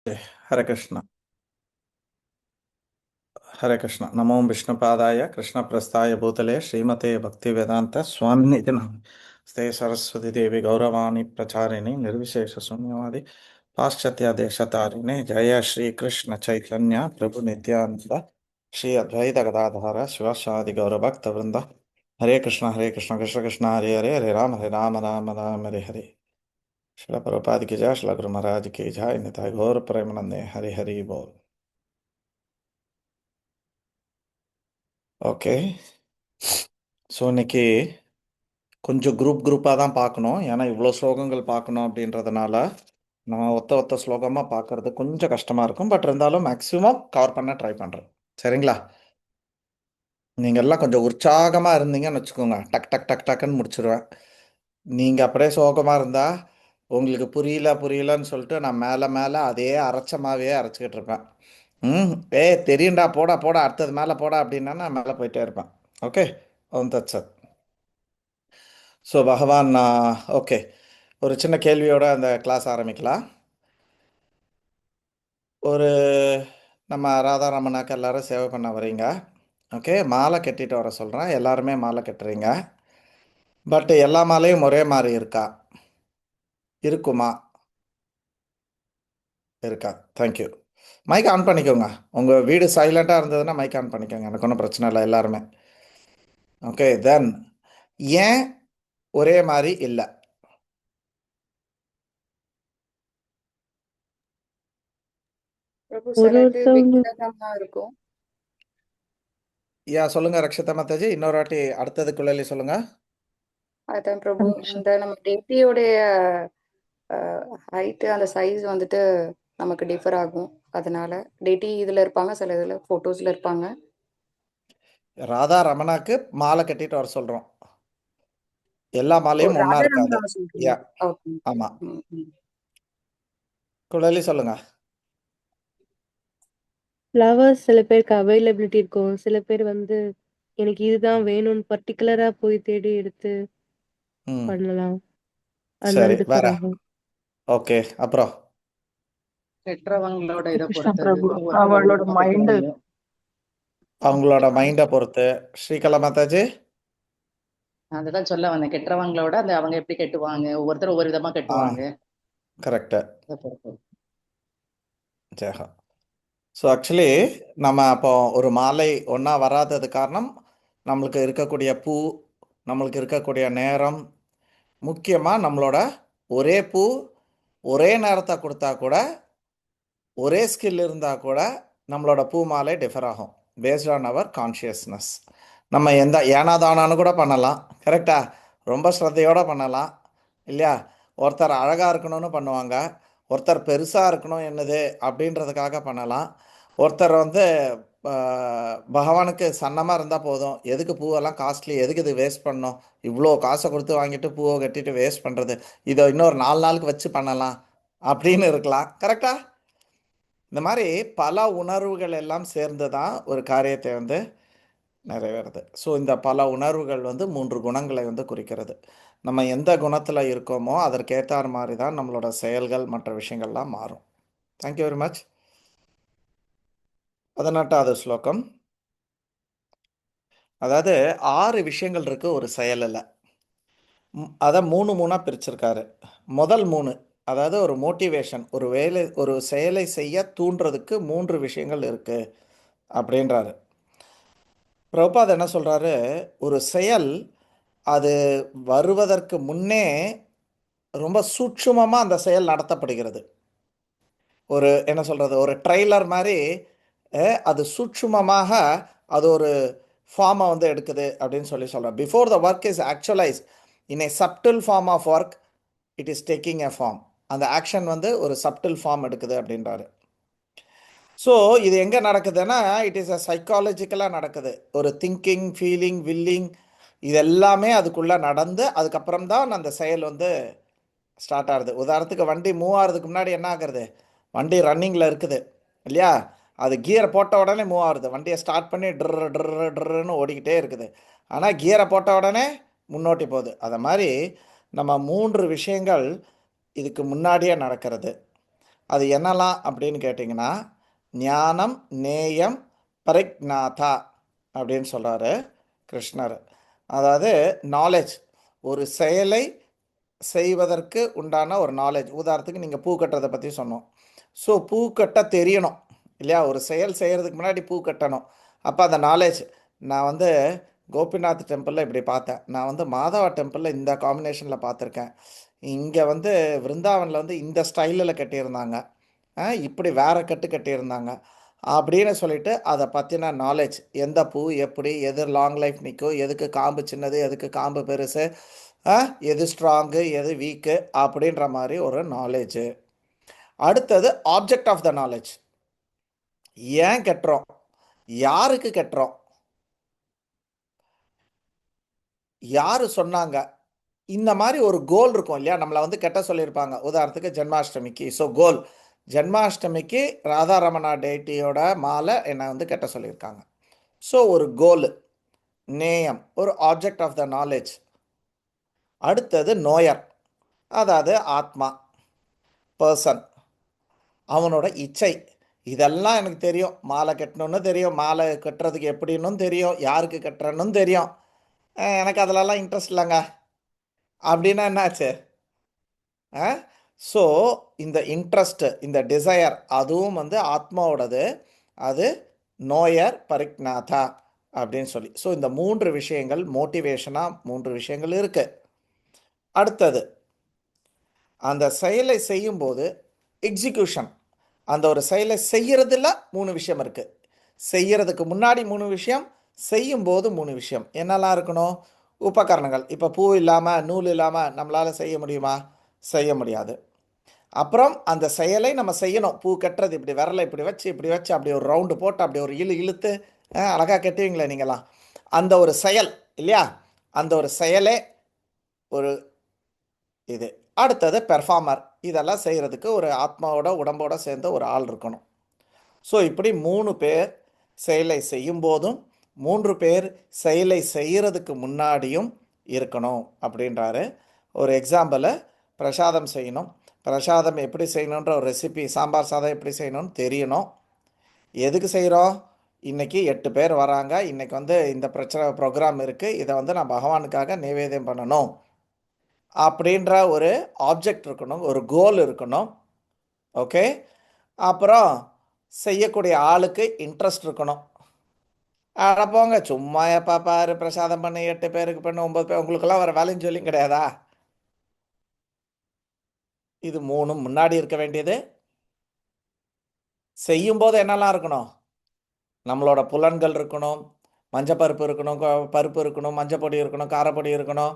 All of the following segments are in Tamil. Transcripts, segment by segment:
हरे कृष्ण। हरे कृष्ण। नमो विष्णुपादाय कृष्णप्रस्थाय भूतले श्रीमते भक्तिवेदांत स्वामिनिधि नमस्ते सरस्वती देवी गौरवाणी प्रचारिणे निर्विशेष शून्यवादी पाश्चात्य देशतारिणे जय श्री कृष्ण चैतन्य प्रभु नित्यानंद श्री अद्वैत गदाधर शिवासादि गौरभक्त वृंद। हरे कृष्ण कृष्ण कृष्ण हरे हरे हरे राम राम राम हरे हरे। श्रील प्रभुपाद की जय, श्रील गुरु महाराज की जय। निताय गौर प्रेमानंदे हरि हरि बोल। ஓகே, ஸோ இன்னைக்கு கொஞ்சம் குரூப்பாக தான் பார்க்கணும். ஏன்னா இவ்வளோ ஸ்லோகங்கள் பார்க்கணும் அப்படின்றதுனால நான் ஒத்த ஸ்லோகமாக பார்க்கறது கொஞ்சம் கஷ்டமாக இருக்கும். பட் இருந்தாலும் மேக்ஸிமம் கவர் பண்ண ட்ரை பண்ணுறேன். சரிங்களா? நீங்கள் எல்லாம் கொஞ்சம் உற்சாகமாக இருந்தீங்கன்னு வச்சுக்கோங்க, டக் டக் டக் டக்குன்னு முடிச்சிருவேன். நீங்கள் அப்படியே சோகமாக இருந்தால் உங்களுக்கு புரியலன்னு சொல்லிட்டு நான் மேலே மேலே அதே அரைச்சமாகவே அரைச்சிக்கிட்டு இருப்பேன். ம் ஏ தெரியும்டா, போடா போடா அடுத்தது மேலே போடா அப்படின்னா நான் மேலே போயிட்டே இருப்பேன். ஓகே, ஓம் தத் சத். ஸோ பகவான், ஓகே, ஒரு சின்ன கேள்வியோட அந்த கிளாஸ் ஆரம்பிக்கலாம். ஒரு நம்ம ராதாரமணாக்கு எல்லாரும் சேவை பண்ண வரீங்க. ஓகே, மாலை கட்டிட்டு வர சொல்கிறேன். எல்லாருமே மாலை கட்டுறீங்க. பட் எல்லா மாலையும் ஒரே மாதிரி இருக்கா? இருக்குமா? இருக்கா? தேங்க்யூ. மைக் ஆன் பண்ணிக்கோங்க. உங்கள் வீடு சைலண்ட்டாக இருந்ததுன்னா மைக் ஆன் பண்ணிக்கோங்க, எனக்கு ஒன்றும் பிரச்சனை இல்லை. எல்லாருமே ஓகே. தென் ஏன் ஒரே மாதிரி இல்லை? பிரபு ஒரு சிலது ஒருத்தவங்க விக்கிரகமா இருக்கும். யா சொல்லுங்கள் ரக்ஷிதா மாதாஜி, இன்னொரு வாட்டி அடுத்ததுக்குள்ளே சொல்லுங்கள். அதான் பிரபு, இந்த நம்ம டெய்லியோடைய ஹைட்டு அந்த சைஸ் வந்துட்டு நமக்கு டிஃபர் ஆகும். அதனால டெய்லி இதுல இருப்பாங்க, சில இதுல போட்டோஸ்ல இருப்பாங்க. ராதா ரமணாக்கு மாலை கட்டிட்டு வர சொல்கிறோம். எல்லா ஓ, மாலையும் ஒன்றா இருக்காது. ராஜாராமன் சொல்றீங்க. யா, ஓகே. ஆமாம். குழலி சொல்லுங்க. ஃப்ளவர்ஸ் சில பேருக்கு அவைலபிலிட்டி இருக்கும். சில பேர் வந்து எனக்கு இதுதான் வேணும்னு பர்டிகுலரா போய் தேடி எடுத்து ம் பண்ணலாம். அதனால சரி, வேற? டிஃபர் ஆகும். ஓகே, அப்புறம் கெட்டவங்களோட இதை கிருஷ்ண பொறுத்தது பிரபு ஒவ்வொருத்தர் ஒவ்வொரு அவளோட விதமா மைண்ட் கட்டுவாங்க. அவங்களோட மைண்டை பொறுத்து. ஸ்ரீகலா மாதாஜி. அதுதான் சொல்ல வந்தேன், கெட்டவங்களோட அந்த அவங்க எப்படி கட்டுவாங்க, ஒவ்வொருத்தர் ஒவ்வொரு விதமா ஆ, கட்டுவாங்க. கரெக்டு. அதை பொறுத்து. ஜெயஹா. ஸோ ஆக்சுவலி நம்ம அப்போ ஒரு மாலை ஒன்றா வராதது காரணம் நம்மளுக்கு இருக்கக்கூடிய பூ, நம்மளுக்கு இருக்கக்கூடிய நேரம், முக்கியமாக நம்மளோட ஒரே பூ ஒரே நேரத்தை கொடுத்தா கூட, ஒரே ஸ்கில் இருந்தால் கூட நம்மளோட பூ மாலை டிஃபர் ஆகும் பேஸ்ட் ஆன் அவர் கான்ஷியஸ்னஸ். நம்ம எந்த ஏனாதானான்னு கூட பண்ணலாம். கரெக்டா? ரொம்ப ஸ்ரத்தையோடு பண்ணலாம் இல்லையா? ஒருத்தர் அழகாக இருக்கணும்னு பண்ணுவாங்க, ஒருத்தர் பெருசாக இருக்கணும் என்னது அப்படின்றதுக்காக பண்ணலாம், ஒருத்தர் வந்து பகவானுக்கு சன்னமாக இருந்தால் போதும், எதுக்கு பூவெல்லாம் காஸ்ட்லி, எதுக்கு இது வேஸ்ட் பண்ணணும், இவ்வளோ காசை கொடுத்து வாங்கிட்டு பூவை கட்டிட்டு வேஸ்ட் பண்ணுறது, இதை இன்னொரு 4 நாளுக்கு வச்சு பண்ணலாம் அப்படின்னு இருக்கலாம். கரெக்டா? இந்த மாதிரி பல உணர்வுகள் எல்லாம் சேர்ந்து தான் ஒரு காரியத்தை வந்து நிறைவேறுது. ஸோ இந்த பல உணர்வுகள் வந்து 3 குணங்களை வந்து குறிக்கிறது. நம்ம எந்த குணத்தில் இருக்கோமோ அதற்கேற்றார் மாதிரி தான் நம்மளோட செயல்கள் மற்ற விஷயங்கள்லாம் மாறும். Thank you very much. 18வது ஸ்லோகம். அதாவது 6 விஷயங்கள் இருக்குது ஒரு செயலில். அதை 3 பிரிச்சிருக்காரு. முதல் 3, அதாவது ஒரு மோட்டிவேஷன், ஒரு செயலை செய்ய தூண்டுறதுக்கு 3 விஷயங்கள் இருக்குது அப்படின்றாரு. பிரபுபாத் என்ன சொல்கிறாரு, ஒரு செயல் அது வருவதற்கு முன்னே ரொம்ப சூட்சுமமாக அந்த செயல் நடத்தப்படுகிறது. ஒரு என்ன சொல்கிறது, ஒரு ட்ரெய்லர் மாதிரி அது சூட்சுமமாக அது ஒரு ஃபார்மை வந்து எடுக்குது அப்படின்னு சொல்கிறேன். Before the work is actualise in a subtle form of work, it is taking a form. அந்த ஆக்ஷன் வந்து ஒரு சப்டில் ஃபார்ம் எடுக்குது அப்படின்றாரு. ஸோ இது எங்கே நடக்குதுன்னா, இட் இஸ் அ சைக்காலஜிக்கலாக நடக்குது. ஒரு திங்கிங், ஃபீலிங், வில்லிங், இது எல்லாமே அதுக்குள்ளே நடந்து அதுக்கப்புறம் தான் அந்த செயல் வந்து ஸ்டார்ட் ஆகுது. உதாரணத்துக்கு வண்டி மூவ் ஆகிறதுக்கு முன்னாடி என்ன ஆகுறது, வண்டி ரன்னிங்கில் இருக்குது இல்லையா, அது கியரை போட்ட உடனே மூவ் ஆகுது. வண்டியை ஸ்டார்ட் பண்ணி ட்ருன்னு ஓடிக்கிட்டே இருக்குது. ஆனால் கியரை போட்ட உடனே முன்னோட்டி போகுது. அதை மாதிரி நம்ம 3 விஷயங்கள் இதுக்கு முன்னாடியே நடக்கிறது. அது என்னலாம் அப்படின்னு கேட்டிங்கன்னா, ஞானம், நேயம், பரிக்ஞாதா அப்படின்னு சொல்கிறாரு கிருஷ்ணர். அதாவது நாலேஜ், ஒரு செயலை செய்வதற்கு உண்டான ஒரு நாலேஜ். உதாரணத்துக்கு நீங்கள் பூ கட்டுறதை பற்றி சொன்னோம். ஸோ பூ கட்ட தெரியணும் இல்லையா? ஒரு செயல் செய்கிறதுக்கு முன்னாடி பூ கட்டணும். அப்போ அந்த நாலேஜ், நான் வந்து கோபிநாத் டெம்பிளில் இப்படி பார்த்தேன், நான் வந்து மாதவா டெம்பிளில் இந்த காம்பினேஷனில் பார்த்துருக்கேன், இங்கே வந்து விருந்தாவனில் வந்து இந்த ஸ்டைலில் கட்டியிருந்தாங்க, இப்படி வேற கட்டு கட்டியிருந்தாங்க அப்படின்னு சொல்லிட்டு அதை பற்றின நாலேஜ், எந்த பூ எப்படி, எது லாங் லைஃப் நிற்கும், எதுக்கு காம்பு சின்னது, எதுக்கு காம்பு பெருசு, எது ஸ்ட்ராங்கு எது வீக்கு அப்படின்ற மாதிரி ஒரு நாலேஜு. அடுத்தது ஆப்ஜெக்ட் ஆஃப் த நாலேஜ். ஏன் கட்டுறோம், யாருக்கு கட்டுறோம், யாரு சொன்னாங்க, இந்த மாதிரி ஒரு கோல் இருக்கும் இல்லையா? நம்மளை வந்து கெட்ட சொல்லியிருப்பாங்க. உதாரணத்துக்கு ஜென்மாஷ்டமிக்கு, ஸோ கோல், ஜென்மாஷ்டமிக்கு ராதாரமணா டேட்டியோட மாலை என்னை வந்து கெட்ட சொல்லியிருக்காங்க. ஸோ ஒரு கோல், நேயம், ஒரு ஆப்ஜெக்ட் ஆஃப் த நாலேஜ். அடுத்தது நோயர், அதாவது ஆத்மா, பர்சன், அவனோட இச்சை. இதெல்லாம் எனக்கு தெரியும், மாலை கட்டணும்னு தெரியும், மாலை கட்டுறதுக்கு எப்படின்னும் தெரியும், யாருக்கு கட்டுறன்னு தெரியும், எனக்கு அதிலெல்லாம் இன்ட்ரெஸ்ட் இல்லைங்க அப்படின்னா என்னாச்சு? ஸோ இந்த இன்ட்ரெஸ்ட், இந்த டிசையர், அதுவும் வந்து ஆத்மாவோடது. அது நோயர் பரிக்ஞாதா அப்படின்னு சொல்லி. ஸோ இந்த 3 விஷயங்கள் மோட்டிவேஷனாக 3 விஷயங்கள் இருக்கு. அடுத்தது அந்த செயலை செய்யும்போது எக்ஸிக்யூஷன், அந்த ஒரு செயலை செய்யறதுல 3 விஷயம் இருக்கு. செய்யறதுக்கு முன்னாடி 3 விஷயம், செய்யும்போது 3 விஷயம். என்னெல்லாம் இருக்கணும்? உபகரணங்கள். இப்போ பூ இல்லாமல் நூல் இல்லாமல் நம்மளால் செய்ய முடியுமா? செய்ய முடியாது. அப்புறம் அந்த செயலை நம்ம செய்யணும். பூ கட்டுறது, இப்படி விரலை இப்படி வச்சு அப்படி ஒரு ரவுண்டு போட்டு அப்படி ஒரு இழுத்து அழகாக கட்டுவீங்களே நீங்களாம், அந்த ஒரு செயல் இல்லையா? அந்த ஒரு செயலே ஒரு இது. அடுத்தது பெர்ஃபார்மர், இதெல்லாம் செய்கிறதுக்கு ஒரு ஆத்மாவோட உடம்போட சேர்ந்த ஒரு ஆள் இருக்கணும். ஸோ இப்படி 3 பேர் செயலை செய்யும் போதும் 3 பேர் செயலை செய்கிறதுக்கு முன்னாடியும் இருக்கணும் அப்படின்றாரு. ஒரு எக்ஸாம்பிளை, பிரசாதம் செய்யணும், பிரசாதம் எப்படி செய்யணுன்ற ஒரு ரெசிபி, சாம்பார் சாதம் எப்படி செய்யணும்னு தெரியணும். எதுக்கு செய்கிறோம்? இன்றைக்கி 8 பேர் வராங்க, இன்றைக்கி வந்து இந்த ப்ரோக்ராம் இருக்குது, இதை வந்து நான் பகவானுக்காக நைவேத்தியம் பண்ணணும் அப்படின்ற ஒரு ஆப்ஜெக்ட் இருக்கணும், ஒரு கோல் இருக்கணும். ஓகே. அப்புறம் செய்யக்கூடிய ஆளுக்கு இன்ட்ரெஸ்ட் இருக்கணும். போங்க, சும்மா எப்போ பாரு பிரசாதம் பண்ணி 8 பேருக்கு பண்ணு 9 பேர், உங்களுக்கெல்லாம் வர வேலைன்னு சொல்லி கிடையாதா? இது 3 முன்னாடி இருக்க வேண்டியது. செய்யும்போது என்னெல்லாம் இருக்கணும்? நம்மளோட புலன்கள் இருக்கணும், மஞ்சப்பருப்பு இருக்கணும், பருப்பு இருக்கணும், மஞ்சப்பொடி இருக்கணும், காரப்பொடி இருக்கணும்,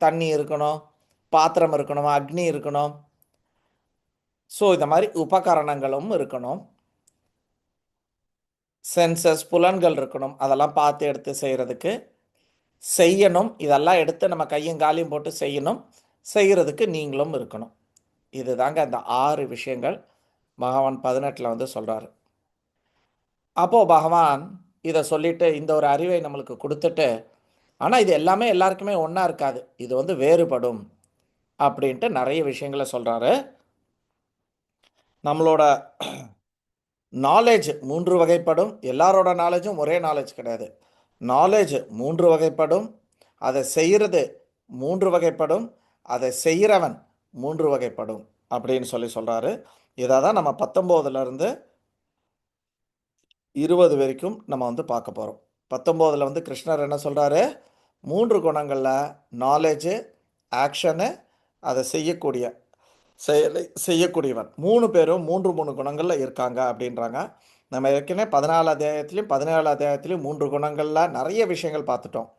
தண்ணி இருக்கணும், பாத்திரம் இருக்கணும், அக்னி இருக்கணும். ஸோ இந்த மாதிரி உபகரணங்களும் இருக்கணும். சென்சஸ், புலன்கள் இருக்கணும், அதெல்லாம் பார்த்து எடுத்து செய்கிறதுக்கு செய்யணும். இதெல்லாம் எடுத்து நம்ம கையும் காலையும் போட்டு செய்யணும். செய்கிறதுக்கு நீங்களும் இருக்கணும். இது தாங்க அந்த 6 விஷயங்கள் பகவான் 18 வந்து சொல்கிறாரு. அப்போது பகவான் இதை சொல்லிவிட்டு இந்த ஒரு அறிவை நம்மளுக்கு கொடுத்துட்டு, ஆனால் இது எல்லாமே எல்லாருக்குமே ஒன்றா இருக்காது, இது வந்து வேறுபடும் அப்படின்ட்டு நிறைய விஷயங்களை சொல்கிறாரு. நம்மளோட நாலேஜ் 3 வகைப்படும். எல்லாரோட நாலேஜும் ஒரே நாலேஜ் கிடையாது. நாலேஜ் 3 வகைப்படும், அதை செய்கிறது 3 வகைப்படும், அதை செய்கிறவன் 3 வகைப்படும் அப்படின்னு சொல்கிறாரு. இதை தான் நம்ம 19லேருந்து 20 வரைக்கும் நம்ம வந்து பார்க்க போகிறோம். 19ல் வந்து கிருஷ்ணர் என்ன சொல்கிறாரு? 3 குணங்களில் நாலேஜு, ஆக்ஷனு, அதை செய்யக்கூடிய செயலை செய்யக்கூடியவன் 3 பேரும் 3 குணங்களில் இருக்காங்க அப்படின்றாங்க. நம்ம ஏற்கனவே 14 அத்தியாயத்துலேயும் 17 அத்தியாயத்துலேயும் 3 குணங்களில் நிறைய விஷயங்கள் பார்த்துட்டோம்.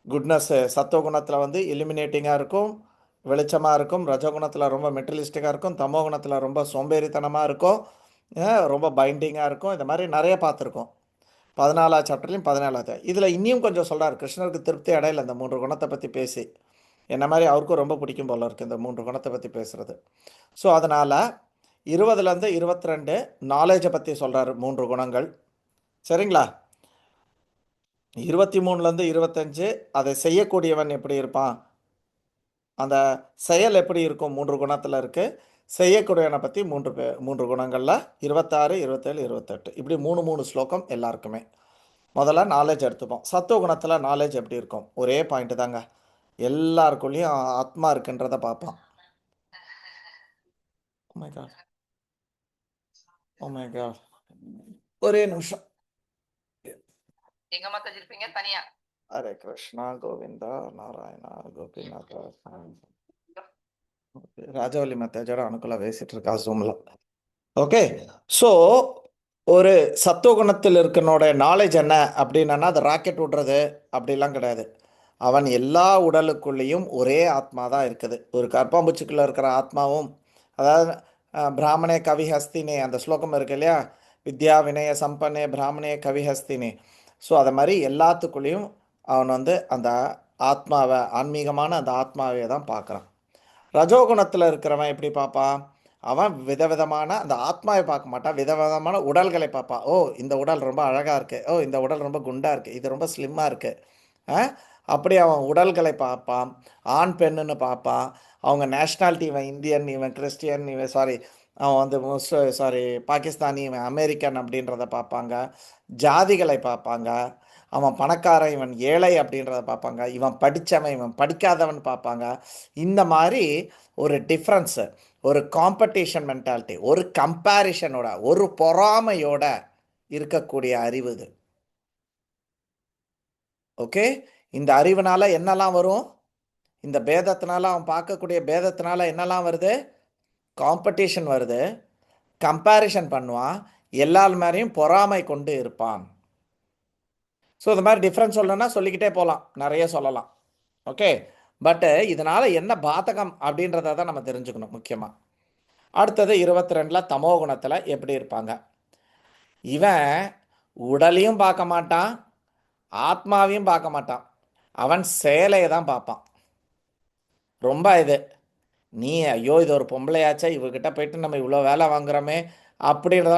குட்னஸ்ஸு, சத்துவகுணத்தில் வந்து எலிமினேட்டிங்காக இருக்கும், வெளிச்சமாக இருக்கும். ரஜகுணத்தில் ரொம்ப மெட்டீரியலிஸ்டிக்காக இருக்கும். தமோ குணத்தில் ரொம்ப சோம்பேறித்தனமாக இருக்கும், ரொம்ப பைண்டிங்காக இருக்கும். இந்த மாதிரி நிறைய பார்த்துருக்கோம் 14ஆம் சாப்டர்லையும் 17ஆம் அத்தியாயம். இதில் இன்னும் கொஞ்சம் சொல்கிறார். கிருஷ்ணருக்கு திருப்தி அடையலை இந்த 3 குணத்தை பற்றி பேசி. என்ன மாதிரி அவருக்கும் ரொம்ப பிடிக்கும் போல இருக்குது இந்த 3 குணத்தை பற்றி பேசுகிறது. ஸோ அதனால் 20லேருந்து 22 நாலேஜை பற்றி சொல்கிறார், 3 குணங்கள். சரிங்களா? 23லேருந்து 25 அதை செய்யக்கூடியவன் எப்படி இருப்பான் அந்த செயல் எப்படி இருக்கும் 3 குணத்தில் இருக்குது. செய்யக்கூடியவனை பற்றி 3 குணங்களில் 26, 27, 28 இப்படி 3 ஸ்லோகம் எல்லாருக்குமே. முதல்ல நாலேஜ் எடுத்துப்போம். சத்துவ குணத்தில் நாலேஜ் எப்படி இருக்கும்? ஒரே பாயிண்ட் தாங்க. எல்லாருக்குள்ளேயும் ஆத்மா இருக்குன்றத பார்ப்போம். Oh my God. Oh my God. ஒரே நிமிஷம். எங்க மாத்த இருப்பீங்க தனியா? ஹரே கிருஷ்ணா கோவிந்தா நாராயணா கோபிநாதா. ராஜவல்லி மெத்தேஜோட அணுக்குள்ள பேசிட்டு இருக்கா ஜூம்ல. ஓகே, ஸோ ஒரு சத்துவகுணத்தில் இருக்கனோட நாலேஜ் என்ன அப்படின்னா அது ராக்கெட் விடுறது அப்படிலாம் கிடையாது. அவன் எல்லா உடலுக்குள்ளேயும் ஒரே ஆத்மா தான் இருக்குது. ஒரு கர்ப்பாம்பூச்சிக்குள்ளே இருக்கிற ஆத்மாவும், அதாவது பிராமணே கவிஹஸ்தினே அந்த ஸ்லோகம் இருக்கு இல்லையா, வித்யா வினய சம்பன்னே பிராமணே கவிஹஸ்தினே. ஸோ அதை மாதிரி எல்லாத்துக்குள்ளேயும் அவன் வந்து அந்த ஆத்மாவை, ஆன்மீகமான அந்த ஆத்மாவை தான் பார்க்குறான். ரஜோகுணத்தில் இருக்கிறவன் எப்படி பார்ப்பான்? அவன் விதவிதமான அந்த ஆத்மாவை பார்க்க மாட்டான், விதவிதமான உடல்களை பார்ப்பான். ஓ, இந்த உடல் ரொம்ப அழகாக இருக்குது, ஓ இந்த உடல் ரொம்ப குண்டாக இருக்குது, இது ரொம்ப ஸ்லிம்மாக இருக்குது. அப்படி அவன் உடல்களை பார்ப்பான். ஆண் பெண்ணுன்னு பார்ப்பான். அவங்க நேஷ்னாலிட்டி, இவன் இந்தியன், இவன் கிறிஸ்டியன், இவன் அவன் வந்து பாகிஸ்தானி, இவன் அமெரிக்கன் அப்படின்றத பார்ப்பாங்க. ஜாதிகளை பார்ப்பாங்க. அவன் பணக்காரன், இவன் ஏழை அப்படின்றத பார்ப்பாங்க. இவன் படித்தவன், இவன் படிக்காதவன் பார்ப்பாங்க. இந்த மாதிரி ஒரு டிஃப்ரென்ஸு, ஒரு காம்படிஷன் மென்டாலிட்டி, ஒரு கம்பேரிஷனோட, ஒரு பொறாமையோட இருக்கக்கூடிய அறிவு இது. ஓகே, இந்த அறிவுனால என்னெல்லாம் வரும்? இந்த பேதத்தினால, அவன் பார்க்கக்கூடிய பேதத்தினால என்னெல்லாம் வருது? காம்படிஷன் வருது, கம்பேரிஷன் பண்ணுவான், எல்லார் மேலேயும் பொறாமை கொண்டு இருப்பான். ஸோ இந்த மாதிரி டிஃப்ரென்ஸ் சொல்லணும்னா சொல்லிக்கிட்டே போகலாம், நிறைய சொல்லலாம். ஓகே, பட்டு இதனால் என்ன பாதகம் அப்படின்றத தான் நம்ம தெரிஞ்சுக்கணும் முக்கியமாக. அடுத்தது 22 தமோ குணத்தில் எப்படி இருப்பாங்க? இவன் உடலையும் பார்க்க மாட்டான், ஆத்மாவையும் பார்க்க மாட்டான், அவன் செயலையை தான் பார்ப்பான். ரொம்ப இது நீ ஐயோ இது ஒரு பொம்பளையாச்சா, இவகிட்ட போயிட்டு நம்ம இவ்வளோ வேலை வாங்குறோமே அப்படின்றத.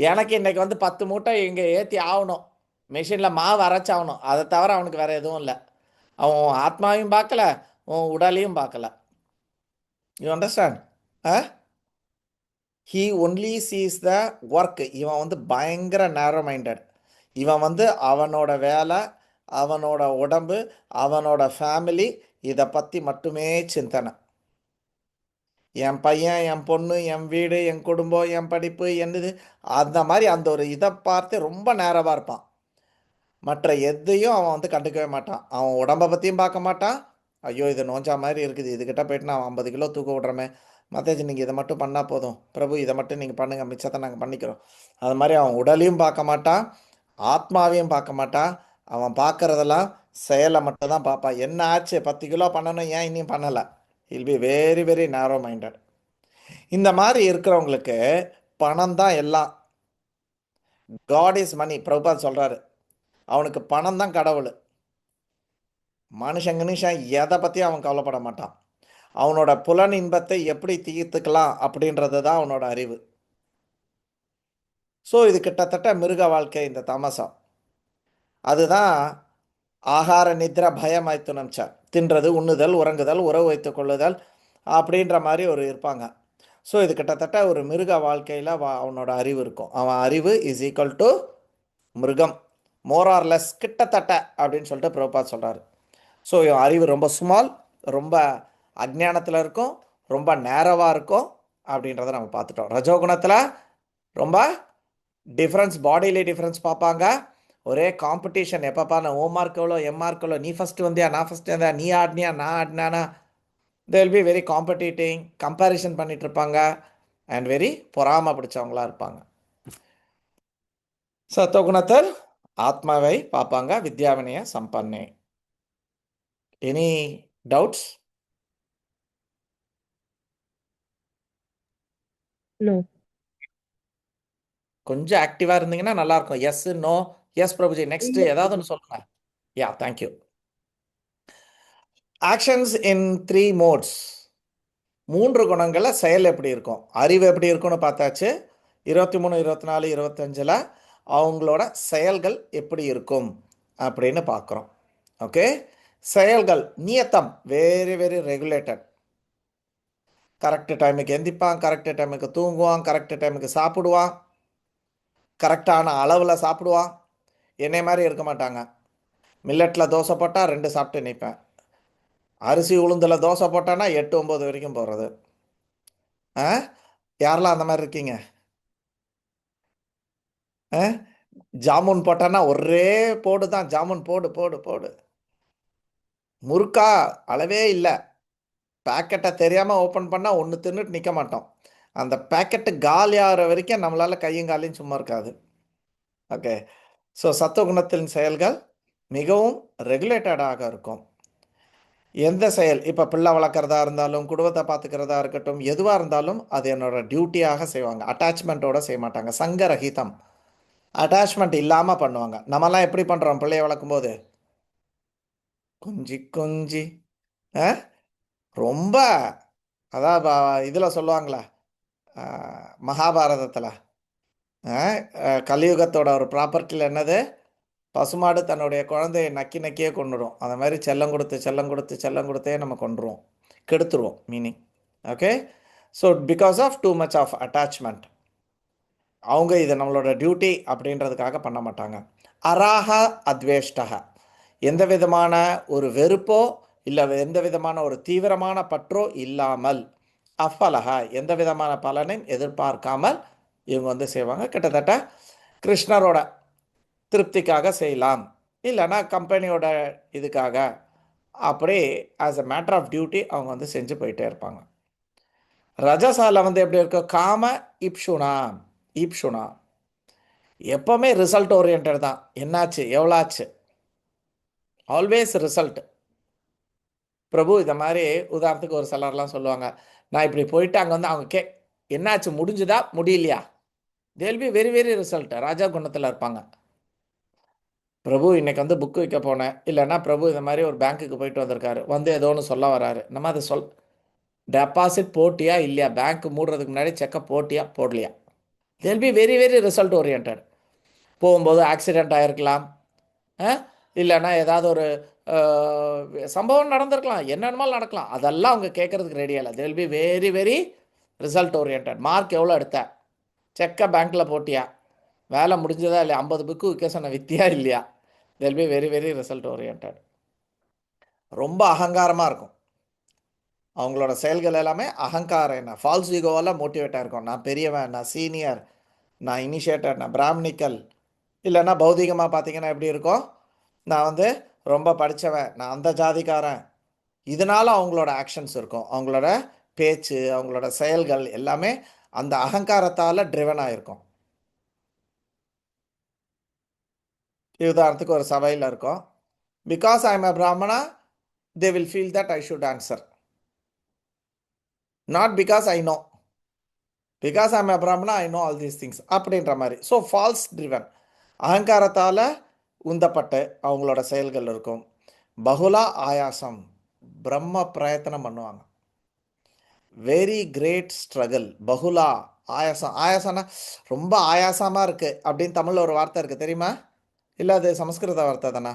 எனக்கு இன்றைக்கி வந்து 10 மூட்டை இங்கே ஏற்றி ஆகணும், மிஷினில் மாவு அரைச்சாகணும், அதை தவிர அவனுக்கு வேறு எதுவும் இல்லை. அவன் ஆத்மாவையும் பார்க்கல, உன் உடலையும் பார்க்கல. You understand? He only sees the work. இவன் வந்து பயங்கர நேரோ மைண்டட். இவன் வந்து அவனோட வேலை, அவனோட உடம்பு, அவனோட ஃபேமிலி, இதை பற்றி மட்டுமே சிந்தனை. என் பையன், என் பொண்ணு, என் வீடு, என் குடும்பம், என் படிப்பு, என்னது, அந்த மாதிரி அந்த ஒரு இதை பார்த்து ரொம்ப நேரமாக இருப்பான். மற்ற எதையும் அவன் வந்து கண்டுக்கவே மாட்டான். அவன் உடம்பை பற்றியும் பார்க்க மாட்டான். ஐயோ இது நோஞ்சா மாதிரி இருக்குது, இதுக்கிட்ட போயிட்டு நான் 50 கிலோ தூக்க விட்றமே, மத்தேஜி நீங்கள் இதை மட்டும் பண்ணால் போதும் பிரபு, இதை மட்டும் நீங்கள் பண்ணுங்கள், மிச்சத்தை நாங்கள் பண்ணிக்கிறோம். அது மாதிரி அவன் உடலையும் பார்க்க மாட்டான், ஆத்மாவையும் பார்க்க மாட்டான். அவன் பார்க்குறதெல்லாம் செயலை மட்டும் தான் பார்ப்பான். என்ன ஆச்சு, 10 கிலோ பண்ணணும், ஏன் இன்னும் பண்ணலை? Will be very very narrow minded. இந்த மாதிரி இருக்கிறவங்களுக்கு பணம் தான் எல்லாம். காட் இஸ் மணி, பிரபுபாத் சொல்கிறாரு. அவனுக்கு பணம் தான் கடவுள். மனுஷன் எதை பற்றியும் அவன் கவலைப்பட மாட்டான். அவனோட புலன் இன்பத்தை எப்படி தீர்த்துக்கலாம் அப்படின்றது தான் அவனோட அறிவு. ஸோ இது கிட்டத்தட்ட மிருக வாழ்க்கை, இந்த தமசம். அதுதான் ஆகார நித்ர பயம் மைத்துனம் ச, தின்றது, உண்ணுதல், உறங்குதல், உறவு வைத்துக் கொள்ளுதல் அப்படின்ற மாதிரி ஒரு இருப்பாங்க. ஸோ இது கிட்டத்தட்ட ஒரு மிருக வாழ்க்கையில் அவனோட அறிவு இருக்கும். அவன் அறிவு இஸ் ஈக்குவல் டு மிருகம், மோரார்லெஸ், கிட்டத்தட்ட அப்படின்னு சொல்லிட்டு பிரபுபாத் சொல்கிறாரு. ஸோ இவன் அறிவு ரொம்ப ஸ்மால், ரொம்ப அஜ்ஞானத்தில் இருக்கும், ரொம்ப நேரவாக இருக்கும் அப்படின்றத நம்ம பார்த்துட்டோம். ரஜோகுணத்தில் ரொம்ப டிஃப்ரென்ஸ், பாடியிலே டிஃப்ரென்ஸ் பார்ப்பாங்க, ஒரே காம்படிஷன். எப்பப்பா நான் ஓ மார்க் எவ்வளோ, எம் மார்க் எவ்வளோ, நீ ஃபஸ்ட்டு வந்தியா, நான் ஃபஸ்ட்டு வந்தேன், நீ ஆடினியா, நான் ஆடினானா, they will be very competing, comparison பண்ணிட்டு இருப்பாங்க, அண்ட் வெரி பொறாமை பிடிச்சவங்களா இருப்பாங்க. சத்துவகுணத்தில் ஆத்மாவை பார்ப்பாங்க, வித்யாவினய சம்பன்னே. Any doubts? நோ. கொஞ்சம் ஆக்டிவாக இருந்தீங்கன்னா நல்லாயிருக்கும். Yes, no, yes Prabhuji, next ஏதாவது ஒன்று சொல்லுங்க. Yeah, thank you. Actions in 3 modes. 3 குணங்களில் செயல் எப்படி இருக்கும், அறிவு எப்படி இருக்கும்னு பார்த்தாச்சு. 23, 24, 25 அவங்களோட செயல்கள் எப்படி இருக்கும் அப்படின்னு பார்க்குறோம். ஓகே, செயல்கள் நியத்தம், வெரி வெரி ரெகுலேட்டட். கரெக்ட் டைமுக்கு எந்திப்பான், கரெக்ட் டைமுக்கு தூங்குவான், கரெக்ட் டைமுக்கு சாப்பிடுவான், கரெக்டான அளவில் சாப்பிடுவான். என்னை மாதிரி இருக்க மாட்டாங்க. மில்லட்டில் தோசை போட்டால் 2 சாப்பிட்டு நிற்பேன். அரிசி உளுந்தில் தோசை போட்டான்னா 8 9 வரைக்கும் போகிறது. ஆ யாரெல்லாம் அந்த மாதிரி இருக்கீங்க? ஆ ஜாமுன் போட்டான்னா ஒரே போடு தான், ஜாமுன் போடு போடு போடு. முறுக்கா அளவே இல்லை. பேக்கெட்டை தெரியாமல் ஓப்பன் பண்ணால் ஒன்று தின்னுட்டு நிற்க மாட்டோம். அந்த பேக்கெட்டு காலி ஆகிற வரைக்கும் நம்மளால் கையும் காலையும் சும்மா இருக்காது. ஓகே. ஸோ சத்துவகுணத்தின் செயல்கள் மிகவும் ரெகுலேட்டடாக இருக்கும். எந்த செயல், இப்போ பிள்ளை வளர்க்குறதா இருந்தாலும், குடும்பத்தை பார்த்துக்கிறதா இருக்கட்டும், எதுவாக இருந்தாலும் அது என்னோட டியூட்டியாக செய்வாங்க. அட்டாச்மெண்ட்டோட செய்ய மாட்டாங்க. சங்கரஹிதம், அட்டாச்மெண்ட் இல்லாமல் பண்ணுவாங்க. நம்மலாம் எப்படி பண்ணுறோம் பிள்ளைய வளர்க்கும்போது? கொஞ்சி கொஞ்சி ஆ ரொம்ப, அதான் இதில் சொல்லுவாங்களே, மகாபாரதத்தில் கலியுகத்தோட ஒரு ப்ராப்பர்ட்டியில் என்னது, பசுமாடு தன்னுடைய குழந்தையை நக்கி நக்கியே கொண்டுடும். அந்த மாதிரி செல்லம் கொடுத்து செல்லம் கொடுத்து செல்லம் கொடுத்தே நம்ம கொண்டுருவோம், கெடுத்துருவோம் meaning. Okay. So because of too much of attachment அவங்க இது நம்மளோட டியூட்டி அப்படின்றதுக்காக பண்ண மாட்டாங்க. அராக அத்வேஷ்டக, எந்த விதமான ஒரு வெறுப்போ இல்லை எந்த விதமான ஒரு தீவிரமான பற்றோ இல்லாமல், அஃபலக, எந்த விதமான பலனையும் எதிர்பார்க்காமல் இவங்க வந்து செய்வாங்க. கிட்டத்தட்ட கிருஷ்ணரோட திருப்திக்காக செய்யலாம், இல்லைன்னா கம்பெனியோட இதுக்காக, அப்படி as a matter of duty அவங்க வந்து செஞ்சு போயிட்டே இருப்பாங்க. ரஜசால வந்து எப்படி இருக்கும்? காம இப்ஷுனா, ஈப்ஷுனா, எப்போவுமே ரிசல்ட் ஓரியன்ட் தான். என்னாச்சு, எவ்வளோ ஆச்சு, ஆல்வேஸ் ரிசல்ட். பிரபு இந்த மாதிரி உதாரணத்துக்கு ஒரு சிலர்லாம் சொல்லுவாங்க, நான் இப்படி போயிட்டு அங்கே வந்து அவங்க என்னாச்சு, முடிஞ்சுதா முடியலையா, they'll be very very result. ராஜா குணத்தில் இருப்பாங்க. பிரபு இன்னைக்கு வந்து புக்கு வைக்க போனேன், இல்லைன்னா பிரபு இந்த மாதிரி ஒரு பேங்க்குக்கு போயிட்டு வந்திருக்காரு, வந்து ஏதோ ஒன்று சொல்ல வராரு, நம்ம அதை டெபாசிட் போட்டியா இல்லையா, பேங்க் மூடுறதுக்கு முன்னாடி செக்கை போட்டியா போடலையா, they'll be very very result oriented. போகும்போது ஆக்சிடெண்ட் ஆகிருக்கலாம், இல்லைன்னா ஏதாவது ஒரு சம்பவம் நடந்திருக்கலாம், என்னென்னமாலும் நடக்கலாம், அதெல்லாம் அவங்க கேட்குறதுக்கு ரெடியாக இல்லை. They'll be very very result oriented. Mark எவ்வளோ எடுத்த, செக்கை பேங்க்கில் போட்டியா, வேலை முடிஞ்சதா இல்லையா, 50 புக்கு விற்க சொன்ன வித்தியா இல்லையா, they'll be very very result oriented. ரொம்ப அகங்காரமாக இருக்கும் அவங்களோட செயல்கள் எல்லாமே. அகங்காரம் என்ன, ஃபால்ஸ் ஈகோவெல்லாம் மோட்டிவேட்டாக இருக்கும். நான் பெரியவன், நான் சீனியர், நான் இனிஷியேட்டர், நான் பிராமணிக்கல். இல்லைன்னா பௌதிகமாக பார்த்தீங்கன்னா எப்படி இருக்கும், நான் வந்து ரொம்ப படித்தவன், நான் அந்த ஜாதிக்காரன். இதனால் அவங்களோட ஆக்ஷன்ஸ் இருக்கும், அவங்களோட பேச்சு, அவங்களோட செயல்கள் எல்லாமே அந்த அகங்காரத்தால் ட்ரிவன் ஆகிருக்கும். உதாரணத்துக்கு ஒரு சபையில் இருக்கும், பிகாஸ் ஐ எம் அ பிராமணா they will feel that I should answer, not because I know, because I am a brahmana I know all these things அப்படின்ற மாதிரி. ஸோ ஃபால்ஸ் ட்ரிவன், அகங்காரத்தால் உந்தப்பட்டு அவங்களோட செயல்கள் இருக்கும். பகுலா ஆயாசம், பிரம்ம பிரயத்தனம் பண்ணுவாங்க, வெரி கிரேட் ஸ்ட்ரகிள். பகுலா ஆயாசம், ஆயாசம்னா ரொம்ப ஆயாசமாக இருக்குது அப்படின்னு தமிழில் ஒரு வார்த்தை இருக்குது தெரியுமா? இல்லை அது சமஸ்கிருத வார்த்தை தானே?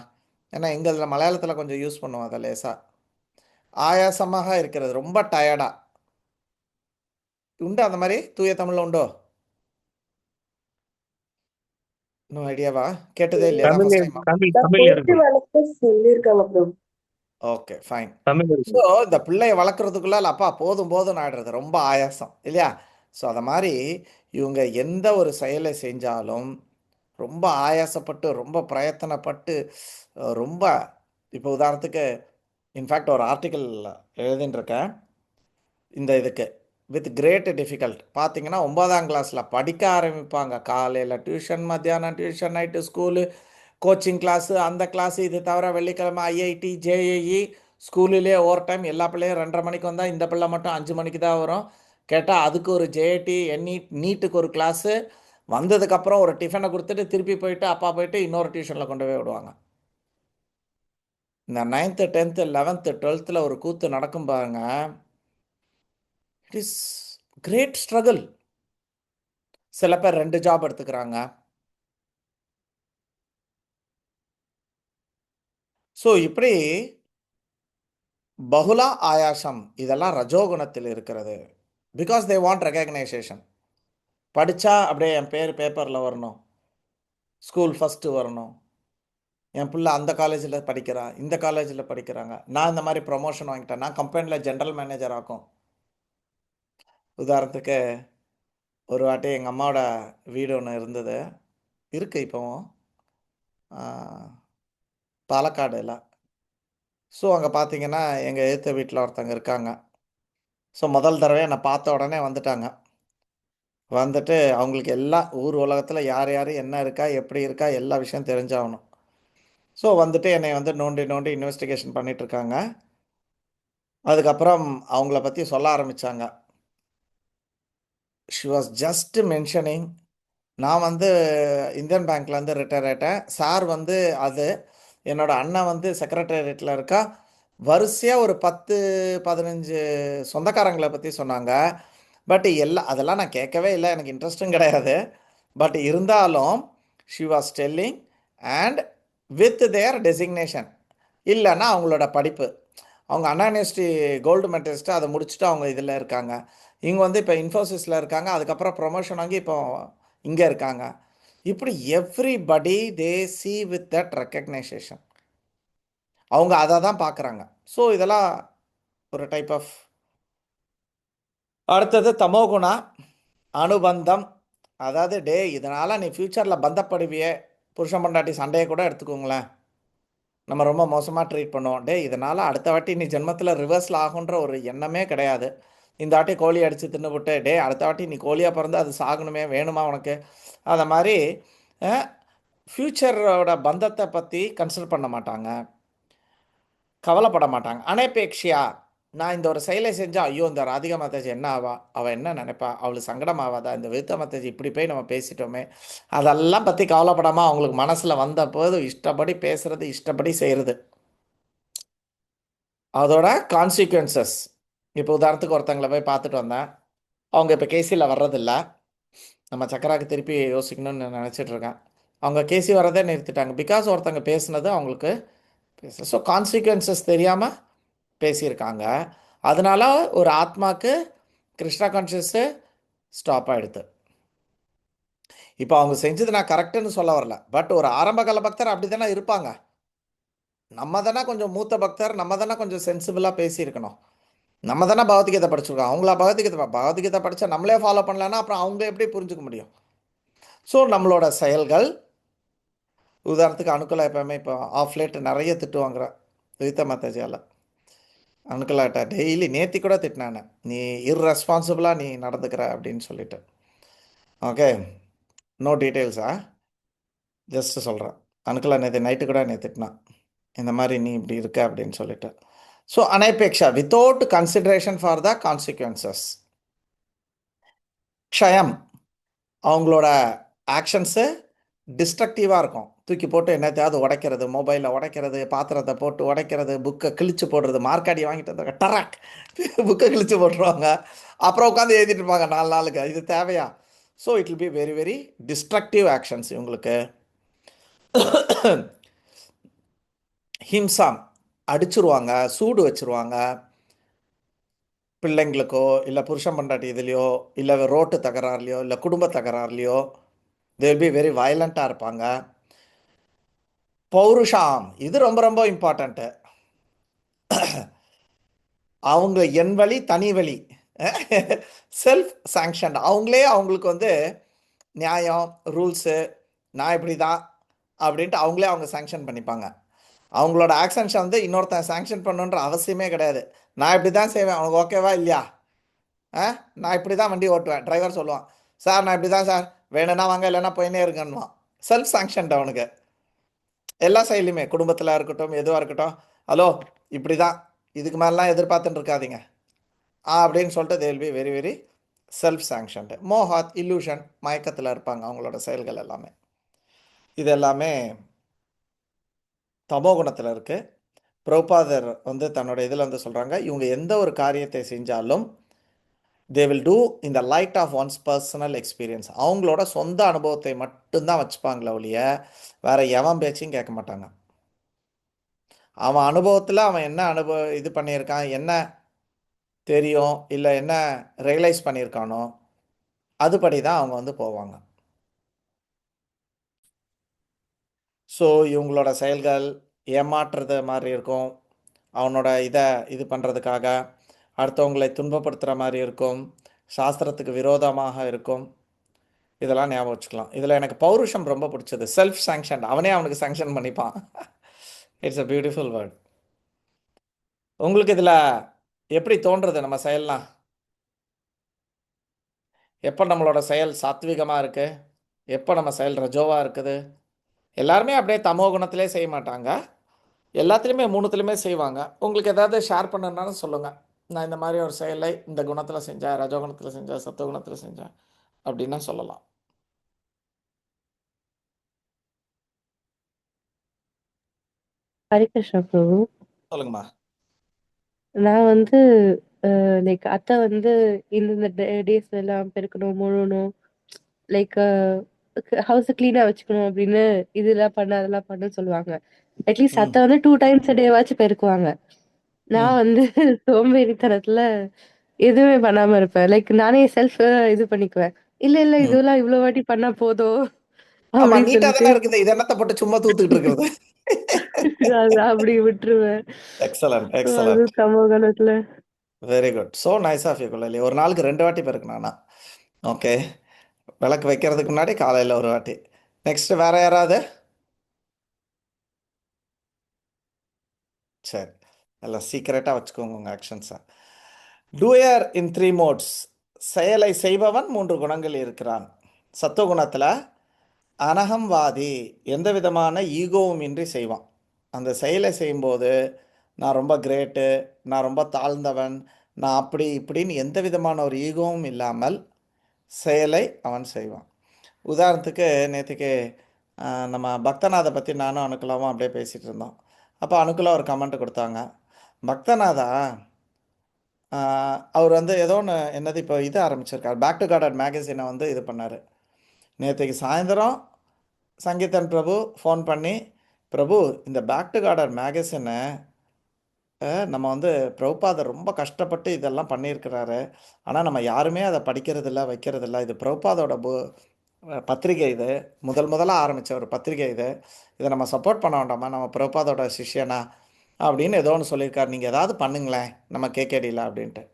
ஏன்னா எங்கள் மலையாளத்தில் கொஞ்சம் யூஸ் பண்ணுவோம் அதை லேசாக. ஆயாசமாக இருக்கிறது, ரொம்ப டயர்டாக உண்டு. அந்த மாதிரி தூய தமிழில் உண்டோ? இன்னும் ஐடியாவா? கேட்டதே இல்லையா? தமிழ் ஃபர்ஸ்ட் டைமா? தமிழ் நான் தமிழ் போயிட்டு இருக்கு வளர்க்க சொல்லியிருக்காங்க ப்ரோ. Okay fine. தமிழ் இருக்கு ஸோ இந்த பிள்ளையை வளர்க்குறதுக்குள்ள அப்பா போதும் போதும் ஆயிடுறது, ரொம்ப ஆயாசம் இல்லையா? ஸோ அதை மாதிரி இவங்க எந்த ஒரு செயலை செஞ்சாலும் ரொம்ப ஆயாசப்பட்டு, ரொம்ப பிரயத்தனப்பட்டு, ரொம்ப, இப்போ உதாரணத்துக்கு இன்ஃபேக்ட் ஒரு ஆர்டிக்கல் எழுதின்னு இருக்கேன் இந்த இதுக்கு, வித் கிரேட் டிஃபிகல்ட். பார்த்தீங்கன்னா 9ஆம் கிளாஸில் படிக்க ஆரம்பிப்பாங்க, காலையில் டியூஷன், மத்தியானம் tuition, night school, coaching class, அந்த கிளாஸு, இது தவிர வெள்ளிக்கிழமை ஐஐடி ஜேஏஇ, ஸ்கூலிலே ஓவர் டைம். எல்லா பிள்ளையும் 2:30 மணிக்கு வந்தால் இந்த பிள்ளை மட்டும் 5 மணிக்கு தான் வரும். கேட்டால் அதுக்கு ஒரு ஜேஏடி நீட்டுக்கு ஒரு கிளாஸு, வந்ததுக்கப்புறம் ஒரு டிஃபனை கொடுத்துட்டு திருப்பி போயிட்டு அப்பா போயிட்டு இன்னொரு டியூஷனில் கொண்டு போய் விடுவாங்க. இந்த 9th 10th 11th 12th ஒரு கூத்து நடக்கும் பாருங்க, இட் இஸ் கிரேட் ஸ்ட்ரகிள். சில பேர் 2 ஜாப் எடுத்துக்கிறாங்க. ஸோ இப்படி பகுலா ஆயாசம் இதெல்லாம் ரஜோகுணத்தில் இருக்கிறது. Because they want recognition. படித்தா அப்படியே என் பேர் பேப்பரில் வரணும், ஸ்கூல் ஃபஸ்ட்டு வரணும், என் பிள்ளை அந்த காலேஜில் படிக்கிறா, இந்த காலேஜில் படிக்கிறாங்க, நான் இந்த மாதிரி ப்ரொமோஷன் வாங்கிட்டேன், நான் கம்பெனியில் ஜென்ரல் மேனேஜர் ஆக்கும். உதாரணத்துக்கு ஒரு வாட்டி எங்கள் அம்மாவோட வீடு ஒன்று இருந்தது, இருக்குது இப்போவும், பாலக்காடுல. ஸோ அங்கே பார்த்தீங்கன்னா எங்கள் எதிர்த்த வீட்டில் ஒருத்தங்க இருக்காங்க. ஸோ முதல் தடவை என்னை பார்த்த உடனே வந்துட்டாங்க. வந்துட்டு அவங்களுக்கு எல்லா ஊர் உலகத்தில் யார் யார் என்ன இருக்கா எப்படி இருக்கா எல்லா விஷயம் தெரிஞ்சாகணும். ஸோ வந்துட்டு என்னை வந்து நோண்டி நோண்டி இன்வெஸ்டிகேஷன் பண்ணிகிட்ருக்காங்க. அதுக்கப்புறம் அவங்கள பற்றி சொல்ல ஆரம்பித்தாங்க. ஷி வாஸ் ஜஸ்ட் மென்ஷனிங், நான் வந்து இந்தியன் பேங்க்லேருந்து ரிட்டையர் ஆகிட்டேன் சார், வந்து அது என்னோடய அண்ணன் வந்து செக்ரட்டேரியட்டில் இருக்கா, வரிசையாக ஒரு 10-15 சொந்தக்காரங்களை பற்றி சொன்னாங்க. பட் அதெல்லாம் நான் கேட்கவே இல்லை, எனக்கு இன்ட்ரெஸ்ட்டும் கிடையாது. பட் இருந்தாலும் she was telling and with their designation, இல்லைன்னா அவங்களோட படிப்பு, அவங்க அண்ணா யூனிவர்சிட்டி கோல்டு மெடலிஸ்ட்டு அதை முடிச்சுட்டு அவங்க இதில் இருக்காங்க, இவங்க வந்து இப்போ இன்ஃபோசிஸில் இருக்காங்க, அதுக்கப்புறம் ப்ரொமோஷன் வாங்கி இப்போ இங்கே இருக்காங்க. இப்படி everybody they see with that recognisation, அவங்க அதை தான் பார்க்குறாங்க. ஸோ இதெல்லாம் ஒரு டைப் ஆஃப். அடுத்தது தமோகுணா, அனுபந்தம். அதாவது இதனால் நீ ஃப்யூச்சரில் பந்தப்படுவியே, புருஷன் பொண்டாட்டி சண்டையை கூட எடுத்துக்கோங்களேன், நம்ம ரொம்ப மோசமாக ட்ரீட் பண்ணுவோம். இதனால் அடுத்த வாட்டி நீ ஜென்மத்தில் ரிவர்ஸில் ஆகுன்ற ஒரு எண்ணமே கிடையாது. இந்த வாட்டி கோழி அடித்து தின்னுவிட்டு அடுத்த வாட்டி நீ கோழியாக பிறந்து அது சாகணுமே, வேணுமா உனக்கு, அதை மாதிரி ஃப்யூச்சரோட பந்தத்தை பற்றி கன்சிடர் பண்ண மாட்டாங்க, கவலைப்பட மாட்டாங்க. அனபேக்ஷியா, நான் இந்த ஒரு செயலை செஞ்சால் ஐயோ இந்த ராதிகா மாதாஜி என்ன ஆவா, அவள் என்ன நினைப்பா, அவளுக்கு சங்கடம் ஆகாதா, இந்த விருத்த மாதாஜி இப்படி போய் நம்ம பேசிட்டோமே, அதெல்லாம் பற்றி கவலைப்படாமல் அவங்களுக்கு மனசில் வந்த போது இஷ்டப்படி பேசுகிறது, இஷ்டப்படி செய்கிறது, அதோட கான்சிக்வன்சஸ். இப்போ உதாரணத்துக்கு ஒருத்தங்களை போய் பார்த்துட்டு வந்தேன், அவங்க இப்போ கேசியில் வர்றதில்ல, நம்ம சக்கராக்கு திருப்பி யோசிக்கணும்னு நான் நினச்சிட்ருக்கேன். அவங்க கேசி வர்றதே நிறுத்திட்டாங்க, பிகாஸ் ஒருத்தங்க பேசுனது அவங்களுக்கு ஸோ கான்சிக்வன்சஸ் தெரியாமல் பேசியிருக்காங்க. அதனால ஒரு ஆத்மாக்கு கிருஷ்ணா கான்ஷியஸு ஸ்டாப் ஆகிடுது. இப்போ அவங்க செஞ்சது நான் கரெக்டுன்னு சொல்ல வரல, பட் ஒரு ஆரம்பகால பக்தர் அப்படி தானே இருப்பாங்க. நம்ம தானே கொஞ்சம் மூத்த பக்தர், நம்ம தானே கொஞ்சம் சென்சிபிளாக பேசியிருக்கணும், நம்ம தானே பகவத்கீதை படிச்சிருக்கோம், அவங்களா பகவத்கீதை படித்தா நம்மளே ஃபாலோ பண்ணலன்னா அப்புறம் அவங்க எப்படி புரிஞ்சுக்க முடியும். ஸோ நம்மளோட செயல்கள், உதாரணத்துக்கு அணுக்களை எப்போவுமே இப்போ ஆஃப் லேட் நிறைய திட்டு வாங்குறேன் விவிதா மாதாஜியால். அணுக்கலாட்ட டெய்லி நேற்று கூட திட்டினானே, நீ இர்ரெஸ்பான்சிபிளாக நீ நடந்துக்கிற அப்படின்னு சொல்லிட்டு. ஓகே, நோ டீட்டெயில்ஸா, ஜஸ்ட்டு சொல்கிறேன். அணுக்கலா நேற்று நைட்டு கூட என்னை திட்டினான், இந்த மாதிரி நீ இப்படி இருக்க அப்படின்னு சொல்லிட்டு. ஸோ அனைபேக்ஷா, without consideration for the consequences. க்ஷயம், அவங்களோட ஆக்ஷன்ஸு டிஸ்ட்ரக்டிவாக இருக்கும், தூக்கி போட்டு என்னத்தையாவது உடைக்கிறது, மொபைலில் உடைக்கிறது, பாத்திரத்தை போட்டு உடைக்கிறது, புக்கை கிழிச்சு போடுறது, மார்க்காடி வாங்கிட்டு வந்தாங்க டராக் புக்கை கிழிச்சு போட்டுருவாங்க, அப்புறம் உட்காந்து எழுதிட்டு இருப்பாங்க 4 நாளுக்கு, இது தேவையா. So it will be very very destructive actions இவங்களுக்கு. ஹிம்சாம், அடிச்சிருவாங்க, சூடு வச்சுருவாங்க, பிள்ளைங்களுக்கோ இல்லை புருஷன் பொண்டாட்டி இதுலையோ இல்லை ரோட்டு தகராறுலையோ இல்லை குடும்ப தகராறுலையோ தே வில் பி வெரி வயலண்ட்டாக இருப்பாங்க. பௌருஷாம், இது ரொம்ப ரொம்ப இம்பார்ட்டண்ட்டு, அவங்க என் வழி தனி வழி, செல்ஃப் சாங்ஷன், அவங்களே அவங்களுக்கு வந்து நியாயம் ரூல்ஸு, நான் இப்படி தான் அப்படின்ட்டு அவங்களே அவங்க சாங்ஷன் பண்ணிப்பாங்க. அவங்களோட ஆக்ஷன்ஸை வந்து இன்னொருத்தன் சாங்ஷன் பண்ணுன்ற அவசியமே கிடையாது. நான் இப்படி தான் செய்வேன், உனக்கு ஓகேவா இல்லையா, நான் இப்படி தான் வண்டி ஓட்டுவேன், டிரைவர் சொல்லுவான் சார் நான் இப்படி தான் சார், வேணும்னா வாங்க இல்லைன்னா போயினே இருக்கணுவான். செல்ஃப் சாங்ஷன்ட் அவனுக்கு எல்லா செயலுமே, குடும்பத்தில் இருக்கட்டும் எதுவாக இருக்கட்டும், ஹலோ இப்படி தான், இதுக்கு மேலாம் எதிர்பார்த்துட்டு இருக்காதீங்க அப்படின்னு சொல்லிட்டு they will be very very self sanctioned. மோஹாத், இல்லூஷன், மயக்கத்தில் இருப்பாங்க அவங்களோட செயல்கள் எல்லாமே. இது எல்லாமே தமோ குணத்தில் இருக்குது. பிரபுபாதர் வந்து தன்னோட இதில் வந்து சொல்கிறாங்க, இவங்க எந்த ஒரு காரியத்தை செஞ்சாலும் they will do in the light of one's personal experience, அவங்களோட சொந்த அனுபவத்தை மட்டும்தான் வச்சுப்பாங்களே ஒழிய வேறு எவன் பேச்சையும் கேட்க மாட்டாங்க. அவன் அனுபவத்தில் அவன் என்ன இது பண்ணியிருக்கான், என்ன தெரியும், இல்லை என்ன ரியலைஸ் பண்ணியிருக்கானோ அதுபடி தான் அவங்க வந்து போவாங்க. ஸோ இவங்களோட செயல்கள் ஏமாற்றுறது மாதிரி இருக்கும். அவனோட இதை இது பண்ணுறதுக்காக அடுத்தவங்களை துன்பப்படுத்துகிற மாதிரி இருக்கும். சாஸ்திரத்துக்கு விரோதமாக இருக்கும். இதெல்லாம் ஞாபகம் வச்சுக்கலாம். இதில் எனக்கு பௌருஷம் ரொம்ப பிடிச்சது. செல்ஃப் சாங்ஷன், அவனே அவனுக்கு சாங்ஷன் பண்ணிப்பான். It's a beautiful word. உங்களுக்கு இதில் எப்படி தோன்றுறது நம்ம செயல்லாம்? எப்போ நம்மளோட செயல் சாத்விகமாக இருக்குது, எப்போ நம்ம செயல் ரஜோவாக இருக்குது? எல்லாருமே அப்படியே தமோ குணத்திலே செய்ய மாட்டாங்க, எல்லாத்துலேயுமே மூணுத்துலேயுமே செய்வாங்க. உங்களுக்கு ஏதாவது ஷேர் பண்ணணுன்னாலும் சொல்லுங்கள். நான் இந்த மாதிரி ஒரு செயலை இந்த குணத்தில் செஞ்சேன், ரஜோகுணத்தில் செஞ்சேன், சத்துவகுணத்தில் செஞ்சேன் அப்படின்னா சொல்லலாம். ஹரிகிருஷ்ணா பிரபு. சொல்லுங்கம்மா. நான் வந்து லைக் அத்தை வந்து இந்த டேஸ்ல எல்லாம் பெருக்கணும், முழணும், லைக் ஹவுஸ் கிளீனா வச்சுக்கணும் அப்படின்னு இதெல்லாம் பண்ண அதெல்லாம் பண்ணு சொல்லுவாங்க. அட்லீஸ்ட் ம் அத்தை வந்து 2 டைம்ஸ் டேவாச்சும் பெருக்குவாங்க. நான் ம் வந்து சோம்பேறித்தனத்துல எதுவுமே பண்ணாம இருப்பேன். லைக் நானே செல்ஃப் இது பண்ணிக்குவேன். இல்ல இல்ல ம் இதெல்லாம் இவ்வளவு வாட்டி பண்ணா போதும் ஆமாம், அப்படின்னு நீட்டாக சொல்லிட்டு தானே இருக்குது, இது என்னத்தை போட்டு சும்மா தூத்துக்கிட்டு இருக்கிறது. அது அப்படி விட்டுருவேன். எக்ஸலண்ட் So, அது எக்ஸலண்ட், சமூகத்துல very good, so nice of you coolly. ஒரு நாளுக்கு 2 வாட்டி பெருக்குனானா? ஓகே, விளக்கு வைக்கிறதுக்கு முன்னாடி காலையில் ஒரு வாட்டி. நெக்ஸ்ட் வேற யாராவது? சரி, எல்லாம் சீக்கிரட்டாக வச்சுக்கோங்க உங்கள் ஆக்ஷன்ஸை. டூயர் இன் 3 மோட்ஸ். செயலை செய்பவன் 3 குணங்கள் இருக்கிறான். சத்துவகுணத்தில் அனகம்வாதி, எந்த விதமான ஈகோவும் இன்றி செய்வான். அந்த செயலை செய்யும்போது நான் ரொம்ப கிரேட்டு, நான் ரொம்ப தாழ்ந்தவன், நான் அப்படி இப்படின்னு எந்த விதமான ஒரு ஈகோவும் இல்லாமல் செயலை அவன் செய்வான். உதாரணத்துக்கு நேற்றுக்கு நம்ம பக்தநாதை பற்றி நானும் அனுகூலமாக அப்படியே பேசிகிட்டு இருந்தோம். அப்போ அனுகூலம் ஒரு கமெண்ட் கொடுத்தாங்க. பக்தநாதா அவர் வந்து ஏதோ ஒன்று என்னது இப்போ இது ஆரம்பிச்சிருக்கார், பேக் டு கார்டட் மேகசினை வந்து இது பண்ணார். நேற்றுக்கு சாயந்தரம் சங்கீதன் பிரபு ஃபோன் பண்ணி, பிரபு இந்த பேக் டு கார்டட் மேகசினை நம்ம வந்து பிரபுபாதர் ரொம்ப கஷ்டப்பட்டு இதெல்லாம் பண்ணியிருக்கிறாரு, ஆனால் நம்ம யாருமே அதை படிக்கிறதில்ல வைக்கிறதில்ல. இது பிரபுபாதோட பத்திரிகை, இது முதலாக ஆரம்பித்த ஒரு பத்திரிகை, இதை நம்ம சப்போர்ட் பண்ண வேண்டாமா, நம்ம பிரபுபாதோட சிஷ்யனா அப்படின்னு ஏதோ ஒன்று சொல்லியிருக்காரு, நீங்கள் ஏதாவது பண்ணுங்களேன் நம்ம கேகேடியில் அப்படின்ட்டு.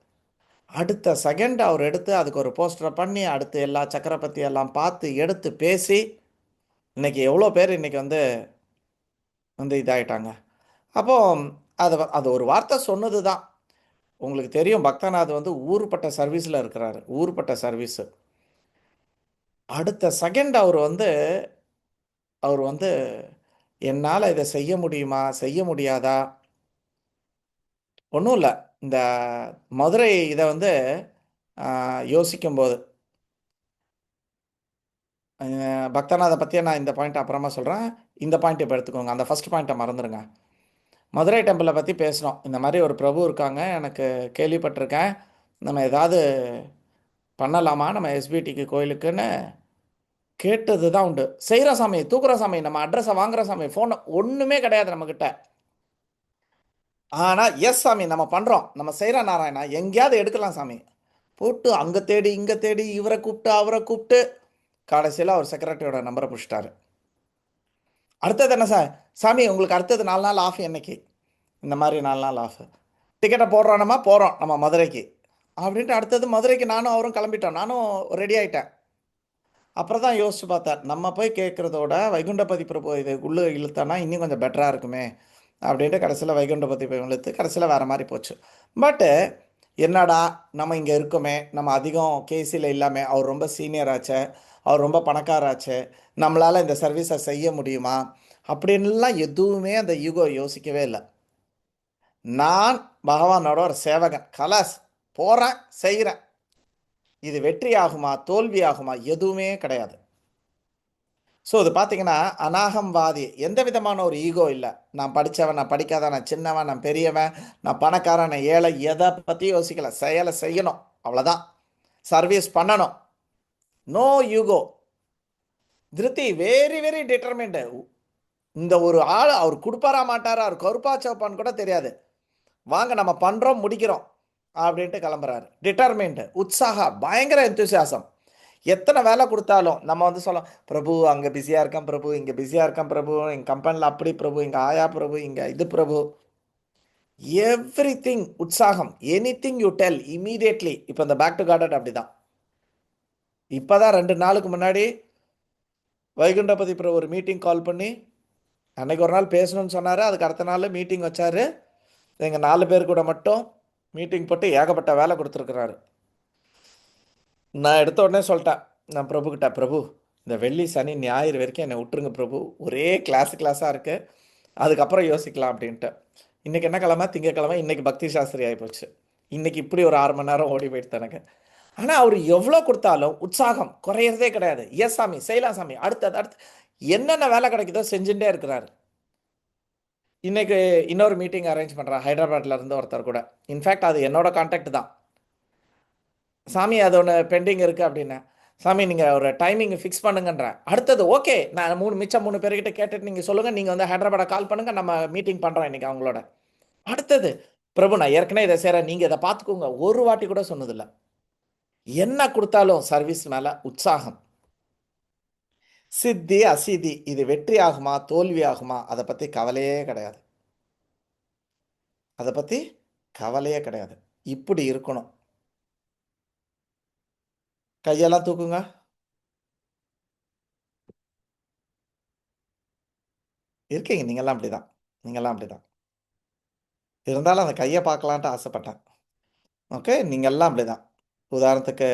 அடுத்த செகண்ட் அவர் எடுத்து அதுக்கு ஒரு போஸ்டரை பண்ணி அடுத்து எல்லா சக்கரப்பத்தி எல்லாம் பார்த்து எடுத்து பேசி இன்றைக்கி எவ்வளோ பேர் இன்றைக்கி வந்து இதாகிட்டாங்க. அப்போது அது ஒரு வார்த்தை சொன்னது தான். உங்களுக்கு தெரியும் பக்தநாத் வந்து ஊருப்பட்ட சர்வீஸில் இருக்கிறாரு, ஊருப்பட்ட சர்வீஸு. அடுத்த செகண்ட் அவர் வந்து என்னால் இதை செய்ய முடியுமா செய்ய முடியாதா, ஒன்றும் இல்லை. இந்த மதுரை இதை வந்து யோசிக்கும்போது பக்தநாதை பற்றியே நான் இந்த பாயிண்ட் அப்புறமா சொல்கிறேன், இந்த பாயிண்ட் இப்போ எடுத்துக்கோங்க, அந்த ஃபஸ்ட் பாயிண்ட்டை மறந்துடுங்க. மதுரை டெம்பிளை பற்றி பேசினோம். இந்த மாதிரி ஒரு பிரபு இருக்காங்க, எனக்கு கேள்விப்பட்டிருக்கேன், நம்ம ஏதாவது பண்ணலாமா நம்ம எஸ்பிடிக்கு கோயிலுக்குன்னு கேட்டது தான் உண்டு. செய்கிற சாமி, தூக்குற சாமி, நம்ம அட்ரஸை வாங்குகிற சாமி, ஃபோனை ஒன்றுமே கிடையாது நம்மக்கிட்ட. ஆனால் எஸ் சாமி நம்ம பண்ணுறோம், நம்ம செய்கிற நாராயணா, எங்கேயாவது எடுக்கலாம் சாமி போட்டு அங்கே தேடி இங்கே தேடி இவரை கூப்பிட்டு அவரை கூப்பிட்டு கடைசியில் அவர் செக்ரட்டரியோட நம்பரை பிடிச்சிட்டாரு. அடுத்தது என்ன சாமி உங்களுக்கு அடுத்தது 4 நாள் ஆஃப், என்னைக்கு இந்த மாதிரி 4 நாள் ஆஃப், டிக்கெட்டை போடுறோம் நம்ம மதுரைக்கு அப்படின்ட்டு. அடுத்தது மதுரைக்கு நானும் அவரும் கிளம்பிட்டோம், நானும் ரெடி ஆகிட்டேன். அப்புறம் தான் யோசிச்சு பார்த்தேன், நம்ம போய் கேட்குறதோட வைகுண்டபதி பிரபு இது உள்ளே இழுத்தானா இன்னும் கொஞ்சம் பெட்டராக இருக்குமே அப்படின்ட்டு கடைசியில் வைகுண்டபதி போய் இழுத்து கடைசியில் வேறு மாதிரி போச்சு. பட்டு என்னடா நம்ம இங்கே இருக்கோமே, நம்ம அதிகம் கேசியில் இல்லாமல், அவர் ரொம்ப சீனியர் ஆச்சு, அவர் ரொம்ப பணக்காராச்சு, நம்மளால் இந்த சர்வீஸை செய்ய முடியுமா அப்படின்லாம் எதுவுமே அந்த ஈகோ யோசிக்கவே இல்லை. நான் பகவானோட ஒரு சேவகன், கலாஸ் போகிறேன் செய்கிறேன், இது வெற்றி ஆகுமா தோல்வி ஆகுமா எதுவுமே கிடையாது. ஸோ இது பார்த்தீங்கன்னா அனாகம்வாதி, எந்த விதமான ஒரு ஈகோ இல்லை. நான் படித்தவன், நான் படிக்காதவன், நான் சின்னவன், நான் பெரியவன், நான் பணக்காரன், நான் ஏழை, எதை பற்றி யோசிக்கல, செயலை செய்யணும் அவ்வளோதான், சர்வீஸ் பண்ணணும், நோ யூகோ. திருப்தி வெரி வெரி டிட்டர்மெண்ட். இந்த ஒரு ஆள் அவர் கொடுப்பாரா மாட்டாரா, அவர் கருப்பா சோப்பான்னு கூட தெரியாது, வாங்க நம்ம பண்ணுறோம் முடிக்கிறோம். அப்படின்ட்டு கிளம்புறாரு. டிட்டர்மைண்டு, உற்சாகா, பயங்கர எந்தூசியாசம். எத்தனை வேலை கொடுத்தாலும் நம்ம வந்து சொல்லலாம், பிரபு அங்கே பிஸியாக இருக்கேன் பிரபு, இங்கே பிஸியாக இருக்கேன் பிரபு, எங்கள் கம்பெனியில் அப்படி பிரபு, இங்கே ஆயா பிரபு, இங்கே இது பிரபு, எவ்ரி திங் உற்சாகம். Any thing you tell immediately. இப்போ இந்த பேக் டு கார்டன் அப்படி தான். இப்போ தான் 2 நாளுக்கு முன்னாடி வைகுண்டபதி பிரபு ஒரு மீட்டிங் கால் பண்ணி அன்னைக்கு ஒரு நாள் பேசணும்னு சொன்னார். அதுக்கு அடுத்த நாள் மீட்டிங் வச்சார். எங்கள் 4 பேர் கூட மட்டும் மீட்டிங் போட்டு ஏகப்பட்ட வேலை கொடுத்துருக்குறாரு. நான் எடுத்த உடனே சொல்லிட்டேன், நான் பிரபுக்கிட்ட, பிரபு இந்த வெள்ளி சனி ஞாயிறு வரைக்கும் என்னை விட்டுருங்க பிரபு, ஒரே கிளாஸாக இருக்குது, அதுக்கப்புறம் யோசிக்கலாம் அப்படின்ட்டு. இன்றைக்கி என்ன கிழமை? திங்கக்கிழமை. இன்றைக்கி பக்தி சாஸ்திரி ஆகிப்போச்சு. இன்றைக்கி இப்படி ஒரு 6 மணி நேரம் ஓடி போயிடுது எனக்கு. ஆனால் அவர் எவ்வளோ கொடுத்தாலும் உற்சாகம் குறையிறதே கிடையாது. எஸ் சாமி, செய்யலாம் சாமி, அடுத்து என்னென்ன வேலை கிடைக்குதோ செஞ்சுட்டே இருக்கிறாரு. இன்றைக்கி இன்னொரு மீட்டிங் அரேஞ்ச் பண்ணுறான் ஹைதராபாத்தில் இருந்து ஒருத்தர் கூட. இன்ஃபேக்ட் அது என்னோட கான்டாக்ட் தான். சாமி அது ஒன்று பெண்டிங் இருக்குது அப்படின்னா, சாமி நீங்கள் ஒரு டைமிங் ஃபிக்ஸ் பண்ணுங்கன்ற. அடுத்தது ஓகே, நான் மிச்சம் 3 பேர்கிட்ட கேட்டுட்டு நீங்கள் சொல்லுங்கள், நீங்கள் வந்து ஹைதராபாடை கால் பண்ணுங்கள், நம்ம மீட்டிங் பண்ணுறோம் இன்றைக்கி அவங்களோட. அடுத்தது, பிரபு நான் ஏற்கனவே இதை செய்கிறேன், நீங்கள் இதை பார்த்துக்கோங்க. ஒரு வாட்டி கூட சொன்னதில்லை. என்ன கொடுத்தாலும் சர்வீஸ் மேலே உற்சாகம். சித்தி அசித்தி, இது வெற்றி ஆகுமா தோல்வி ஆகுமா அதை பற்றி கவலையே கிடையாது. அதை பற்றி கவலையே கிடையாது. இப்படி இருக்கணும். கையெல்லாம் தூக்குங்க. இருக்கீங்க நீங்கள்லாம் அப்படி தான். நீங்கள்லாம் அப்படி தான். இருந்தாலும் அந்த கையை பார்க்கலான்ட்டு ஆசைப்பட்டேன். ஓகே, நீங்கள்லாம் அப்படி தான். உதாரணத்துக்கு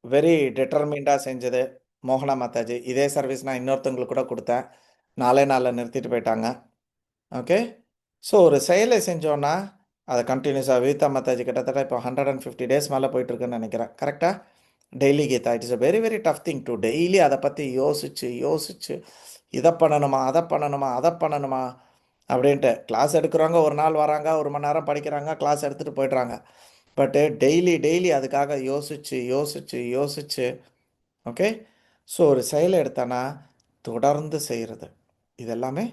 வெரி டிட்டர்மிண்டாக செஞ்சது மோகனா மாதாஜி. இதே சர்வீஸ் நான் இன்னொருத்தவங்களுக்கு கூட கொடுத்தேன். 4 நாளில் நிறுத்திட்டு போயிட்டாங்க. ஓகே, ஸோ ஒரு செயலை செஞ்சோன்னா அதை கண்டினியூஸாக விவிதா மாதாஜி கிட்டத்தட்ட இப்போ 150 டேஸ் மேலே போயிட்டுருக்குன்னு நினைக்கிறேன். கரெக்டாக? Daily Gita. It is a very very tough thing to daily அதை பற்றி யோசிச்சு இதை பண்ணணுமா அதை பண்ணணுமா அப்படின்ட்டு. கிளாஸ் எடுக்கிறவங்க ஒரு நாள் வராங்க, 1 மணி நேரம் படிக்கிறாங்க, கிளாஸ் எடுத்துகிட்டு போய்ட்றாங்க. பட்டு டெய்லி அதுக்காக யோசிச்சு ஓகே. ஸோ ஒரு செயலை எடுத்தானா தொடர்ந்து செய்கிறது. இது எல்லாமே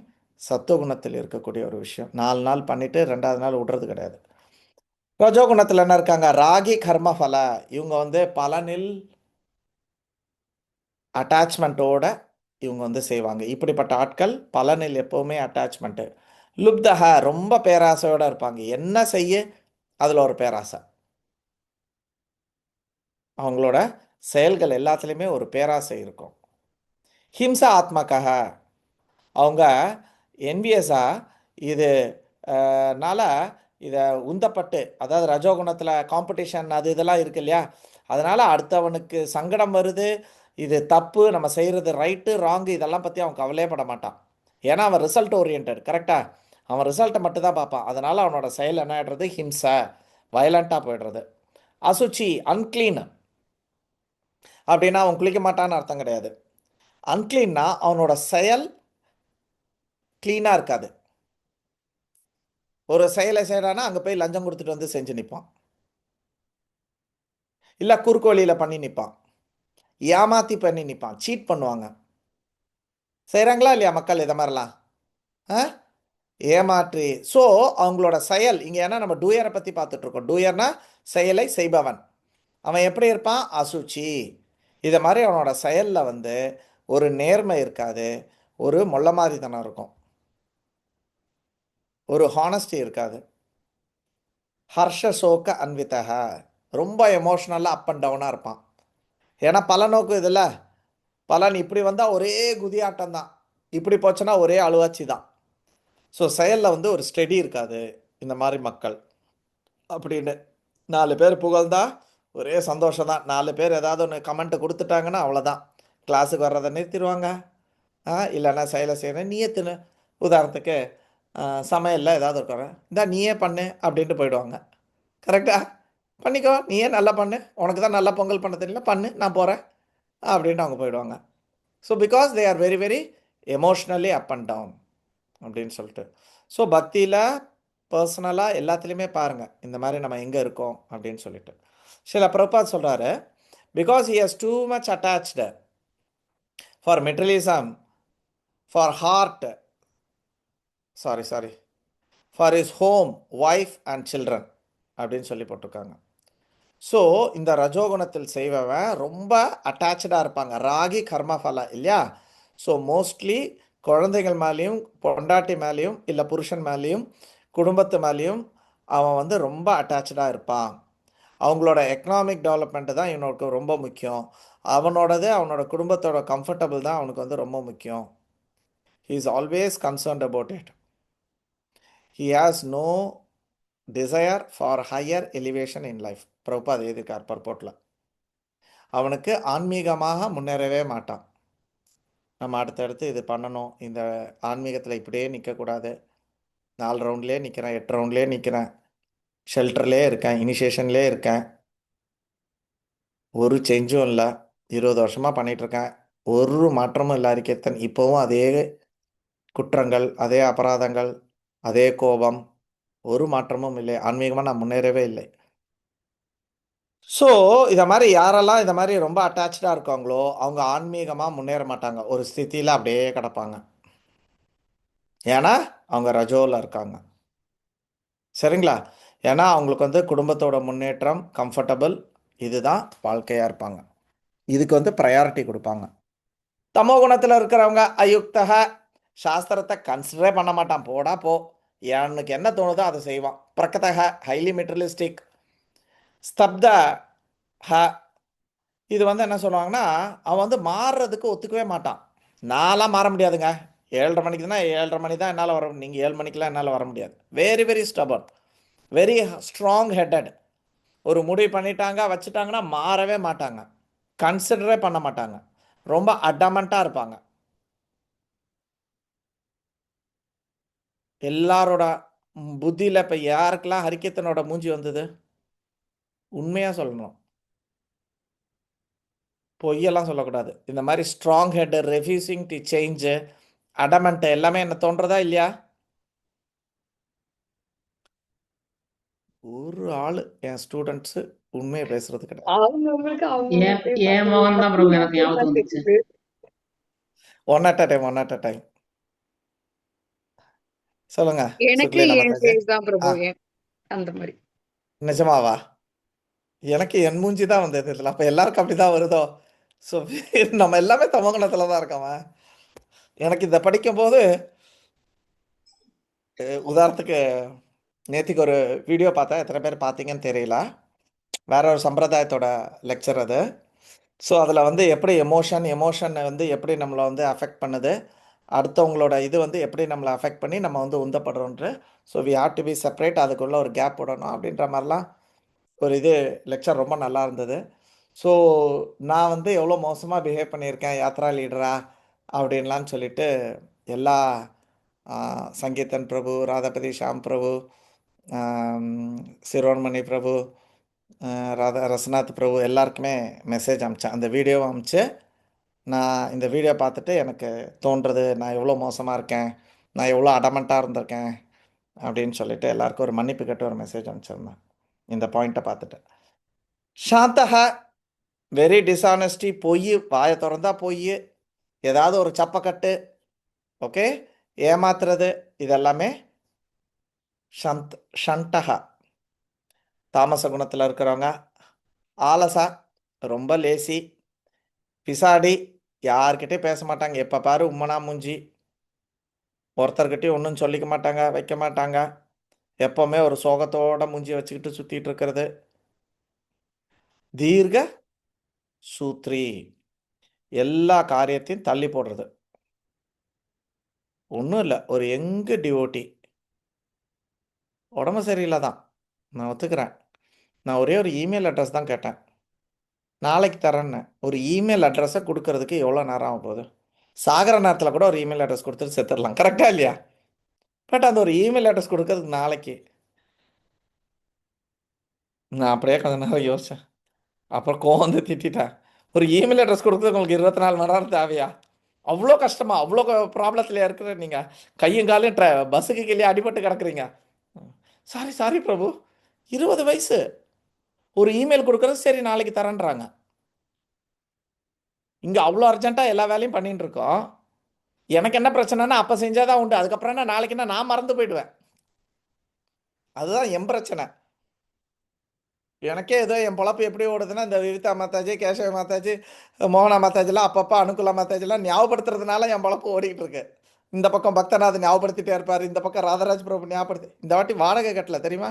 சத்துவகுணத்தில் இருக்கக்கூடிய ஒரு விஷயம். 4 நாள் பண்ணிவிட்டு 2வது நாள் விடுறது கிடையாது. ரஜோகுணத்தில் என்ன இருக்காங்க? ராகி கர்மஃபல. இவங்க வந்து பலனில் அட்டாச்மெண்ட்டோட இவங்க வந்து செய்வாங்க. இப்படிப்பட்ட ஆட்கள் பலனில் எப்போவுமே அட்டாச்மெண்ட்டு. லுப்தக, ரொம்ப பேராசையோடு இருப்பாங்க. என்ன செய்ய அதில் ஒரு பேராசை. அவங்களோட செயல்கள் எல்லாத்துலேயுமே ஒரு பேராசை இருக்கும். ஹிம்சா ஆத்மக்காக, அவங்க என்விஎஸாக இது னால இதை உந்தப்பட்டு, அதாவது ரஜோகுணத்தில் காம்படிஷன் அது இதெல்லாம் இருக்கு இல்லையா, அதனால் அடுத்தவனுக்கு சங்கடம் வருது, இது தப்பு, நம்ம செய்கிறது ரைட்டு ராங்கு இதெல்லாம் பற்றி அவன் கவலையே பட மாட்டான். ஏன்னா அவன் ரிசல்ட் ஓரியன்ட். கரெக்டாக? அவன் ரிசல்ட்டை மட்டும் தான் பார்ப்பான். அதனால் அவனோட செயல் என்ன ஆகிடுறது? ஹிம்சை, வயலண்ட்டாக போய்டுறது. அசுச்சி, அன்க்ளீன் அப்படின்னா அவன் குளிக்க மாட்டான்னு அர்த்தம் கிடையாது. அன்க்ளீன்னா அவனோட செயல் க்ளீனாக இருக்காது. ஒரு செயலை செய்கிறான்னா அங்கே போய் லஞ்சம் கொடுத்துட்டு வந்து செஞ்சு நிற்பான், இல்லை குறுக்கு வழியில் பண்ணி நிற்பான், ஏமாற்றி பண்ணி நிற்பான், சீட் பண்ணுவாங்க. செய்கிறாங்களா இல்லையா மக்கள் இதை மாதிரிலாம்? ஏமாற்றி. ஸோ அவங்களோட செயல் இங்கே, ஏன்னா நம்ம டூயரை பற்றி பார்த்துட்ருக்கோம். டூயர்னா செயலை செய்பவன். அவன் எப்படி இருப்பான்? அசுச்சி. இதை மாதிரி அவனோட செயலில் வந்து ஒரு நேர்மை இருக்காது, ஒரு மொள்ளமாதித்தனம் இருக்கும், ஒரு ஹானஸ்டி இருக்காது. ஹர்ஷ சோக அன்விதக, ரொம்ப எமோஷ்னலாக அப் அண்ட் டவுனாக இருப்பான். ஏன்னா பலநோக்கு இதில் பலன் இப்படி வந்தால் ஒரே குதியாட்டம் தான், இப்படி போச்சுன்னா ஒரே அழுவாச்சி தான். ஸோ செயலில் வந்து ஒரு ஸ்டெடி இருக்காது இந்த மாதிரி மக்கள். அப்படின்னு 4 பேர் புகழ்ந்தா ஒரே சந்தோஷம் தான். 4 பேர் ஏதாவது ஒன்று கமெண்ட்டு கொடுத்துட்டாங்கன்னா அவ்வளோதான், கிளாஸுக்கு வர்றதை நிறுத்திடுவாங்க. இல்லைன்னா செயலை செய்கிறேன் நீயே தின்னு. உதாரணத்துக்கு சமையலில் ஏதாவது இருக்கிறேன், இந்தா நீயே பண்ணு அப்படின்ட்டு போயிடுவாங்க. கரெக்டாக? பண்ணிக்கோ, நீயே நல்லா பண்ணு, உனக்கு தான் நல்லா பொங்கல் பண்ண தெரியல, பண்ணு, நான் போகிறேன் அப்படின்ட்டு அவங்க போயிடுவாங்க. So because they are very very emotionally up and down அப்படின்னு சொல்லிட்டு. ஸோ பக்தியில் பர்சனலாக எல்லாத்துலேயுமே பாருங்கள் இந்த மாதிரி நம்ம எங்கே இருக்கோம் அப்படின்னு சொல்லிட்டு. சில பிரபாத் சொல்கிறாரு, because he has too much attached for materialism, for hard, sorry for his home, wife and children. அப்படின்னு சொல்லி போட்டிருக்காங்க. ஸோ இந்த ரஜோகுணத்தில் செய்பவன் ரொம்ப அட்டாச்சாக இருப்பாங்க. ராகி கர்மஃபலா இல்லையா? ஸோ மோஸ்ட்லி குழந்தைகள் மேலேயும் பொண்டாட்டி மேலேயும் இல்லை புருஷன் மேலேயும் குடும்பத்து மேலேயும் அவன் வந்து ரொம்ப அட்டாச்சாக இருப்பான். அவங்களோட எக்கனாமிக் டெவலப்மெண்ட்டு தான் இவனுக்கு ரொம்ப முக்கியம். அவனோட குடும்பத்தோட கம்ஃபர்டபுள் தான் அவனுக்கு வந்து ரொம்ப முக்கியம். He is always concerned about it. He has no desire for higher elevation in life. Prabhupad எழுதியிருக்கார் பர்போட்டில். அவனுக்கு ஆன்மீகமாக முன்னேறவே மாட்டான். நம்ம அடுத்தடுத்து இது பண்ணணும், இந்த ஆன்மீகத்தில் இப்படியே நிற்கக்கூடாது, 4 ரவுண்ட்லேயே நிற்கிறேன், 8 ரவுண்ட்லேயே நிற்கிறேன், ஷெல்டர்லேயே இருக்கேன், இனிஷியேஷன்லேயே இருக்கேன், ஒரு சேஞ்சும் இல்லை, 20 வருஷமாக பண்ணிகிட்ருக்கேன், ஒரு மாற்றமும் இல்லை அறிக்கைத்தன், இப்போவும் அதே குற்றங்கள், அதே அபராதங்கள், அதே கோபம், ஒரு மாற்றமும் இல்லை, ஆன்மீகமாக நான் முன்னேறவே இல்லை. ஸோ இதை மாதிரி யாரெல்லாம் இதை மாதிரி ரொம்ப அட்டாச்சாக இருக்காங்களோ அவங்க ஆன்மீகமாக முன்னேற மாட்டாங்க. ஒரு ஸ்திதியில் அப்படியே கிடப்பாங்க. ஏன்னா அவங்க ரஜோவில் இருக்காங்க. சரிங்களா? ஏன்னா அவங்களுக்கு வந்து குடும்பத்தோட முன்னேற்றம், கம்ஃபர்டபுள், இதுதான் வாழ்க்கையாக இருப்பாங்க. இதுக்கு வந்து ப்ரையாரிட்டி கொடுப்பாங்க. தமோ குணத்தில் இருக்கிறவங்க அயுக்தக, சாஸ்திரத்தை கன்சிடரே பண்ண மாட்டான். போடா போ, எனக்கு என்ன தோணுதோ அதை செய்வான். பிரகதக, ஹைலி மெட்டீரியலிஸ்டிக். ஸ்தப்த ஹ, இது வந்து என்ன சொல்லுவாங்கன்னா அவன் வந்து மாறுறதுக்கு ஒத்துக்கவே மாட்டான். நான்லாம் மாற முடியாதுங்க, 7:30 மணிக்கு தான் 7:30 மணி தான் என்னால் வர, நீங்கள் 7 மணிக்கெலாம் என்னால் வர முடியாது. Very very stubborn, very strong headed. ஒரு முடிவு பண்ணிட்டாங்க வச்சுட்டாங்கன்னா மாறவே மாட்டாங்க, கன்சிடரே பண்ண மாட்டாங்க, ரொம்ப அடமெண்ட்டாக இருப்பாங்க. எல்லாரோட புத்தியில் இப்போ யாருக்கெல்லாம் ஹரிக்கத்தனோட மூஞ்சி வந்தது? உண்மையாக சொல்லணும், பொய்யெல்லாம் சொல்லக்கூடாது. இந்த மாதிரி strong head, refusing to change, adamant எல்லாமே என்ன தோன்றதா இல்லையா? ஒரு ஆள் என் ஸ்டூடெண்ட்ஸு உண்மையை பேசுறது கிடையாது. அவங்கவங்களுக்கு என் முகம் தான் பிரபு எனக்கு ஞாபகம் வந்துச்சு. ஒன் அட் அ டைம் சொல்லுங்க. எனக்கு சுக்லீனா என் மாதாஜி. ஃபேஸ் தான் பிரபு, ஆ, அந்த மாதிரி. நிஜமாவா? எனக்கு என் மூஞ்சி தான் வந்தது இதில். அப்போ எல்லாருக்கும் அப்படி தான் வருதோ? ஸோ நம்ம எல்லாமே தமோகுணத்தில் தான் இருக்கோம். எனக்கு இதை படிக்கும்போது உதாரணத்துக்கு நேற்றுக்கு ஒரு வீடியோ பார்த்தேன், எத்தனை பேர் பார்த்தீங்கன்னு தெரியல. வேற ஒரு சம்பிரதாயத்தோட லெக்சர் அது. ஸோ அதில் வந்து எப்படி எமோஷன் வந்து எப்படி நம்மளை வந்து அஃபெக்ட் பண்ணுது, அடுத்தவங்களோட இது வந்து எப்படி நம்மளை அஃபெக்ட் பண்ணி நம்ம வந்து உந்தப்படுறோன்ற. So we have to be separate, அதுக்குள்ளே ஒரு கேப் விடணும் அப்படின்ற மாதிரிலாம் ஒரு இது லெக்சர் ரொம்ப நல்லா இருந்தது. ஸோ நான் வந்து எவ்வளோ மோசமாக பிஹேவ் பண்ணியிருக்கேன் யாத்ரா லீடரா அப்படின்லாம் சொல்லிட்டு எல்லா சங்கீதன் பிரபு, ராதாபதி ஷாம் பிரபு, சிரோன்மணி பிரபு, ரசநாத் பிரபு எல்லாருக்குமே மெசேஜ் அனுப்பிச்சேன். அந்த வீடியோவை அனுப்பிச்சு, நான் இந்த வீடியோ பார்த்துட்டு எனக்கு தோன்றது நான் எவ்வளோ மோசமாக இருக்கேன், நான் எவ்வளோ அடமெண்ட்டாக இருந்திருக்கேன் அப்படின்னு சொல்லிட்டு எல்லாருக்கும் ஒரு மன்னிப்பு கேட்டு ஒரு மெசேஜ் அனுப்பிச்சிருந்தேன் இந்த பாயிண்ட்டை பார்த்துட்டு. சாந்தக, வெரி டிஸ்ஆனஸ்டி, பொய், வாயை திறந்தா பொய், ஏதாவது ஒரு சப்பக்கட்டு, ஓகே, ஏமாத்துறது, இதெல்லாமே ஷண்டகா. தாமச குணத்தில் இருக்கிறவங்க ஆலசா, ரொம்ப லேசி, பிசாடி, யார்கிட்டையும் பேச மாட்டாங்க, எப்போ பாரு உம்மனா மூஞ்சி, ஒருத்தர்கிட்டையும் ஒன்றும் சொல்லிக்க மாட்டாங்க, வைக்க மாட்டாங்க, எப்போவுமே ஒரு சோகத்தோட மூஞ்சி வச்சுக்கிட்டு சுற்றிட்டு இருக்கிறது. தீர்க்க சூத்ரி, எல்லா காரியத்தையும் தள்ளி போடுறது. ஒன்றும் இல்லை, ஒரு யங்கு டிவோட்டி, உடம்பு சரியில்லை தான், நான் ஒத்துக்கிறேன். நான் ஒரே ஒரு இமெயில் அட்ரஸ் தான் கேட்டேன், நாளைக்கு தரேன்னு. ஒரு இமெயில் அட்ரஸை கொடுக்கறதுக்கு எவ்வளோ நேரம் ஆக போகுது? சாகிற நேரத்தில் கூட ஒரு இமெயில் அட்ரஸ் கொடுத்துட்டு செத்துடலாம், கரெக்டாக இல்லையா? பட் அந்த ஒரு இமெயில் அட்ரஸ் கொடுக்கறதுக்கு நாளைக்கு. நான் அப்படியே கொஞ்ச நேரம் யோசித்தேன், அப்புறம் கோவம் வந்து திட்டேன். ஒரு இமெயில் அட்ரஸ் கொடுக்குறது உங்களுக்கு 24 மணி நேரம் தேவையா? அவ்வளோ கஷ்டமா? அவ்வளோ ப்ராப்ளத்தில் இருக்கிற நீங்கள் கையும் காலையும் பஸ்ஸுக்கு கீழே அடிபட்டு கிடக்குறீங்க. சாரி சாரி பிரபு, 20 வயசு, ஒரு இமெயில் கொடுக்குறது சரி நாளைக்கு தரேன்றாங்க. இங்கே அவ்வளோ அர்ஜென்ட்டாக எல்லா வேலையும் பண்ணிட்டு இருக்கோம். எனக்கு என்ன பிரச்சனைனா அப்போ செஞ்சாதான் உண்டு, அதுக்கப்புறம் என்ன நாளைக்குன்னா நான் மறந்து போயிடுவேன். அதுதான் என் பிரச்சனை. எனக்கே ஏதோ என் பொழப்பு எப்படி ஓடுதுன்னா, இந்த விவிதா மாதாஜி, கேசவ மாதாஜி, மோகனா மாதாஜிலாம் அப்பப்போ அனுகூலா மாதாஜிலாம் ஞாபகப்படுத்துறதுனால என் பொழப்பு ஓடிக்கிட்டு இருக்கு. இந்த பக்கம் பக்தநாத் ஞாபகப்படுத்திட்டே இருப்பார், இந்த பக்கம் ராதராஜ் பிரபு ஞாபகப்படுத்தி. இந்த வாட்டி வாடகை கட்டல தெரியுமா?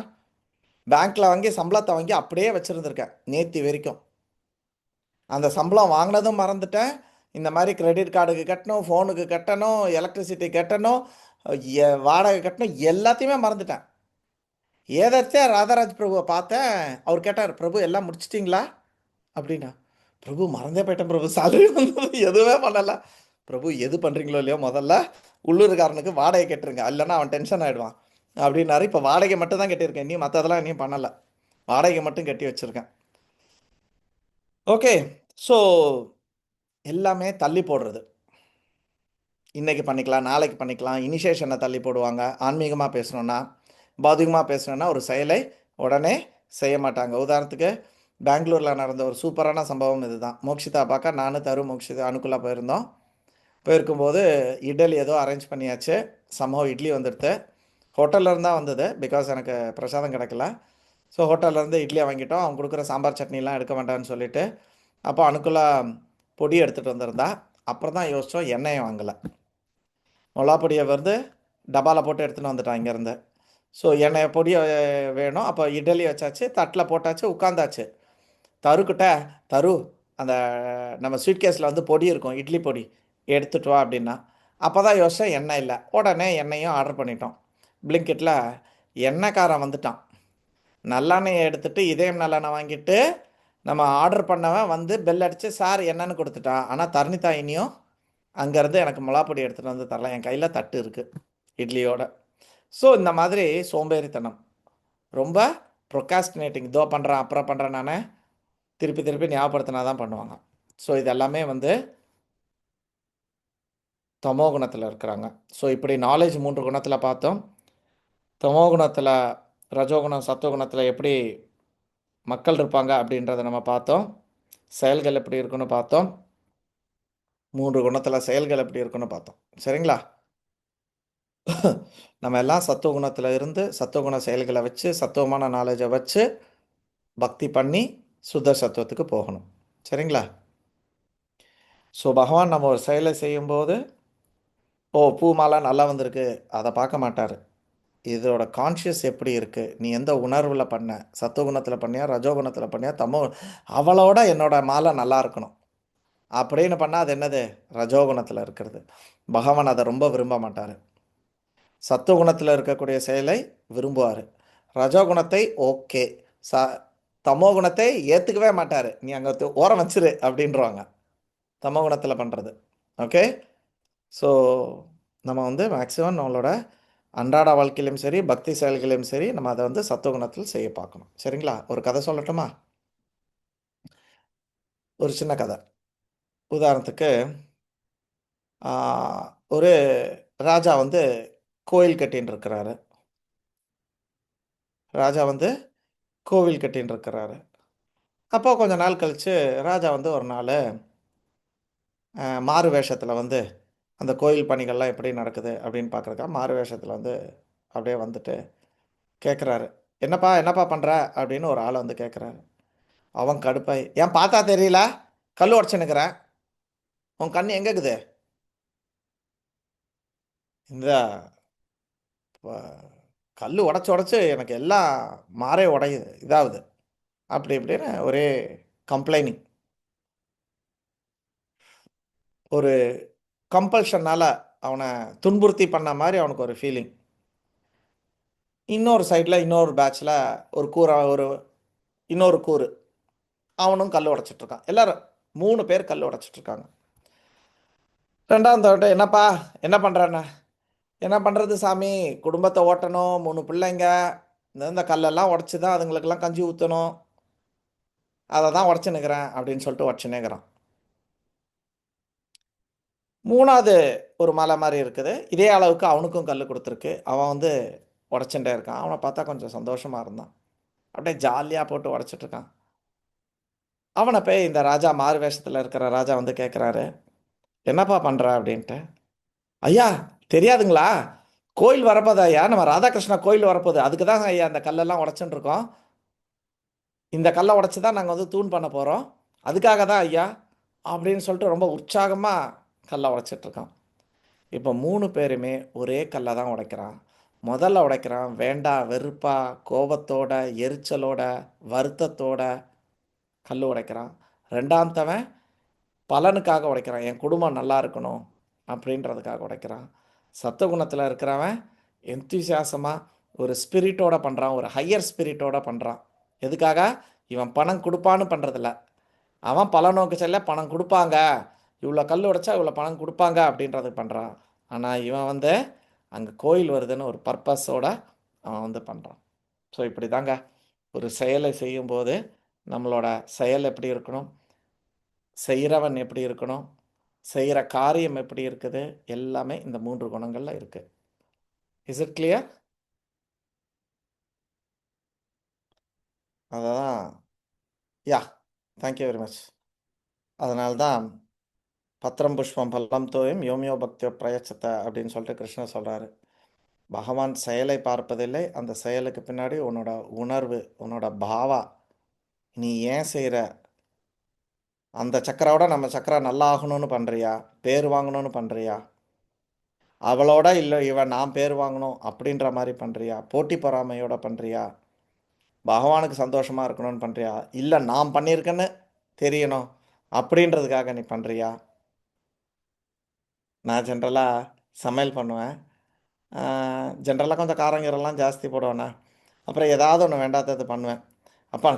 பேங்க்கில் வாங்கி சம்பளத்தை வாங்கி அப்படியே வச்சுருந்துருக்கேன் நேத்தி வரைக்கும். அந்த சம்பளம் வாங்கினதும் மறந்துட்டேன். இந்த மாதிரி கிரெடிட் கார்டுக்கு கட்டணும், ஃபோனுக்கு கட்டணும், எலக்ட்ரிசிட்டி கட்டணும், வாடகை கட்டணும், எல்லாத்தையுமே மறந்துட்டேன். ஏதாச்சும் ராதாராஜ் பிரபுவை பார்த்தேன். அவர் கேட்டார், பிரபு எல்லாம் முடிச்சிட்டிங்களா அப்படின்னா. பிரபு மறந்தே போயிட்டேன் பிரபு, salary வந்தது எதுவுமே பண்ணலை. பிரபு எது பண்ணுறீங்களோ இல்லையோ முதல்ல உள்ளூர்காரனுக்கு வாடகை கட்டுருங்க, இல்லைன்னா அவன் டென்ஷன் ஆகிடுவான் அப்படின்னாரு. இப்போ வாடகை மட்டும் தான் கட்டியிருக்கேன், இன்னும் மற்றதெல்லாம் இன்னும் பண்ணலை. வாடகை மட்டும் கட்டி வச்சுருக்கேன். ஓகே, ஸோ எல்லாமே தள்ளி போடுறது. இன்றைக்கி பண்ணிக்கலாம், நாளைக்கு பண்ணிக்கலாம், இனிஷியேஷனை தள்ளி போடுவாங்க. ஆன்மீகமாக பேசணுன்னா, பௌதிகமாக பேசணுன்னா ஒரு செயலை உடனே செய்ய மாட்டாங்க. உதாரணத்துக்கு பெங்களூரில் நடந்த ஒரு சூப்பரான சம்பவம் இதுதான். மோக்ஷிதா பார்க்க நான் தரு மோக்ஷிதா அனுக்குள்ளே போயிருந்தோம். போயிருக்கும்போது இட்லி ஏதோ அரேஞ்ச் பண்ணியாச்சு. சம்பவம் இட்லி வந்துடுது. ஹோட்டல்லேருந்து தான் வந்தது, பிகாஸ் எனக்கு பிரசாதம் கிடைக்கல. ஸோ ஹோட்டல்லேருந்து இட்லியை வாங்கிட்டோம். அவங்க கொடுக்குற சாம்பார் சட்னிலாம் எடுக்க வேண்டாம்னு சொல்லிவிட்டு. அப்போ அனுக்குள்ளா பொடி எடுத்துகிட்டு வந்திருந்தா. அப்புறம் தான் யோசித்தோம், எண்ணெயை வாங்கலை. மிளகா பொடியை வந்து டப்பாவில் போட்டு எடுத்துகிட்டு வந்துட்டான் இங்கேருந்து. ஸோ எண்ணெய் பொடியை வேணும். அப்போ இட்லி வச்சாச்சு, தட்டில் போட்டாச்சு, உட்காந்தாச்சு. தருக்கிட்ட, தரு அந்த நம்ம ஸ்வீட் கேஸில் வந்து பொடி இருக்கும், இட்லி பொடி எடுத்துகிட்டு வா அப்படின்னா. அப்போ தான் யோசிச்சேன், எண்ணெய் இல்லை. உடனே எண்ணெயும் ஆர்டர் பண்ணிட்டோம். பிளிங்கிட்டில் எண்ணெய்க்காரன் வந்துட்டான். நல்லெண்ணெயை எடுத்துகிட்டு இதயம் நல்லெண்ணெய் வாங்கிட்டு நம்ம ஆர்டர் பண்ணவன் வந்து பெல் அடித்து சார் என்னன்னு கொடுத்துட்டான். ஆனால் தரணிதா இனியும் அங்கேருந்து எனக்கு மிளகாப்பொடி எடுத்துகிட்டு வந்து தரலாம். என் கையில் தட்டு இருக்குது இட்லியோட. ஸோ இந்த மாதிரி சோம்பேறித்தனம், ரொம்ப ப்ரொகாஸ்டினேட்டிங், இதோ பண்ணுறேன் அப்புறம் பண்ணுறேன், நான் திருப்பி திருப்பி ஞாபகப்படுத்தினா தான் பண்ணுவாங்க. ஸோ இது எல்லாமே வந்து தமோ குணத்தில் இருக்கிறாங்க. ஸோ இப்படி நாலேஜ் 3 குணத்தில் பார்த்தோம். தமோ குணத்தில், ரஜோகுணம், சத்துவகுணத்தில் எப்படி மக்கள் இருப்பாங்க அப்படின்றத நம்ம பார்த்தோம். செயல்கள் எப்படி இருக்குன்னு பார்த்தோம். 3 குணத்தில் செயல்கள் எப்படி இருக்குன்னு பார்த்தோம். சரிங்களா? நம்ம எல்லாம் சத்துவகுணத்தில் இருந்து சத்துவகுண செயல்களை வச்சு சத்துவமான நாலேஜை வச்சு பக்தி பண்ணி சுத்த சத்துவத்துக்கு போகணும். சரிங்களா? ஸோ பகவான் நம்ம ஒரு செயலை செய்யும்போது, ஓ பூ மாலை நல்லா வந்திருக்கு, அதை பார்க்க மாட்டார். இதோட கான்ஷியஸ் எப்படி இருக்குது, நீ எந்த உணர்வில் பண்ண, சத்துவகுணத்தில் பண்ணியா, ரஜோகுணத்தில் பண்ணியா, தமோ, அவளோட என்னோட மாலை நல்லா இருக்கணும் அப்படின்னு பண்ணால் அது என்னது, ரஜோகுணத்தில் இருக்கிறது. பகவான் அதை ரொம்ப விரும்ப மாட்டார். சத்துவகுணத்தில் இருக்கக்கூடிய செயலை விரும்புவார். ரஜோகுணத்தை ஓகே, தமோ குணத்தை ஏற்றுக்கவே மாட்டார். நீ அங்கே ஓரம் வச்சிரு அப்படின்றவாங்க தமோ குணத்தில் பண்ணுறது. ஓகே, ஸோ நம்ம வந்து மேக்ஸிமம் நம்மளோட அன்றாட வாழ்க்கையிலையும் சரி, பக்தி செயல்களையும் சரி, நம்ம அதை வந்து சத்துவகுணத்தில் செய்ய பார்க்கணும். சரிங்களா? ஒரு கதை சொல்லட்டுமா? ஒரு சின்ன கதை. உதாரணத்துக்கு ஒரு ராஜா வந்து கோயில் கட்டின்னு இருக்கிறாரு. ராஜா வந்து கோவில் கட்டின்னு இருக்கிறாரு. அப்போ கொஞ்ச நாள் கழித்து ராஜா வந்து ஒரு நாள் மாறு வேஷத்தில் வந்து அந்த கோயில் பணிகள்லாம் எப்படி நடக்குது அப்படின்னு பார்க்குறக்கா மாறு வேஷத்தில் வந்து அப்படியே வந்துட்டு கேட்குறாரு, என்னப்பா என்னப்பா பண்ணுற அப்படின்னு ஒரு ஆளை வந்து கேட்குறாரு. அவன் கடுப்பாய், ஏன் பார்த்தா தெரியல, கல் உடச்சுன்னுக்கிறேன், உன் கண் எங்கே இருக்குது, இந்த கல் உடச்சி உடச்சி எனக்கு எல்லாம் மாறே உடையுது, இதாகுது அப்படி இப்படின்னு ஒரே கம்ப்ளைனிங். ஒரு கம்பல்ஷனால் அவனை துன்புறுத்தி பண்ண மாதிரி அவனுக்கு ஒரு ஃபீலிங். இன்னொரு சைடில் இன்னொரு பேட்சில் ஒரு இன்னொரு கூறு அவனும் கல் உடைச்சிட்ருக்கான். எல்லோரும் 3 பேர் கல் உடைச்சிட்ருக்காங்க. 2ஆம் தடவை என்னப்பா என்ன பண்ணுறேன்னு, என்ன பண்ணுறது சாமி, குடும்பத்தை ஓட்டணும், 3 பிள்ளைங்க, இந்த கல்லெல்லாம் உடச்சி தான் அதுங்களுக்கெல்லாம் கஞ்சி ஊற்றணும், அதை தான் உடச்சுன்னுக்கிறேன் அப்படின்னு சொல்லிட்டு உடச்சுன்னுக்கிறான். 3ஆவது ஒரு மலை மாதிரி இருக்குது, இதே அளவுக்கு அவனுக்கும் கல் கொடுத்துருக்கு. அவன் வந்து உடச்சுட்டே இருக்கான். அவனை பார்த்தா கொஞ்சம் சந்தோஷமாக இருந்தான், அப்படியே ஜாலியாக போட்டு உடச்சிட்ருக்கான். அவனை போய் இந்த ராஜா, மாறு வேஷத்தில் இருக்கிற ராஜா வந்து கேட்குறாரு, என்னப்பா பண்ணுற அப்படின்ட்டு. ஐயா தெரியாதுங்களா, கோயில் வரப்போது ஐயா, நம்ம ராதாகிருஷ்ணா கோயில் வரப்போகுது, அதுக்கு தான் ஐயா அந்த கல்லெல்லாம் உடச்சுட்டு இருக்கோம். இந்த கல்லை உடைச்சி தான் நாங்கள் வந்து தூண் பண்ண போகிறோம், அதுக்காக தான் ஐயா அப்படின்னு சொல்லிட்டு ரொம்ப உற்சாகமாக கல்லை உடைச்சிட்ருக்கான். இப்போ 3 பேருமே ஒரே கல்லை தான் உடைக்கிறான். முதல்ல உடைக்கிறான் வேண்டாம் வெறுப்பா, கோபத்தோட, எரிச்சலோட, வருத்தத்தோட கல் உடைக்கிறான். ரெண்டாந்தவன் பலனுக்காக உடைக்கிறான், என் குடும்பம் நல்லா இருக்கணும் அப்படின்றதுக்காக உடைக்கிறான். சத்துவகுணத்தில் இருக்கிறவன் எந்தூசியாசமாக ஒரு ஸ்பிரிட்டோட பண்ணுறான், ஒரு ஹையர் ஸ்பிரிட்டோட பண்ணுறான். எதுக்காக? இவன் பணம் கொடுப்பான்னு பண்ணுறதில்ல, அவன் பல நோக்கு செல்ல பணம் கொடுப்பாங்க, இவ்வளோ கல் உடைச்சா இவ்வளோ பணம் கொடுப்பாங்க அப்படின்றதுக்கு பண்ணுறான். ஆனால் இவன் வந்து அங்கே கோயில் வருதுன்னு ஒரு பர்பஸோட அவன் வந்து பண்ணுறான். ஸோ இப்படி தாங்க ஒரு செயலை செய்யும்போது நம்மளோட செயல் எப்படி இருக்கணும், செய்கிறவன் எப்படி இருக்கணும், செய்கிற காரியம் எப்படி இருக்குது, எல்லாமே இந்த 3 குணங்களில் இருக்குது. Is it clear? அதான் யா, தேங்க்யூ வெரி மச். அதனால்தான் பத்திரம் புஷ்பம் பல்லம் தோயும் யோமியோ பக்தியோ பிரயச்சத்தை அப்படின்னு சொல்லிட்டு கிருஷ்ணர் சொல்கிறாரு. பகவான் செயலை பார்ப்பதில்லை, அந்த செயலுக்கு பின்னாடி உன்னோட உணர்வு, உன்னோட பாவா, நீ ஏன் செய்கிற, அந்த சக்கராவோட நம்ம சக்கரா நல்லா ஆகணும்னு பண்ணுறியா, பேர் வாங்கணும்னு பண்ணுறியா, அவளோட இல்லை இவன் நான் பேர் வாங்கணும் அப்படின்ற மாதிரி பண்ணுறியா, போட்டி பொறாமையோட பண்ணுறியா, பகவானுக்கு சந்தோஷமாக இருக்கணும்னு பண்ணுறியா, இல்லை நான் பண்ணியிருக்கேன்னு தெரியணும் அப்படின்றதுக்காக நீ பண்ணுறியா? நான் ஜென்ரலாக சமையல் பண்ணுவேன், ஜென்ரலாக கொஞ்சம் காரங்கீரெல்லாம் ஜாஸ்தி போடுவேண்ணா. அப்புறம் ஏதாவது ஒன்று வேண்டாதது பண்ணுவேன். அப்பா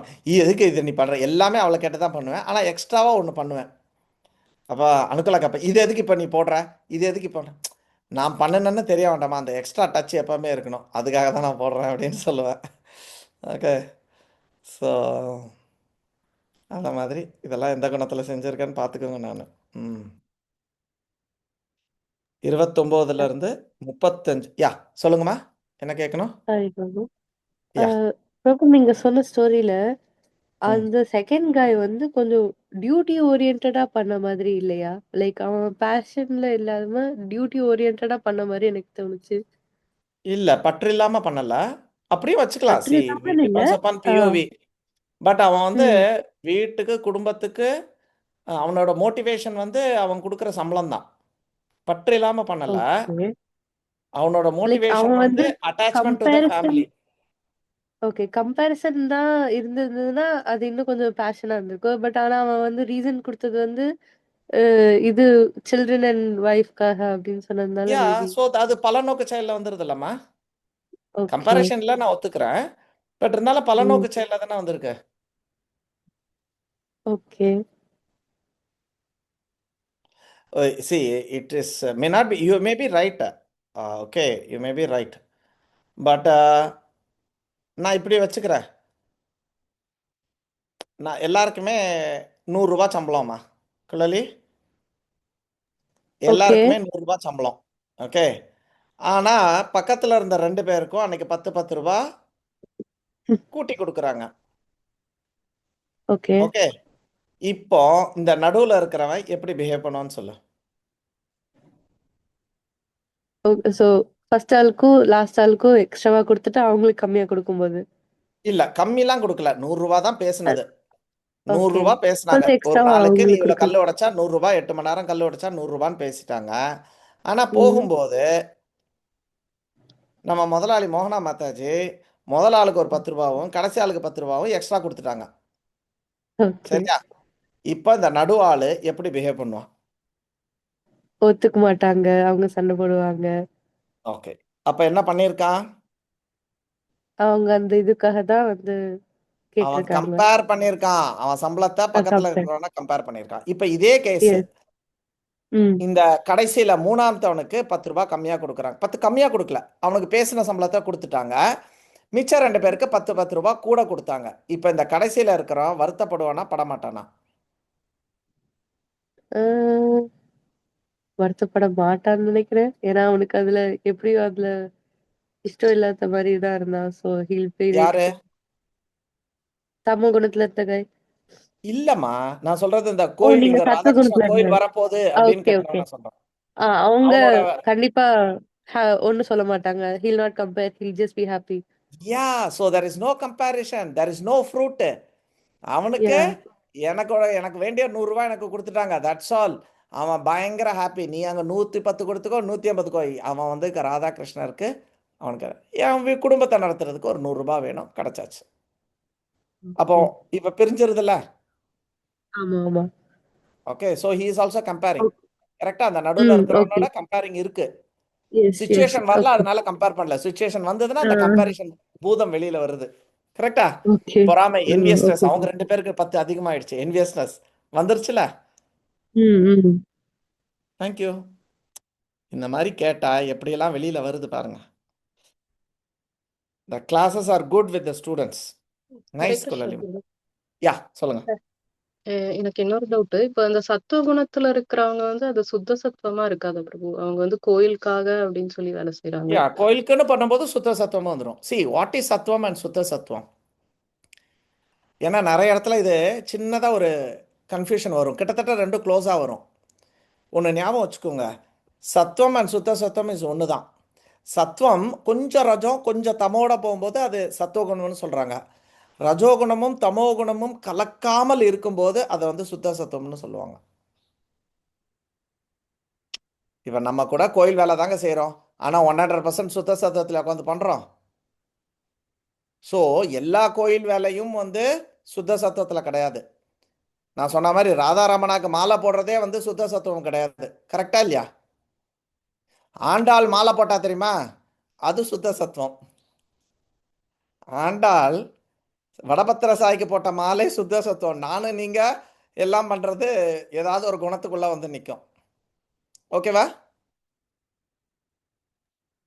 எதுக்கு இது நீ பண்ணுற, எல்லாமே அவளை கேட்டு தான் பண்ணுவேன், ஆனால் எக்ஸ்ட்ராவாக ஒன்று பண்ணுவேன். அப்போ அணுக்களை கேட்பேன், இது எதுக்கு இப்போ நீ போடுற, இது எதுக்கு இப்போ நான் பண்ணினேன்னு தெரிய வேண்டாமா, அந்த எக்ஸ்ட்ரா டச் எப்போவுமே இருக்கணும், அதுக்காக தான் நான் போடுறேன் அப்படின்னு சொல்லுவேன். ஓகே, ஸோ அந்த மாதிரி இதெல்லாம் எந்த குணத்தில் செஞ்சுருக்கேன்னு பார்த்துக்கோங்க. நான் 29லேருந்து 35. யா, சொல்லுங்கம்மா, என்ன கேட்கணும்? சாரி பிரபு. யா. பிரபு, நீங்க சொன்ன ஸ்டோரியில ம் அந்த செகண்ட் காய் வந்து கொஞ்சம் டியூட்டி ஓரியன்டா பண்ண மாதிரி இல்லையா? லைக் அவன் பேஷன்ல இல்லாம டியூட்டி ஓரியன்டா பண்ண மாதிரி எனக்கு தோணுச்சு. இல்லை, பற்று இல்லாமல் பண்ணலை, அப்படியும் வச்சுக்கலாம். பற்று சி, இல்லாம இல்ல. Depends upon POV. பட் அவன் வந்து ம். வீட்டுக்கு குடும்பத்துக்கு அவனோட மோட்டிவேஷன் வந்து அவன் கொடுக்குற சம்பளம் தான், பற்று இல்லாமல் பண்ணலை. ஓகே. அவனோட லைக் மோட்டிவேஷன் அவன் வந்து வந்து attachment to the comparison family. Okay, comparison தான் இருந்ததுன்னா அது இன்னும் கொஞ்சம் பேஷனா இருந்திருக்கும். பட் ஆனா அவன் வந்து ரீசன் கொடுத்தது வந்து இது சில்ட்ரன் அண்ட் ஒய்ஃப்காக அப்படின்னு சொன்னதுனால யா, மேபி. ஸோ அது பலநோக்கு செயலில் வந்துருது இல்லைம்மா. ஓகே. கம்பேரிஷனில் நான் ஒத்துக்கிறேன், பட் இருந்தாலும் பலநோக்கு ம். செயலில் தானே வந்திருக்கு. Okay. C, it is may not be, you may be right, okay, you may be right, but நான் இப்படி வச்சுக்கிறேன், நான் எல்லாருக்குமே 100 ரூபாய் சம்பளம்மா, குழலி ஓகே. எல்லாருக்குமே 100 ரூபாய் சம்பளம். ஓகே, ஆனால் பக்கத்தில் இருந்த 2 பேருக்கும் அன்னைக்கு 10 ரூபா கூட்டி கொடுக்குறாங்க. ஓகே. ஓகே, இப்போ இந்த நடுவில் இருக்கிறவன் எப்படி பிஹேவ் பண்ணுவான்னு சொல்லு. ஸோ ஃபர்ஸ்ட் ஆளுக்கும் லாஸ்ட் ஆளுக்கும் எக்ஸ்ட்ராவா கொடுத்துட்டு அவங்களுக்கு கம்மியா கொடுக்கும்போது இல்லை, கம்மிலாம் கொடுக்கல, 100 ரூபா தான் பேசுனது. 100 ஓகே, ரூபா பேசுனாங்க. கொஞ்சம் ஒரு எக்ஸ்ட்ராவா நாளுக்கு நீ அவங்களுக்கு இவ்வளோ கல் கொடுக்கணும். உடைச்சா 100 ரூபாய், 8 மணி நேரம் கல் உடைச்சா 100 ரூபான்னு பேசிட்டாங்க. ஆனால் ம். போகும்போது நம்ம முதலாளி மோகனா மாதாஜி முதல் ஆளுக்கு ஒரு 10 ரூபாவும் கடைசி ஆளுக்கு 10 ரூபாவும் எக்ஸ்ட்ரா கொடுத்துட்டாங்க. ஓகே. சரியா? இப்போ இந்த நடு ஆளு எப்படி பிஹேவ் பண்ணுவான்? ஒத்துக்க மாட்டாங்க, அவங்க சண்டை போடுவாங்க. ஓகே, அப்போ என்ன பண்ணியிருக்கான்? அவங்க அந்த இதுக்காக தான் வந்து அவன் கேட்டிருக்காங்க. கம்பேர் பண்ணியிருக்கான், அவன் சம்பளத்தை பக்கத்தில் கம்பேர். இருக்கிறவன கம்பேர் பண்ணியிருக்கான். இப்போ இதே கேஸ் எஸ். ம். இந்த கடைசியில் 3ஆமத்தவனுக்கு 10 ரூபாய் கம்மியாக கொடுக்குறாங்க. 10 கம்மியாக கொடுக்கல, அவனுக்கு பேசின சம்பளத்தை கொடுத்துட்டாங்க. மிச்சம் 2 பேருக்கு 10 ரூபாய் கூட கொடுத்தாங்க. இப்போ இந்த கடைசியில் இருக்கிறவன் வருத்தப்படுவானா படமாட்டானா? வருத்தப்பட மாட்டான்னு நினைக்கிறேன். ஏன்னா அவனுக்கு அதுல எப்படியும் அதுல இஷ்டம் இல்லாத மாதிரி தான் இருந்தான். So he'll feel it. யாரு? தமோ குணத்துல இருந்த guy. இல்லம்மா, நான் சொல்றது இந்த ஓ, கோயில், நீங்க இங்க சத்துவ ராதாகிருஷ்ணா குணத்துல கோயில் இருந்த. வரப்போகுது அப்படின்னு ஓகே, ஓகே. கேட்கறவன சொல்றேன். அவங்க அவனோட கண்டிப்பா ஒண்ணும் சொல்ல மாட்டாங்க. He'll not compare. He'll just be happy. Yeah, so there is no comparison, there is no fruit. அவனுக்கு Yeah. எனக்கு வேண்டிய 100 ரூபாய் எனக்கு கொடுத்துட்டாங்க, தட்ஸ் ஆல். அவன் பயங்கர ஹாப்பி. நீ அங்கே 110 கொடுத்துக்கோ, 150 அவன் வந்து ராதாகிருஷ்ணருக்கு அவனுக்கு என் குடும்பத்தை நடத்துறதுக்கு ஒரு 100 ரூபாய் வேணும், கிடைச்சாச்சு. அப்போ Okay. இப்போ பிரிஞ்சிருதுல்ல. ஆமா ஆமா. Okay, so he is also comparing. Okay. கரெக்டாக அந்த நடுவில் Okay. இருக்கிறவனோட கம்பேரிங் இருக்கு. Yes, yes. சுச்சுவேஷன் வரல, Okay. அதனால கம்பேர் பண்ணல. சுச்சுவேஷன் வந்ததுன்னா அந்த கம்பேரிஷன் பூதம் வெளியில வருது. கரெக்டா? Okay. பொறாமை, என்வியஸ்னஸ், Okay. அவங்க 2 பேருக்கு 10 அதிகமாயிடுச்சு. என்வியஸ்னஸ் வந்துருச்சுல. ம். தேங்க்யூ. இந்த மாதிரி கேட்டா எப்படியெல்லாம் வெளியில வருது பாருங்க. The classes are good with the students. Hare Nice, Krishna Kulalima. பிரபு. யா, சொல்லுங்க. எனக்கு இன்னொரு டவுட். இப்ப அந்த சத்துவ குணத்துல இருக்கிறவங்க வந்து அது சுத்த சத்துவமா இருக்காதா பிரபு? அவங்க வந்து கோயிலுக்காக அப்படின்னு சொல்லி வேலை செய்யறாங்க. யா, கோயிலுக்குன்னு பண்ணும்போது சுத்த சத்துவமும் வந்துடும். சி வாட் இஸ் சத்துவம் அண்ட் சுத்த சத்துவம்? ஏன்னா நிறைய இடத்துல இது சின்னதாக ஒரு கன்ஃபியூஷன் வரும். கிட்டத்தட்ட 2 க்ளோஸாக வரும். ஒன்று ஞாபகம் வச்சுக்கோங்க, சத்துவம் அண்ட் சுத்த சத்துவம் இஸ் ஒன்று தான். சத்துவம் கொஞ்சம் ரஜம் கொஞ்சம் தமோட போகும்போது அது சத்துவகுணம்னு சொல்கிறாங்க. ரஜோகுணமும் தமோகுணமும் கலக்காமல் இருக்கும்போது அதை வந்து சுத்த சத்துவம்னு சொல்லுவாங்க. இப்போ நம்ம கூட கோயில் வேலை தாங்க செய்கிறோம், ஆனால் 100% சுத்த சத்துவத்தில் உட்காந்து பண்ணுறோம். ஸோ எல்லா கோயில் வேலையும் வந்து சுத்த சத்துவத்தில் கிடையாது. நான் சொன்ன மாதிரி ராதாராமனாக்கு மாலை போடுறதே வந்து சுத்த சத்துவம் கிடையாது. கரெக்டா இல்லையா? ஆண்டாள் மாலை போட்டா தெரியுமா, அது சுத்த சத்துவம். ஆண்டாள் வடபத்திர சாய்க்கு போட்ட மாலை சுத்த சத்துவம். நானும் நீங்க எல்லாம் பண்றது ஏதாவது ஒரு குணத்துக்குள்ள வந்து நிற்கும். ஓகேவா?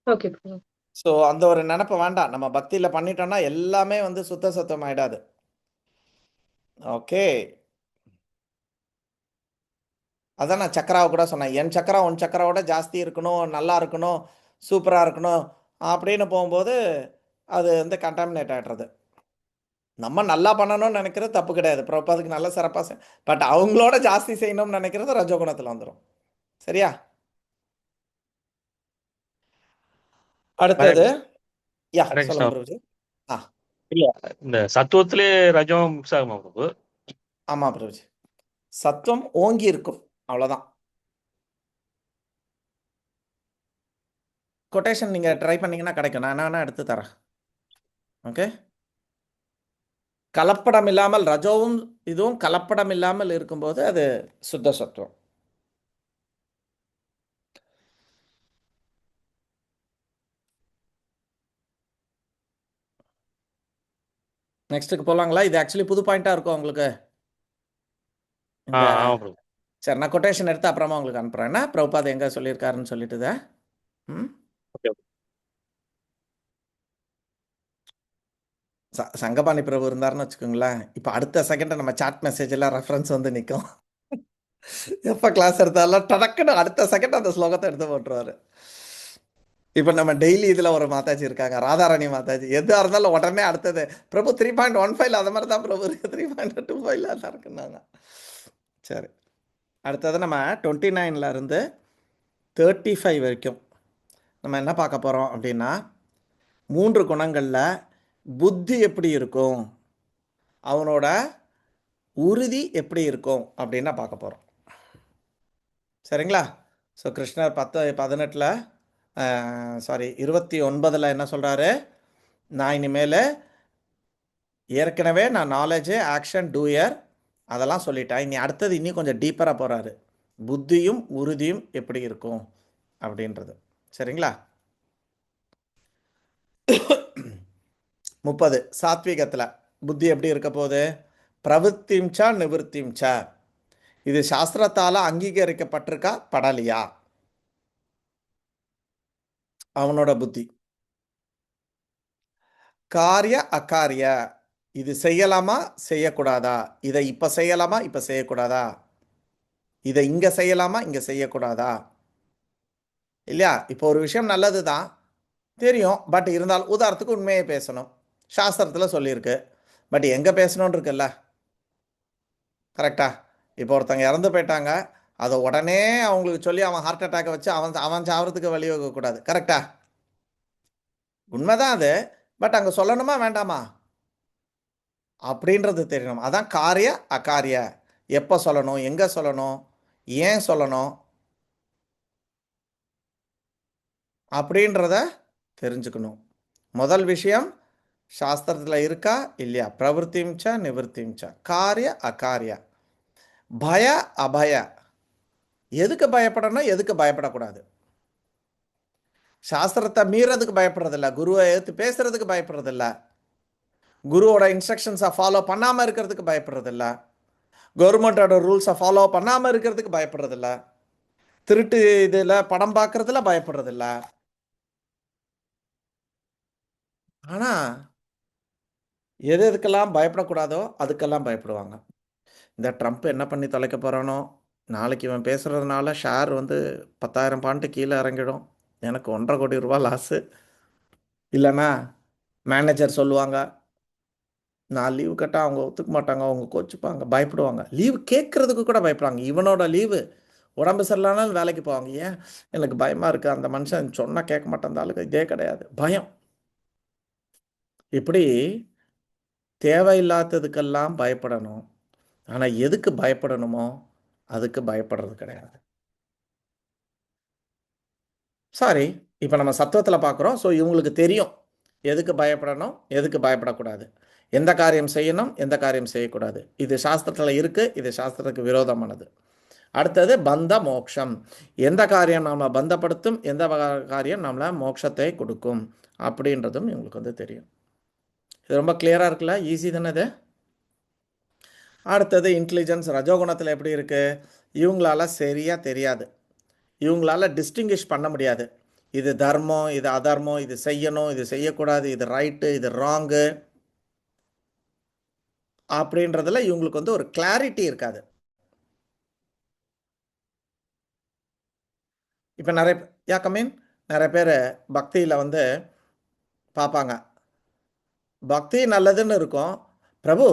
ஓகே பிரபு. ஸோ அந்த ஒரு நினப்பு வேண்டாம். நம்ம பக்தியில் பண்ணிட்டோம்னா எல்லாமே வந்து சுத்த சத்துவம் ஆயிடாது. ஓகே, அதான் நான் சக்கராவை கூட சொன்னேன். என் சக்கரா உன் சக்கராவோட ஜாஸ்தி இருக்கணும், நல்லா இருக்கணும், சூப்பராக இருக்கணும் அப்படின்னு போகும்போது அது வந்து கண்டாமினேட் ஆகிடுறது. நம்ம நல்லா பண்ணணும்னு நினைக்கிறது தப்பு கிடையாது, பிரபாதுக்கு நல்ல சிறப்பாக பட் அவங்களோட ஜாஸ்தி செய்யணும்னு நினைக்கிறது ரஜோகுணத்தில் வந்துடும். சரியா? அடுத்தது யா ஹரே சொல்லுங்க கிருஷ்ணா. பிரபுஜி. ஆ இல்ல, இந்த சத்துவத்திலே ரஜம் மிக்ஸ் ஆகுமா பிரபு? ஆமாம் பிரபுஜி, சத்துவம் ஓங்கி இருக்கும், அவ்வளோதான். கொட்டேஷன் நீங்கள் ட்ரை பண்ணீங்கன்னா கிடைக்கும், நான் என்ன எடுத்து தரேன். ஓகே, கலப்படம் இல்லாமல் ரஜோவும் இதுவும் கலப்படம் இல்லாமல் இருக்கும்போது அது சுத்த சத்துவம். நெக்ஸ்ட்டுக்கு போகலாங்களா? இது ஆக்சுவலி புது பாயிண்டாக இருக்கும் உங்களுக்கு. இந்த ஆமா பிரபு. சரி, நான் கொட்டேஷன் எடுத்து அப்புறமா உங்களுக்கு அனுப்புகிறேன். என்ன பிரபுபாத் எங்கே சொல்லியிருக்காருன்னு சொல்லிட்டுதா. ம், ஓகே. சங்கபாணி பிரபு இருந்தாருன்னு வச்சுக்கோங்களேன், இப்போ அடுத்த செகண்ட் நம்ம சாட் மெசேஜ் எல்லாம் ரெஃபரன்ஸ் வந்து நிற்கும். எப்போ கிளாஸ் எடுத்தாலும் டடக்குன்னு அடுத்த செகண்ட் அந்த ஸ்லோகத்தை எடுத்து போட்டுருவாரு. இப்போ நம்ம டெய்லி இதில் ஒரு மாதாஜி இருக்காங்க, ராதாராணி மாதாஜி. எதாக இருந்தாலும் உடனே அடுத்தது பிரபு 3.15 அது மாதிரி தான் பிரபு இருக்கு, 3.25 தான் இருக்குன்னாங்க. சரி, அடுத்தது நம்ம 29 இருந்து 35 வரைக்கும் நம்ம என்ன பார்க்க போகிறோம் அப்படின்னா, 3 குணங்களில் புத்தி எப்படி இருக்கும், அவனோட உறுதி எப்படி இருக்கும் அப்படின்னு பார்க்க போகிறோம். சரிங்களா? ஸோ கிருஷ்ணர் 18 சாரி 29 என்ன சொல்கிறாரு, நான் இனிமேல் ஏற்கனவே நான் நாலேஜு ஆக்ஷன் டூயர் அதெல்லாம் சொல்லிட்டேன், இனி அடுத்தது இன்னும் கொஞ்சம் டீப்பராக போகிறாரு, புத்தியும் உறுதியும் எப்படி இருக்கும் அப்படின்றது. சரிங்களா? 30 சாத்விகத்தில் புத்தி எப்படி இருக்க போகுது, பிரவృத்திம்சா நிவృத்திம்சா, இது சாஸ்திரத்தால் அங்கீகரிக்கப்பட்டிருக்கா படலையா அவனோட புத்தி. காரிய அகாரிய, இது செய்யலாமா செய்யக்கூடாதா, இதை இப்போ செய்யலாமா இப்போ செய்யக்கூடாதா, இதை இங்கே செய்யலாமா இங்கே செய்யக்கூடாதா இல்லையா? இப்போ ஒரு விஷயம் நல்லது தான் தெரியும், பட் இருந்தாலும் உதாரணத்துக்கு உண்மையை பேசணும், சாஸ்திரத்தில் சொல்லியிருக்கு, பட் எங்கே பேசணும்னு இருக்குல்ல. கரெக்டா? இப்போ ஒருத்தங்க இறந்து போயிட்டாங்க, அதை உடனே அவங்களுக்கு சொல்லி அவன் ஹார்ட் அட்டாக்கை வச்சு அவன் சாவறதுக்கு வழிவகக்கூடாது. கரெக்டா? உண்மைதான் அது, பட் அங்கே சொல்லணுமா வேண்டாமா? அப்படின்றது தெரியணும். அதான் காரிய அகாரிய. எப்போ சொல்லணும், எங்கே சொல்லணும், ஏன் சொல்லணும் அப்படின்றத தெரிஞ்சுக்கணும். முதல் விஷயம் சாஸ்திரத்தில் இருக்கா இல்லையா, பிரவருத்திம்ச நிவர்த்திம்ச, காரிய அகாரிய, பய அபய. எதுக்கு பயப்படணும், எதுக்கு பயப்படக்கூடாது. சாஸ்திரத்தை மீறதுக்கு பயப்படுறதில்ல, குருவை எடுத்து பேசுறதுக்கு பயப்படுறதில்ல, குருவோட இன்ஸ்ட்ரக்ஷன்ஸை ஃபாலோ பண்ணாமல் இருக்கிறதுக்கு பயப்படுறதில்ல, கவர்மெண்டோட ரூல்ஸை ஃபாலோ பண்ணாமல் இருக்கிறதுக்கு பயப்படுறதில்ல, திருட்டு இதில் படம் பார்க்கறதுல பயப்படுறதில்ல. ஆனால் எது எதுக்கெல்லாம் பயப்படக்கூடாதோ அதுக்கெல்லாம் பயப்படுவாங்க. இந்த ட்ரம்ப் என்ன பண்ணி தொலைக்க போகிறானோ, நாளைக்கு இவன் பேசுகிறதுனால ஷேர் வந்து 10,000 பாயிண்ட் கீழே இறங்கிடும், எனக்கு 1,50 கோடி ரூபா லாஸு. இல்லைன்னா மேனேஜர் சொல்லுவாங்க, நான் லீவு கேட்டால் அவங்க ஒத்துக்க மாட்டாங்க, அவங்க கோச்சுப்பாங்க, பயப்படுவாங்க. லீவு கேட்குறதுக்கு கூட பயப்படுவாங்க. இவனோட லீவு உடம்பு சரியில்லைனாலும் வேலைக்கு போவாங்க. ஏன், எனக்கு பயமாக இருக்குது, அந்த மனுஷன் சொன்னால் கேட்க மாட்டேன், அந்த ஆளுக்கு இதே கிடையாது, பயம். இப்படி தேவையில்லாததுக்கெல்லாம் பயப்படணும். ஆனால் எதுக்கு பயப்படணுமோ அதுக்கு பயப்படுறது கிடையாது. சாரி, இப்போ நம்ம சத்துவத்தில் பார்க்குறோம். ஸோ இவங்களுக்கு தெரியும் எதுக்கு பயப்படணும், எதுக்கு பயப்படக்கூடாது, எந்த காரியம் செய்யணும், எந்த காரியம் செய்யக்கூடாது. இது சாஸ்திரத்தில் இருக்குது, இது சாஸ்திரத்துக்கு விரோதமானது. அடுத்தது பந்த மோட்சம். எந்த காரியம் நம்மளை பந்தப்படுத்தும், எந்த காரியம் நம்மளை மோட்சத்தை கொடுக்கும் அப்படின்றதும் இவங்களுக்கு வந்து தெரியும். இது ரொம்ப கிளியராக இருக்குல்ல, ஈஸி தானே இது. அடுத்தது இன்டெலிஜென்ஸ். ரஜோகுணத்தில் எப்படி இருக்குது, இவங்களால சரியாக தெரியாது, இவங்களால டிஸ்டிங்கிஷ் பண்ண முடியாது. இது தர்மம், இது அதர்மம், இது செய்யணும், இது செய்யக்கூடாது, இது ரைட்டு, இது ராங்கு அப்படின்றதுல இவங்களுக்கு வந்து ஒரு கிளாரிட்டி இருக்காது. இப்போ நிறைய பேர் பக்தியில் வந்து பார்ப்பாங்க, பக்தி நல்லதுன்னு இருக்கும், பிரபு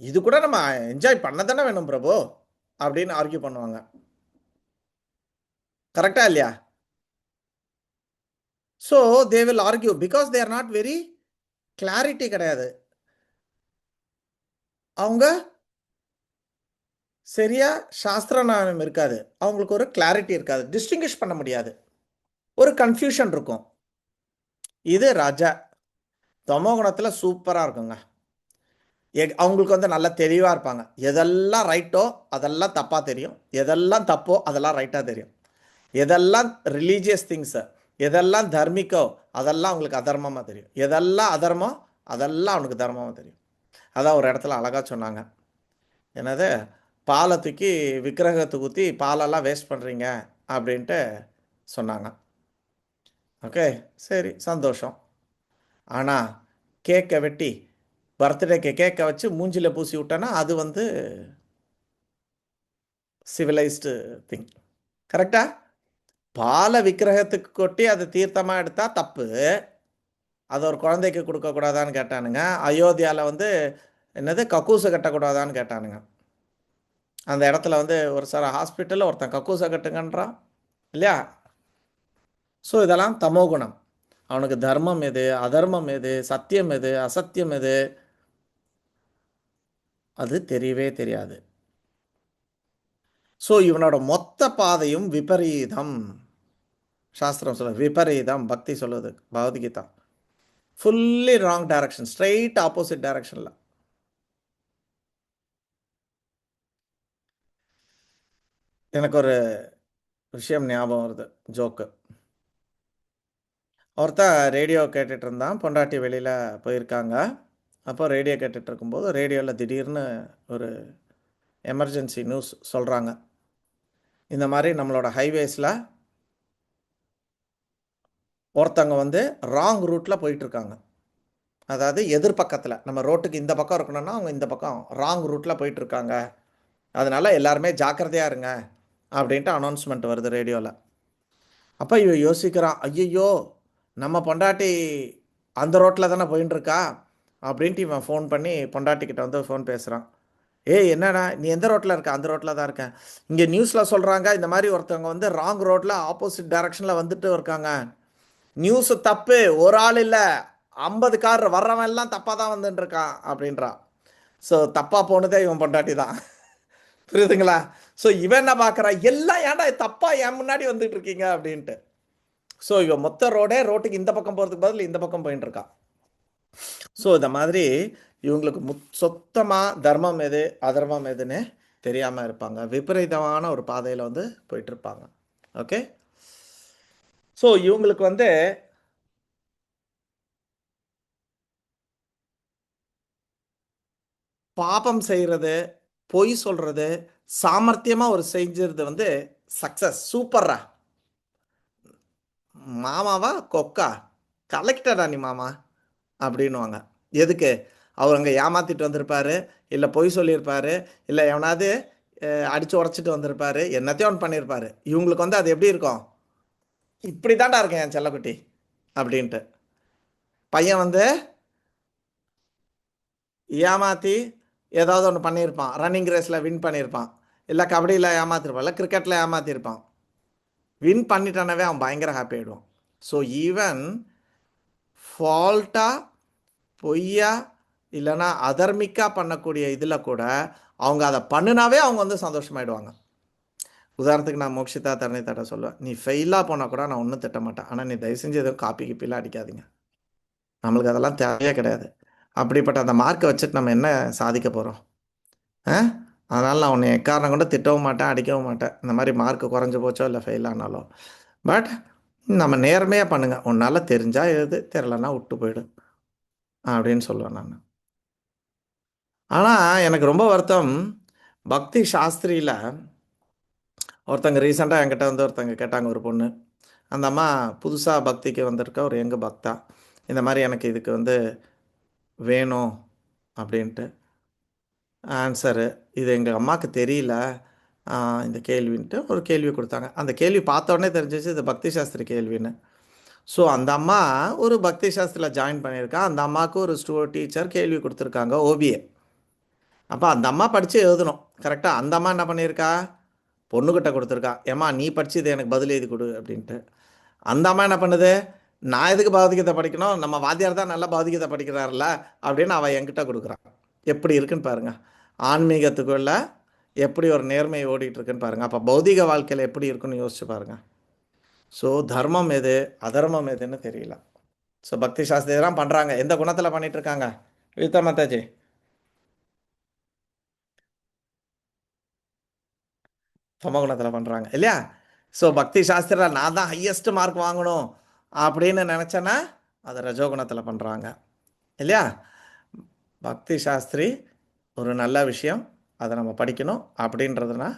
இது கூட நம்ம என்ஜாய் பண்ண தானே வேணும் பிரபு அப்படின்னு ஆர்கியூ பண்ணுவாங்க. கரெக்டா இல்லையா? So they will argue because they R not very clarity கிடையாது. அவங்க சரியா சாஸ்திர ஞானம் இருக்காது, அவங்களுக்கு ஒரு கிளாரிட்டி இருக்காது, டிஸ்டிங்கிஷ் பண்ண முடியாது, ஒரு கன்ஃபியூஷன் இருக்கும். இது ராஜா. தமோ குணத்தில் சூப்பராக இருக்குங்க. அவங்களுக்கு வந்து நல்லா தெளிவாக இருப்பாங்க. எதெல்லாம் ரைட்டோ அதெல்லாம் தப்பாக தெரியும், எதெல்லாம் தப்போ அதெல்லாம் ரைட்டாக தெரியும், எதெல்லாம் ரிலீஜியஸ் திங்ஸு, எதெல்லாம் தர்மிக்கோ அதெல்லாம் அவங்களுக்கு அதர்மமாக தெரியும், எதெல்லாம் அதர்மோ அதெல்லாம் அவனுக்கு தர்மமாக தெரியும். அதான் ஒரு இடத்துல அழகாக சொன்னாங்க, என்னது பாலை தூக்கி விக்கிரகத்துக்கு ஊற்றி பாலெல்லாம் வேஸ்ட் பண்ணுறீங்க அப்படின்ட்டு சொன்னாங்க. ஓகே, சரி, சந்தோஷம். ஆனால் கேக்கை வெட்டி பர்த்டேக்கு கேக்கை வச்சு மூஞ்சில் பூசி விட்டேன்னா அது வந்து சிவிலைஸ்டு திங். கரெக்டா? பாலை விக்கிரகத்துக்கு கொட்டி அதை தீர்த்தமாக எடுத்தால் தப்பு, அது ஒரு குழந்தைக்கு கொடுக்கக்கூடாதான்னு கேட்டானுங்க. அயோத்தியாவில் வந்து என்னது கக்கூசை கட்டக்கூடாதான்னு கேட்டானுங்க. அந்த இடத்துல வந்து ஒரு சில ஹாஸ்பிட்டலில் ஒருத்தன் கக்கூசை கட்டுங்கன்றான் இல்லையா? ஸோ இதெல்லாம் தமோகுணம். அவனுக்கு தர்மம் எது, அதர்மம் எது, சத்தியம் எது, அசத்தியம் எது, அது தெரியவே தெரியாது. ஸோ இவனோட மொத்த பாதையும் விபரீதம். சாஸ்திரம் சொல்லுது விபரீதம், பக்தி சொல்லுது, Bhagavad Gita fully wrong direction, straight opposite டைரக்ஷனில். எனக்கு ஒரு விஷயம் ஞாபகம் வருது, ஜோக்கு. ஒருத்தன் ரேடியோ கேட்டுட்டு இருந்தான், பொண்டாட்டி வெளியில் போயிருக்காங்க. அப்போ ரேடியோ கேட்டுட்டு இருக்கும்போது ரேடியோவில் திடீர்னு ஒரு எமர்ஜென்சி நியூஸ் சொல்கிறாங்க. இந்த மாதிரி நம்மளோட ஹைவேஸில் ஒருத்தவங்க வந்து ராங் ரூட்டில் போயிட்டுருக்காங்க. அதாவது எதிர்பக்கத்தில், நம்ம ரோட்டுக்கு இந்த பக்கம் இருக்கணும்னா அவங்க இந்த பக்கம் ராங் ரூட்டில் போயிட்டுருக்காங்க, அதனால் எல்லாருமே ஜாக்கிரதையாக இருங்க அப்படின்ட்டு அனௌன்ஸ்மெண்ட் வருது ரேடியோவில். அப்போ இவன் யோசிக்கிறான், ஐயோ நம்ம பொண்டாட்டி அந்த ரோட்டில் தானே போயின்ட்டுருக்கா அப்படின்ட்டு இவன் ஃபோன் பண்ணி பொண்டாட்டிக்கிட்ட வந்து ஃபோன் பேசுகிறான். ஏய் என்னடா நீ எந்த ரோட்டில் இருக்க? அந்த ரோட்டில் தான் இருக்கேன். இங்கே நியூஸில் சொல்கிறாங்க இந்த மாதிரி ஒருத்தவங்க வந்து ராங் ரோட்டில் ஆப்போசிட் டைரக்ஷனில் வந்துட்டு இருக்காங்க. நியூஸு தப்பு, ஒரு ஆள் இல்லை 50 கார் வர்றவன் எல்லாம் தப்பாக தான் வந்துட்டு இருக்கான் அப்படின்றான். ஸோ தப்பாக போனதே இவன் பொண்டாட்டி தான். புரியுதுங்களா? ஸோ இவன் என்ன பார்க்குறான், எல்லாம் ஏன்டா தப்பாக என் முன்னாடி வந்துட்டு இருக்கீங்க அப்படின்ட்டு. ஸோ இவன் மொத்த ரோட்டுக்கு இந்த பக்கம் போகிறதுக்கு பதில் இந்த பக்கம் போயிட்டு இருக்கான். ஸோ இந்த மாதிரி இவங்களுக்கு சொத்தமாக தர்மம் எது அதர்மம் எதுன்னு தெரியாமல் இருப்பாங்க. விபரீதமான ஒரு பாதையில் வந்து போயிட்டு இருப்பாங்க. ஓகே, ஸோ இவங்களுக்கு வந்து பாபம் செய்கிறது, பொய் சொல்கிறது, சாமர்த்தியமாக ஒரு செஞ்சுறது வந்து சக்ஸஸ். சூப்பர்ரா மாமாவா கொக்கா கலெக்டரா நீ மாமா அப்படின்வாங்க. எதுக்கு? அவர் அங்கே ஏமாற்றிட்டு வந்திருப்பாரு, இல்லை பொய் சொல்லியிருப்பாரு, இல்லை எவனாவது அடித்து உடச்சிட்டு வந்திருப்பாரு, என்னத்தையும் ஒன்று பண்ணியிருப்பாரு. இவங்களுக்கு வந்து அது எப்படி இருக்கும், இப்படி தாண்டா இருக்கேன் என் செல்லக்குட்டி அப்படின்ட்டு. பையன் வந்து ஏமாற்றி ஏதாவது ஒன்று பண்ணியிருப்பான், ரன்னிங் ரேஸில் வின் பண்ணியிருப்பான், இல்லை கபடியில் ஏமாத்திருப்பான், இல்லை கிரிக்கெட்டில் ஏமாற்றிருப்பான். வின் பண்ணிட்டானவே அவன் பயங்கர ஹாப்பி ஆகிடுவான். ஸோ ஈவன் ஃபால்ட்டாக பொய்யா இல்லைன்னா அதர்மிக்காக பண்ணக்கூடிய இதில் கூட அவங்க அதை பண்ணினாவே அவங்க வந்து சந்தோஷமாயிடுவாங்க. உதாரணத்துக்கு நான் மோக்ஷிதா தரணி தட்ட சொல்லுவேன், நீ ஃபெயிலாக போனால் கூட நான் ஒன்றும் திட்ட மாட்டேன், ஆனால் நீ தயவு செஞ்சு எதுவும் காப்பி கிப்பிலாம் அடிக்காதீங்க, நம்மளுக்கு அதெல்லாம் தேவையே கிடையாது. அப்படிப்பட்ட அந்த மார்க்கை வச்சுட்டு நம்ம என்ன சாதிக்க போகிறோம்? அதனால் நான் உன்னை எக்காரணம் கூட திட்டவும் மாட்டேன், அடிக்கவும் மாட்டேன். இந்த மாதிரி மார்க்கு குறைஞ்சி போச்சோ இல்லை ஃபெயில் ஆனாலும். பட் நம்ம நேர்மையாக பண்ணுங்கள், உன்னால் தெரிஞ்சால் எழுது, தெரிலன்னா விட்டு போயிடு அப்படின்னு சொல்லுவேன் நான். ஆனால் எனக்கு ரொம்ப வருத்தம், பக்தி சாஸ்திரியில் ஒருத்தங்க ரீசெண்டாக என்கிட்ட வந்து ஒருத்தங்க கேட்டாங்க, ஒரு பொண்ணு. அந்த அம்மா புதுசாக பக்திக்கு வந்திருக்க ஒரு எங்கள் பக்தா, இந்த மாதிரி எனக்கு இதுக்கு வந்து வேணும் அப்படின்ட்டு. ஆன்சரு, இது எங்கள் அம்மாவுக்கு தெரியல இந்த கேள்வின்ட்டு ஒரு கேள்வி கொடுத்தாங்க. அந்த கேள்வி பார்த்த உடனே தெரிஞ்சிச்சு இது பக்தி சாஸ்திரி கேள்வின்னு. ஸோ அந்த அம்மா ஒரு பக்தி சாஸ்திரியில் ஜாயின் பண்ணியிருக்கா. அந்த அம்மாவுக்கு ஒரு டீச்சர் கேள்வி கொடுத்துருக்காங்க, ஓபிஏ. அப்போ அந்த அம்மா படித்து எழுதணும் கரெக்டாக. அந்த அம்மா என்ன பண்ணியிருக்கா, பொண்ணுக்கிட்ட கொடுத்துருக்கா, ஏம்மா நீ படித்து இது எனக்கு பதில் எழுதி கொடு அப்படின்ட்டு. அந்த அம்மா என்ன பண்ணுது, நான் எதுக்கு பௌதிகத்தை படிக்கணும், நம்ம வாத்தியார் தான் நல்லா பௌதிகத்தை படிக்கிறாருல்ல அப்படின்னு அவள் என்கிட்ட கொடுக்குறான். எப்படி இருக்குன்னு பாருங்கள், ஆன்மீகத்துக்குள்ள எப்படி ஒரு நேர்மை ஓடிட்டு இருக்குன்னு பாருங்கள். அப்போ பௌதிக வாழ்க்கையில் எப்படி இருக்குன்னு யோசிச்சு பாருங்கள். ஸோ தர்மம் எது அதர்மம் எதுன்னு தெரியல. ஸோ பக்தி சாஸ்திரி தான் பண்ணுறாங்க. எந்த குணத்தில் பண்ணிட்டு இருக்காங்க வித்த மாதாஜி? சமகுணத்தில் பண்ணுறாங்க இல்லையா? ஸோ பக்தி சாஸ்திரியில் நான் தான் ஹையஸ்ட் மார்க் வாங்கணும் அப்படின்னு நினச்சேன்னா அதை ரஜோகுணத்தில் பண்ணுறாங்க இல்லையா? பக்தி சாஸ்திரி ஒரு நல்ல விஷயம், அதை நம்ம படிக்கணும் அப்படின்றதுனா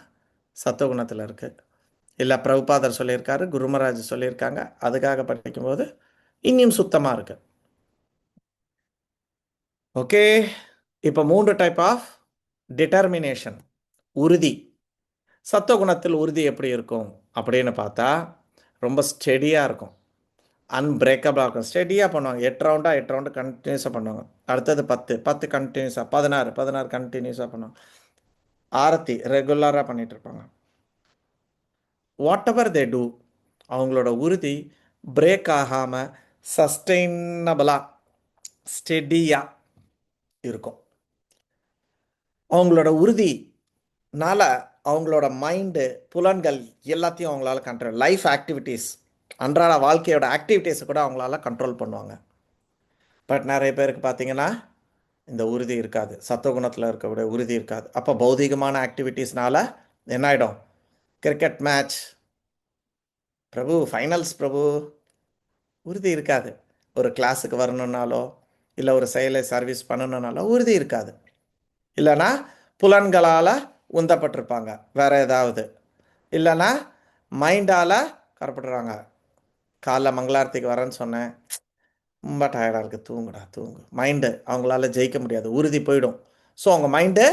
சத்துவகுணத்தில் இருக்குது. இல்லை பிரபுபாதர் சொல்லியிருக்காரு, குருமராஜ் சொல்லியிருக்காங்க, அதுக்காக படிக்கும்போது இன்னும் சுத்தமாக இருக்குது. ஓகே, இப்போ 3 டைப் ஆஃப் டிட்டர்மினேஷன், உறுதி. சத்துவகுணத்தில் உறுதி எப்படி இருக்கும் அப்படின்னு பார்த்தா ரொம்ப ஸ்டெடியாக இருக்கும், அன்பிரேக்கபிளாக இருக்கும். ஸ்டெடியாக பண்ணுவாங்க, 8 ரவுண்டு கண்டினியூஸாக பண்ணுவாங்க. அடுத்தது 10 கண்டினியூஸாக, 16 கண்டினியூஸாக பண்ணுவாங்க. ஆரத்தி ரெகுலராக பண்ணிகிட்டு இருப்பாங்க. வாட் எவர் தே டூ, அவங்களோட உறுதி பிரேக் ஆகாமல் சஸ்டெயினபிளாக ஸ்டெடியாக இருக்கும். அவங்களோட உறுதினால் அவங்களோட மைண்டு புலன்கள் எல்லாத்தையும் அவங்களால கண்ட்ரோல், லைஃப் ஆக்டிவிட்டீஸ் அன்றாட வாழ்க்கையோட ஆக்டிவிட்டீஸை கூட அவங்களால கண்ட்ரோல் பண்ணுவாங்க. பட் நிறைய பேருக்கு பார்த்தீங்கன்னா இந்த உறுதி இருக்காது, சத்துவகுணத்தில் இருக்கக்கூடிய உறுதி இருக்காது. அப்போ பௌதிகமான ஆக்டிவிட்டீஸ்னால என்ன ஆகிடும், கிரிக்கெட் மேட்ச் பிரபு, ஃபைனல்ஸ் பிரபு, உறுதி இருக்காது. ஒரு கிளாஸுக்கு வரணுன்னாலோ இல்லை ஒரு செயலை சர்வீஸ் பண்ணணுன்னாலோ உறுதி இருக்காது. இல்லைன்னா புலன்களால் உந்தப்பட்டிருப்பாங்க வேறு ஏதாவது, இல்லைன்னா மைண்டால் கரப்படுறாங்க. காலைல மங்களாரத்திக்கு வரேன்னு சொன்னேன், ரொம்ப டயர்டாக இருக்குது, தூங்கு. மைண்டு அவங்களால ஜெயிக்க முடியாது, உறுதி போயிடும். ஸோ அவங்க மைண்டு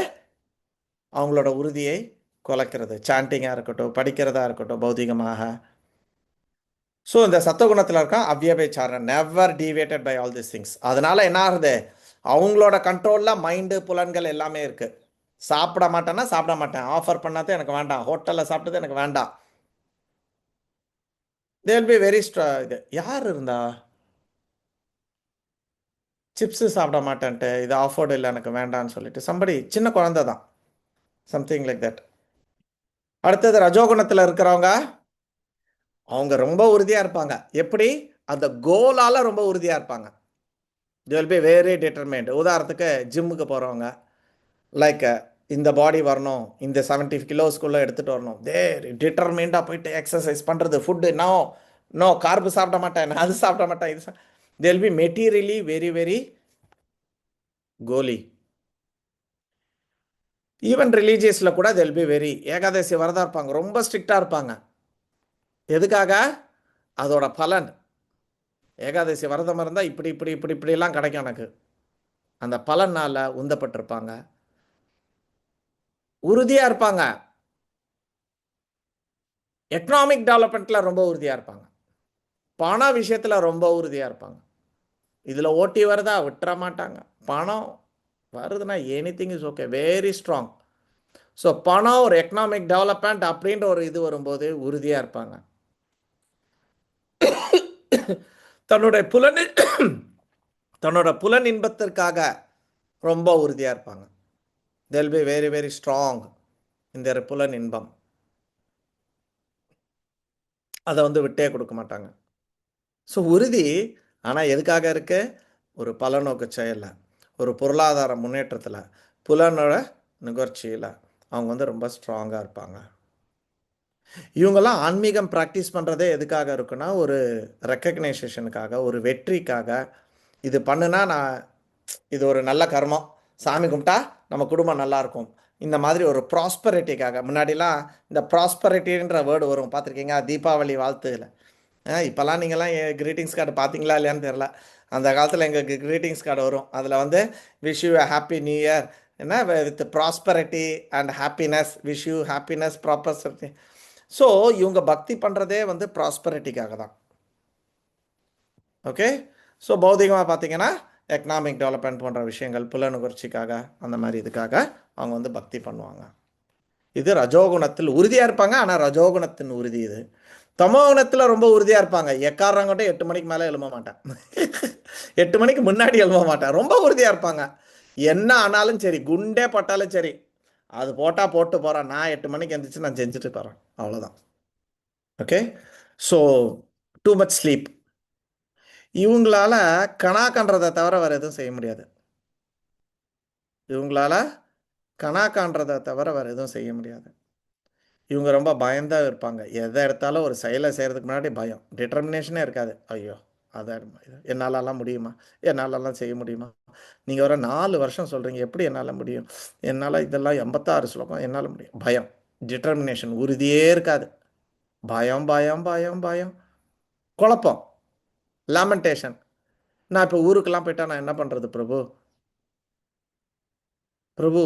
அவங்களோட உறுதியை குலைக்கிறது, சாண்டிங்காக இருக்கட்டும், படிக்கிறதா இருக்கட்டும், பௌதிகமாக. ஸோ இந்த சத்துவகுணத்தில் இருக்க அவ்யபேச்சாரம், never deviated by all this things. அதனால் என்ன ஆகுது, அவங்களோட கண்ட்ரோலில் மைண்டு புலன்கள் எல்லாமே இருக்குது. சாப்பிட மாட்டேன்னா சாப்பிட மாட்டேன், ஆஃபர் பண்ணாதே எனக்கு வேண்டாம், ஹோட்டலில் சாப்பிட்டது எனக்கு வேண்டாம். தே வில் பி வெரி இது யார் இருந்தா சிப்ஸு சாப்பிட மாட்டேன்ட்டு, இது ஆஃபோர்டு இல்லை எனக்கு வேண்டான்னு சொல்லிட்டு சம்படி சின்ன குழந்தை தான், சம்திங் லைக் தட். அடுத்தது ரஜோகுணத்தில் இருக்கிறவங்க, அவங்க ரொம்ப உறுதியாக இருப்பாங்க. எப்படி? அந்த கோலால் ரொம்ப உறுதியாக இருப்பாங்க. they will be very determined. உதாரணத்துக்கு ஜிம்முக்கு போகிறவங்க, லைக் இந்த பாடி வரணும், இந்த 70 கிலோஸ்குள்ளே எடுத்துகிட்டு வரணும், டிட்டர்மைண்டாக போயிட்டு எக்ஸசைஸ் பண்ணுறது, ஃபுட்டு நோ நோ கார்பு சாப்பிட மாட்டேன், நான் அது சாப்பிட மாட்டேன், இது they will be materially very very goalie. Even ரிலீஜியஸில் கூட they will be very Ekadashi வரதா இருப்பாங்க, ரொம்ப ஸ்ட்ரிக்டாக இருப்பாங்க. எதுக்காக? அதோட பலன். ஏகாதசி விரதம் இருந்தால் இப்படி இப்படி இப்படி இப்படிலாம் கிடைக்கும் எனக்கு, அந்த பலனால் உந்தப்பட்டிருப்பாங்க, உறுதியாக இருப்பாங்க. எக்கனாமிக் டெவலப்மெண்ட்டில் ரொம்ப உறுதியாக இருப்பாங்க. பண விஷயத்தில் ரொம்ப உறுதியாக இருப்பாங்க. இதில் ஓட்டி வருதா விட்டுற மாட்டாங்க. பணம் வருதுன்னா anything is okay, very strong. So பணம் ஒரு எக்கனாமிக் டெவலப்மெண்ட் அப்படின்ற ஒரு இது வரும்போது உறுதியாக இருப்பாங்க. தன்னுடைய புலன் இன்பத்திற்காக ரொம்ப உறுதியாக இருப்பாங்க. they will be very very strong in their புலன் இன்பம். அதை வந்து விட்டே கொடுக்க மாட்டாங்க. ஸோ உறுதி, ஆனால் எதுக்காக இருக்கு? ஒரு பலநோக்கு செயலில், ஒரு பொருளாதார முன்னேற்றத்தில், புலனோட நுகர்ச்சியில் அவங்க வந்து ரொம்ப ஸ்ட்ராங்காக இருப்பாங்க. இவங்கெல்லாம் ஆன்மீகம் ப்ராக்டிஸ் பண்ணுறதே எதுக்காக இருக்குன்னா, ஒரு ரெக்கக்னைசேஷனுக்காக, ஒரு வெற்றிக்காக. இது பண்ணுனா நான், இது ஒரு நல்ல கர்மம், சாமி கும்பிட்டா நம்ம குடும்பம் நல்லாயிருக்கும், இந்த மாதிரி ஒரு ப்ராஸ்பரிட்டிக்காக. முன்னாடிலாம் இந்த ப்ராஸ்பரிட்டின்ற வேர்டு வரும், பார்த்துருக்கீங்க தீபாவளி வாழ்த்துல. இப்போல்லாம் நீங்கள்லாம் க்ரீட்டிங்ஸ் கார்டு பார்த்தீங்களா இல்லையான்னு தெரில. அந்த காலத்தில் எங்களுக்கு க்ரீட்டிங்ஸ் கார்டு வரும், அதில் வந்து wish you happy new year, என்ன with prosperity and happiness, wish you happiness prosperity. So இவங்க பக்தி பண்ணுறதே வந்து ப்ராஸ்பரிட்டிக்காக தான். ஓகே. ஸோ பௌதிகமாக பார்த்தீங்கன்னா எக்கனாமிக் டெவலப்மெண்ட் போன்ற விஷயங்கள், புலனுகர்ச்சிக்காக, அந்த மாதிரி இதுக்காக அவங்க வந்து பக்தி பண்ணுவாங்க. இது ரஜோகுணத்தில் உறுதியாக இருப்பாங்க. ஆனால் ரஜோகுணத்தின் உறுதி இது. தமோகுணத்தில் ரொம்ப உறுதியாக இருப்பாங்க. எக்காரங்கிட்ட 8 மணிக்கு மேலே எழும்ப மாட்டேன், 8 மணிக்கு முன்னாடி எழும்ப மாட்டேன், ரொம்ப உறுதியாக இருப்பாங்க. என்ன ஆனாலும் சரி, குண்டே பட்டாலும் சரி, அது போட்டால் போட்டு போகிறேன், நான் 8 மணிக்கு எழுந்திரிச்சு நான் செஞ்சுட்டு போகிறேன், அவ்வளோதான். Okay. So too much sleep. இவங்களால கணா காண்றதை தவிர வேறு எதுவும் செய்ய முடியாது. இவங்களால கணா காண்றதை தவிர வேறு எதுவும் செய்ய முடியாது. இவங்க ரொம்ப பயந்தாக இருப்பாங்க. எதை எடுத்தாலும் ஒரு செயலை செய்கிறதுக்கு முன்னாடி பயம், டிட்டர்மினேஷனே இருக்காது. ஐயோ அதை என்னாலலாம் முடியுமா, என்னாலலாம் செய்ய முடியுமா, நீங்கள் வர 4 வருஷம் சொல்கிறீங்க, எப்படி என்னால் முடியும், என்னால் இதெல்லாம் 86 ஸ்லோகம் என்னால் முடியும். பயம், டிட்டர்மினேஷன், உறுதியே இருக்காது. பயம் பயம் பயம் பயம், குழப்பம், லேமெண்டேஷன். நான் இப்போ ஊருக்கெல்லாம் போயிட்டா நான் என்ன பண்ணுறது பிரபு, பிரபு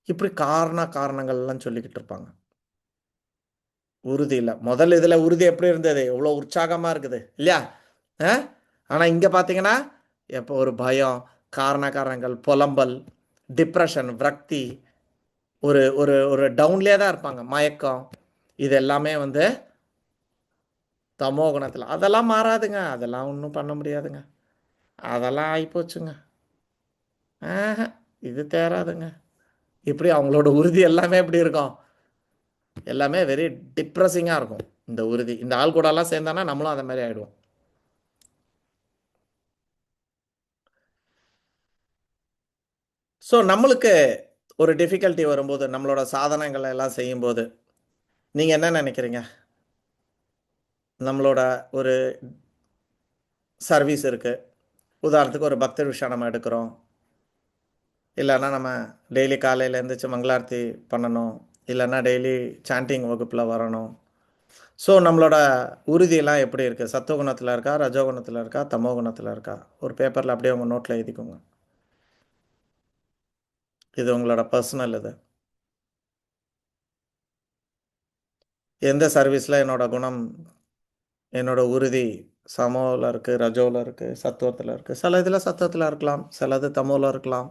இப்படி காரணங்கள்லாம் சொல்லிக்கிட்டு இருப்பாங்க. உறுதி இல்லை. முதல் இதில் உறுதி எப்படி இருந்தது, எவ்வளோ உற்சாகமாக இருக்குது இல்லையா? ஆனால் இங்கே பார்த்தீங்கன்னா எப்போ ஒரு பயம், காரணங்கள், புலம்பல், டிப்ரெஷன், விரக்தி, ஒரு ஒரு ஒரு டவுன்லேயே தான் இருப்பாங்க, மயக்கம். இது எல்லாமே வந்து தமோ குணத்தில். அதெல்லாம் மாறாதுங்க, அதெல்லாம் ஒன்றும் பண்ண முடியாதுங்க, அதெல்லாம் ஆகிப்போச்சுங்க, இது தேராதுங்க. இப்படி அவங்களோட உறுதி எல்லாமே எப்படி இருக்கும், எல்லாமே வெரி டிப்ரெஸிங்காக இருக்கும். இந்த உறுதி, இந்த ஆள் கூடலாம் சேர்ந்தானா நம்மளும் அந்த மாதிரி ஆகிடுவோம். ஸோ நம்மளுக்கு ஒரு டிஃபிகல்ட்டி வரும்போது, நம்மளோட சாதனைகளை எல்லாம் செய்யும்போது நீங்கள் என்ன நினைக்கிறீங்க? நம்மளோட ஒரு சர்வீஸ் இருக்குது, உதாரணத்துக்கு ஒரு பக்தர் விஷயம் நம்ம எடுக்கிறோம், இல்லைன்னா நம்ம டெய்லி காலையில் எழுந்திரிச்சு மங்களார்த்தி பண்ணணும், இல்லைன்னா டெய்லி சாண்டிங் வகுப்பில் வரணும். ஸோ நம்மளோட உறுதியெல்லாம் எப்படி இருக்குது? சத்துவகுணத்தில் இருக்கா, ரஜோகுணத்தில் இருக்கா, தமோ குணத்தில் இருக்கா? ஒரு பேப்பரில் அப்படியே உங்கள் நோட்டில் எழுதிக்கோங்க. இது உங்களோட பர்சனல். இது எந்த சர்வீஸில் என்னோட குணம், என்னோட உறுதி சமோவில் இருக்குது, ரஜோவில் இருக்குது, சத்துவத்தில் இருக்குது. சில இதில் சத்துவத்தில் இருக்கலாம், சிலது தமோவில் இருக்கலாம்.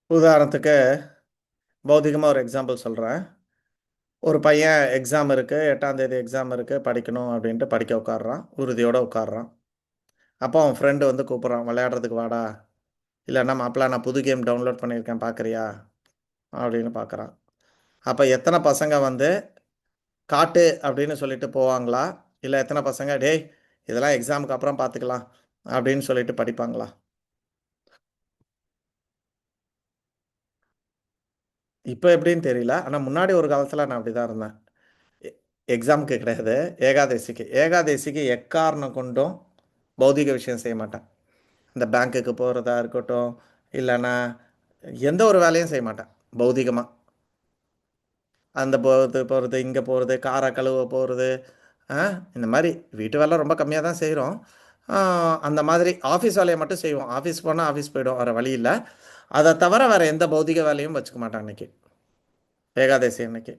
உதாரணத்துக்கு பௌதிகமாக ஒரு எக்ஸாம்பிள் சொல்கிறேன். ஒரு பையன் எக்ஸாம் இருக்குது, 8ஆம் தேதி எக்ஸாம் இருக்குது, படிக்கணும் அப்படின்ட்டு படிக்க உட்காடுறான், உறுதியோடு உட்காடுறான். அப்போ அவன் ஃப்ரெண்டு வந்து கூப்பிட்றான், விளையாடுறதுக்கு வாடா, இல்லைன்னா மாப்பிள்ள நான் புது கேம் டவுன்லோட் பண்ணியிருக்கேன் பார்க்குறியா அப்படின்னு பார்க்குறான். அப்போ எத்தனை பசங்க வந்து காட்டு அப்படின்னு சொல்லிட்டு போவாங்களா, இல்லை எத்தனை பசங்க டேய் இதெல்லாம் எக்ஸாமுக்கு அப்புறம் பார்த்துக்கலாம் அப்படின்னு சொல்லிட்டு படிப்பாங்களா? இப்போ எப்படின்னு தெரியல, ஆனால் முன்னாடி ஒரு காலத்தில் நான் அப்படி தான் இருந்தேன். எக்ஸாமுக்கு கிடையாது, ஏகாதசிக்கு எக்காரணம் கொண்டும் பௌதிக விஷயம் செய்ய மாட்டேன். இந்த பேங்க்குக்கு போகிறதா இருக்கட்டும், இல்லைன்னா எந்த ஒரு வேலையும் செய்ய மாட்டேன் பௌதிகமாக. அந்த போகிறது இங்கே போகிறது, காரை கழுவ போகிறது, இந்த மாதிரி வீட்டு வேலை ரொம்ப கம்மியாக தான் செய்கிறோம். அந்த மாதிரி ஆஃபீஸ் வேலையை மட்டும் செய்வோம். ஆஃபீஸ் போனால் ஆஃபீஸ் போய்டும், வேறு வழி இல்லை. அதை தவிர வேறு எந்த பௌதிக வேலையும் வச்சுக்க மாட்டேன் அன்றைக்கி, ஏகாதசி அன்னைக்கு.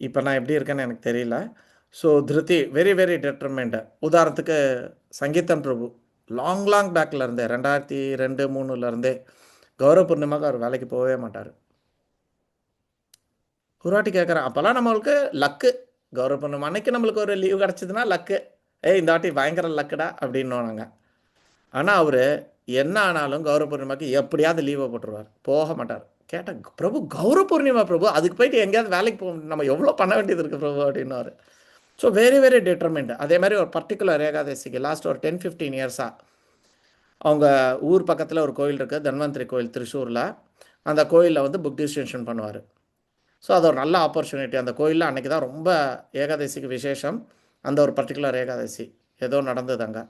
இப்போ நான் எப்படி இருக்கேன்னு எனக்கு தெரியல. ஸோ திருத்தி வெரி வெரி டிட்டர்மெண்ட். உதாரணத்துக்கு சங்கீதன் பிரபு லாங் பேக்கில் இருந்தே 2002-2003 கௌரவ பூர்ணிமாவுக்கு அவர் வேலைக்கு போகவே மாட்டார். ஒரு வாட்டி கேட்குறேன், அப்போல்லாம் நம்மளுக்கு லக்கு, கௌரவ பூர்ணிமா அன்னைக்கு நம்மளுக்கு ஒரு லீவு கிடச்சிதுன்னா லக்கு, இந்த வாட்டி பயங்கர லக்குடா அப்படின்னோம் நாங்கள். ஆனால் அவர் என்ன ஆனாலும் கௌரவ பூர்ணிமாவுக்கு எப்படியாவது லீவை போட்டுருவார், போக மாட்டார். கேட்டேன், பிரபு கௌரவ பூர்ணிமா பிரபு, அதுக்கு போயிட்டு எங்கேயாவது வேலைக்கு போக நம்ம எவ்வளோ பண்ண வேண்டியது இருக்குது பிரபு அப்படின்னாரு. So very very determinant. அதே மாதிரி ஒரு பர்டிகுலர் ஏகாதசிக்கு லாஸ்ட் ஒரு 10-15 இயர்ஸாக அவங்க ஊர் பக்கத்தில் ஒரு கோயில் இருக்குது, தன்வந்திரி கோயில், திருச்சூரில். அந்த கோயிலில் வந்து புக் டிஸ்ட்ரிபியூஷன் பண்ணுவார். ஸோ அது ஒரு நல்ல ஆப்பர்ச்சுனிட்டி. அந்த கோயிலில் அன்றைக்கி தான் ரொம்ப ஏகாதசிக்கு விசேஷம். அந்த ஒரு பர்டிகுலர் ஏகாதசி ஏதோ நடந்தது அங்கே,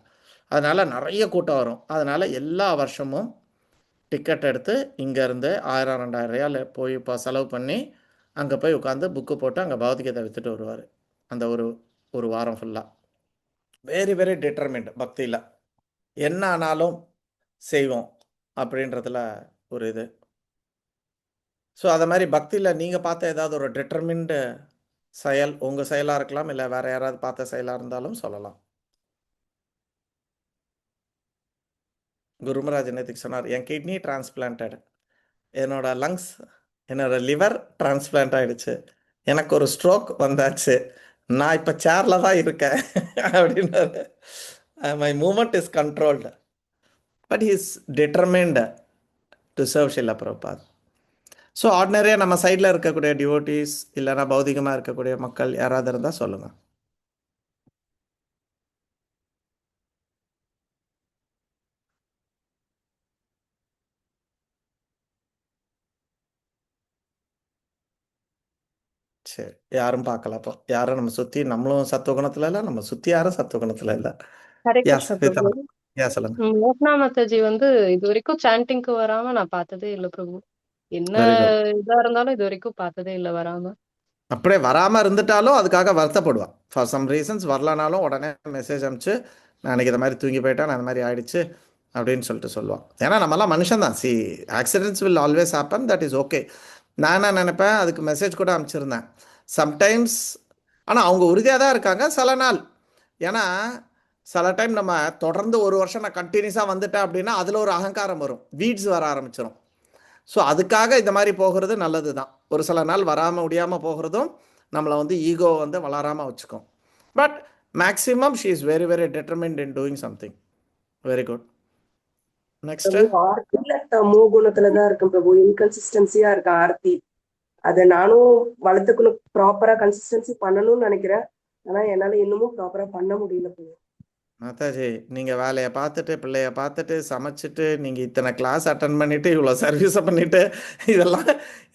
அதனால் நிறைய கூட்டம் வரும். அதனால் எல்லா வருஷமும் டிக்கெட் எடுத்து இங்கேருந்து 1000-2000 ரியால் போய் இப்போ செலவு பண்ணி அங்கே போய் உட்காந்து புக்கு போட்டு அங்கே பௌதிகத்தை விற்றுட்டு வருவார். அந்த ஒரு வாரம் ஃபுல்லாக வெரி வெரி டிட்டர்மெண்ட். பக்தியில் என்ன ஆனாலும் செய்வோம் அப்படின்றதுல ஒரு இது. ஸோ அதை மாதிரி பக்தியில் நீங்கள் பார்த்த ஏதாவது ஒரு டிட்டர்மின்டு செயல் உங்கள் செயலாக இருக்கலாம், இல்லை வேறு யாராவது பார்த்த செயலாக இருந்தாலும் சொல்லலாம். குருமராஜ் நேற்றுக்கு சொன்னார், என் கிட்னி டிரான்ஸ்பிளான்டட், என்னோட லங்ஸ், என்னோட லிவர் டிரான்ஸ்பிளான்ட் ஆகிடுச்சு, எனக்கு ஒரு ஸ்ட்ரோக் வந்தாச்சு, நான் இப்போ சேரில் தான் இருக்கேன் அப்படின்னாரு. My movement is controlled, but he is determined to serve Srila Prabhupada. So ஆர்டினரியாக நம்ம சைடில் இருக்கக்கூடிய டிவோட்டிஸ் இல்லைன்னா பௌதிகமாக இருக்கக்கூடிய மக்கள் யாராவது இருந்தால் சொல்லுங்கள். சரி, யாரும் பார்க்கல. அப்போ யாரும் நம்ம சுற்றி, நம்மளும் சத்துவகுணத்தில் இல்லை, நம்ம சுற்றி யாரும் சத்துவகுணத்தில் இல்லை. ஹரே யா கிருஷ்ண சவிதா, பிரபு. யா சொல்லுங்க. மோகனா மாதாஜி வந்து இது வரைக்கும் சாண்டிங்க்கு வராம நான் பார்த்ததே இல்லை பிரபு. என்ன வெரி குட். இதா இருந்தாலும் இது வரைக்கும் பார்த்ததே இல்லை வராம. அப்படியே வராமல் இருந்துட்டாலும் அதுக்காக வருத்தப்படுவான். ஃபார் சம் ரீசன்ஸ் வரலனாலும் உடனே மெசேஜ் அனுப்பிச்சு, நான் அன்றைக்கி இந்த மாதிரி தூங்கி போயிட்டேன், நான் இந்த மாதிரி ஆயிடுச்சு அப்படின்னு சொல்லிட்டு சொல்லுவான். ஏன்னா நம்மலாம் மனுஷன் தான். See, accidents will always happen, that is okay. நான் என்ன நினைப்பேன், அதுக்கு மெசேஜ் கூட அனுப்பிச்சிருந்தேன் சம்டைம்ஸ். ஆனால் அவங்க உறுதியாக தான் இருக்காங்க சில நாள். ஏன்னா சில டைம் நம்ம தொடர்ந்து ஒரு வருஷம் நான் கண்டினியூஸாக வந்துட்டேன் அப்படின்னா அதில் ஒரு அகங்காரம் வரும், வீட்ஸ் வர ஆரம்பிச்சிடும். ஸோ அதுக்காக இந்த மாதிரி போகிறது நல்லது தான். ஒரு சில நாள் வராமல் முடியாமல் போகிறதும் நம்மளை வந்து ஈகோ வந்து வளராமல் வச்சுக்கும். But maximum she is very very determined in doing something. Very good. Next. Prabhu ஆர்த்தில தமோ குணத்துல தான் இருக்கும் பிரபு, இன்கன்சிஸ்டன்சியா இருக்கு ஆர்த்தி. அதை நானும் வளர்த்துக்கணும், ப்ராப்பரா கன்சிஸ்டன்சி பண்ணணும்னு நினைக்கிறேன். ஆனா என்னால இன்னமும் ப்ராப்பரா பண்ண முடியல பிரபு. மாதாஜி, நீங்கள் வேலையை பார்த்துட்டு பிள்ளைய பார்த்துட்டு சமைச்சிட்டு நீங்கள் இத்தனை கிளாஸ் அட்டன் பண்ணிவிட்டு இவ்வளோ சர்வீஸை பண்ணிவிட்டு இதெல்லாம்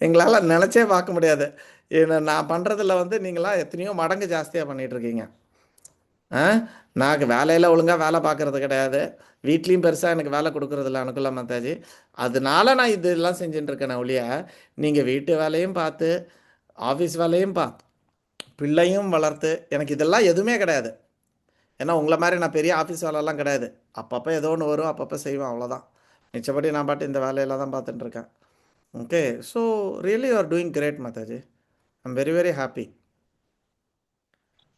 எங்களால் நினச்சே பார்க்க முடியாது. ஏன்னா நான் பண்ணுறதில் வந்து நீங்களாம் எத்தனையோ மடங்கு ஜாஸ்தியாக பண்ணிகிட்ருக்கீங்க. நான் வேலையில் ஒழுங்காக வேலை பார்க்குறது கிடையாது, வீட்லேயும் பெருசாக எனக்கு வேலை கொடுக்குறதில்ல அனுகூல மாதாஜி. அதனால நான் இதெல்லாம் செஞ்சுட்டுருக்கேன் ஒழிய, நீங்கள் வீட்டு வேலையும் பார்த்து ஆஃபீஸ் வேலையும் பார்த்து பிள்ளையும் வளர்த்து எனக்கு இதெல்லாம் எதுவுமே கிடையாது. ஏன்னா உங்களை மாதிரி நான் பெரிய ஆஃபீஸ் வேலைலாம் கிடையாது. அப்பப்போ ஏதோ ஒன்று வரும், அப்பப்போ செய்வேன், அவ்வளோதான். மிச்சப்படி நான் பாட்டு இந்த வேலையெல்லாம் தான் பார்த்துட்டுருக்கேன். Okay, so really you are doing great Mataji. I'm very very happy.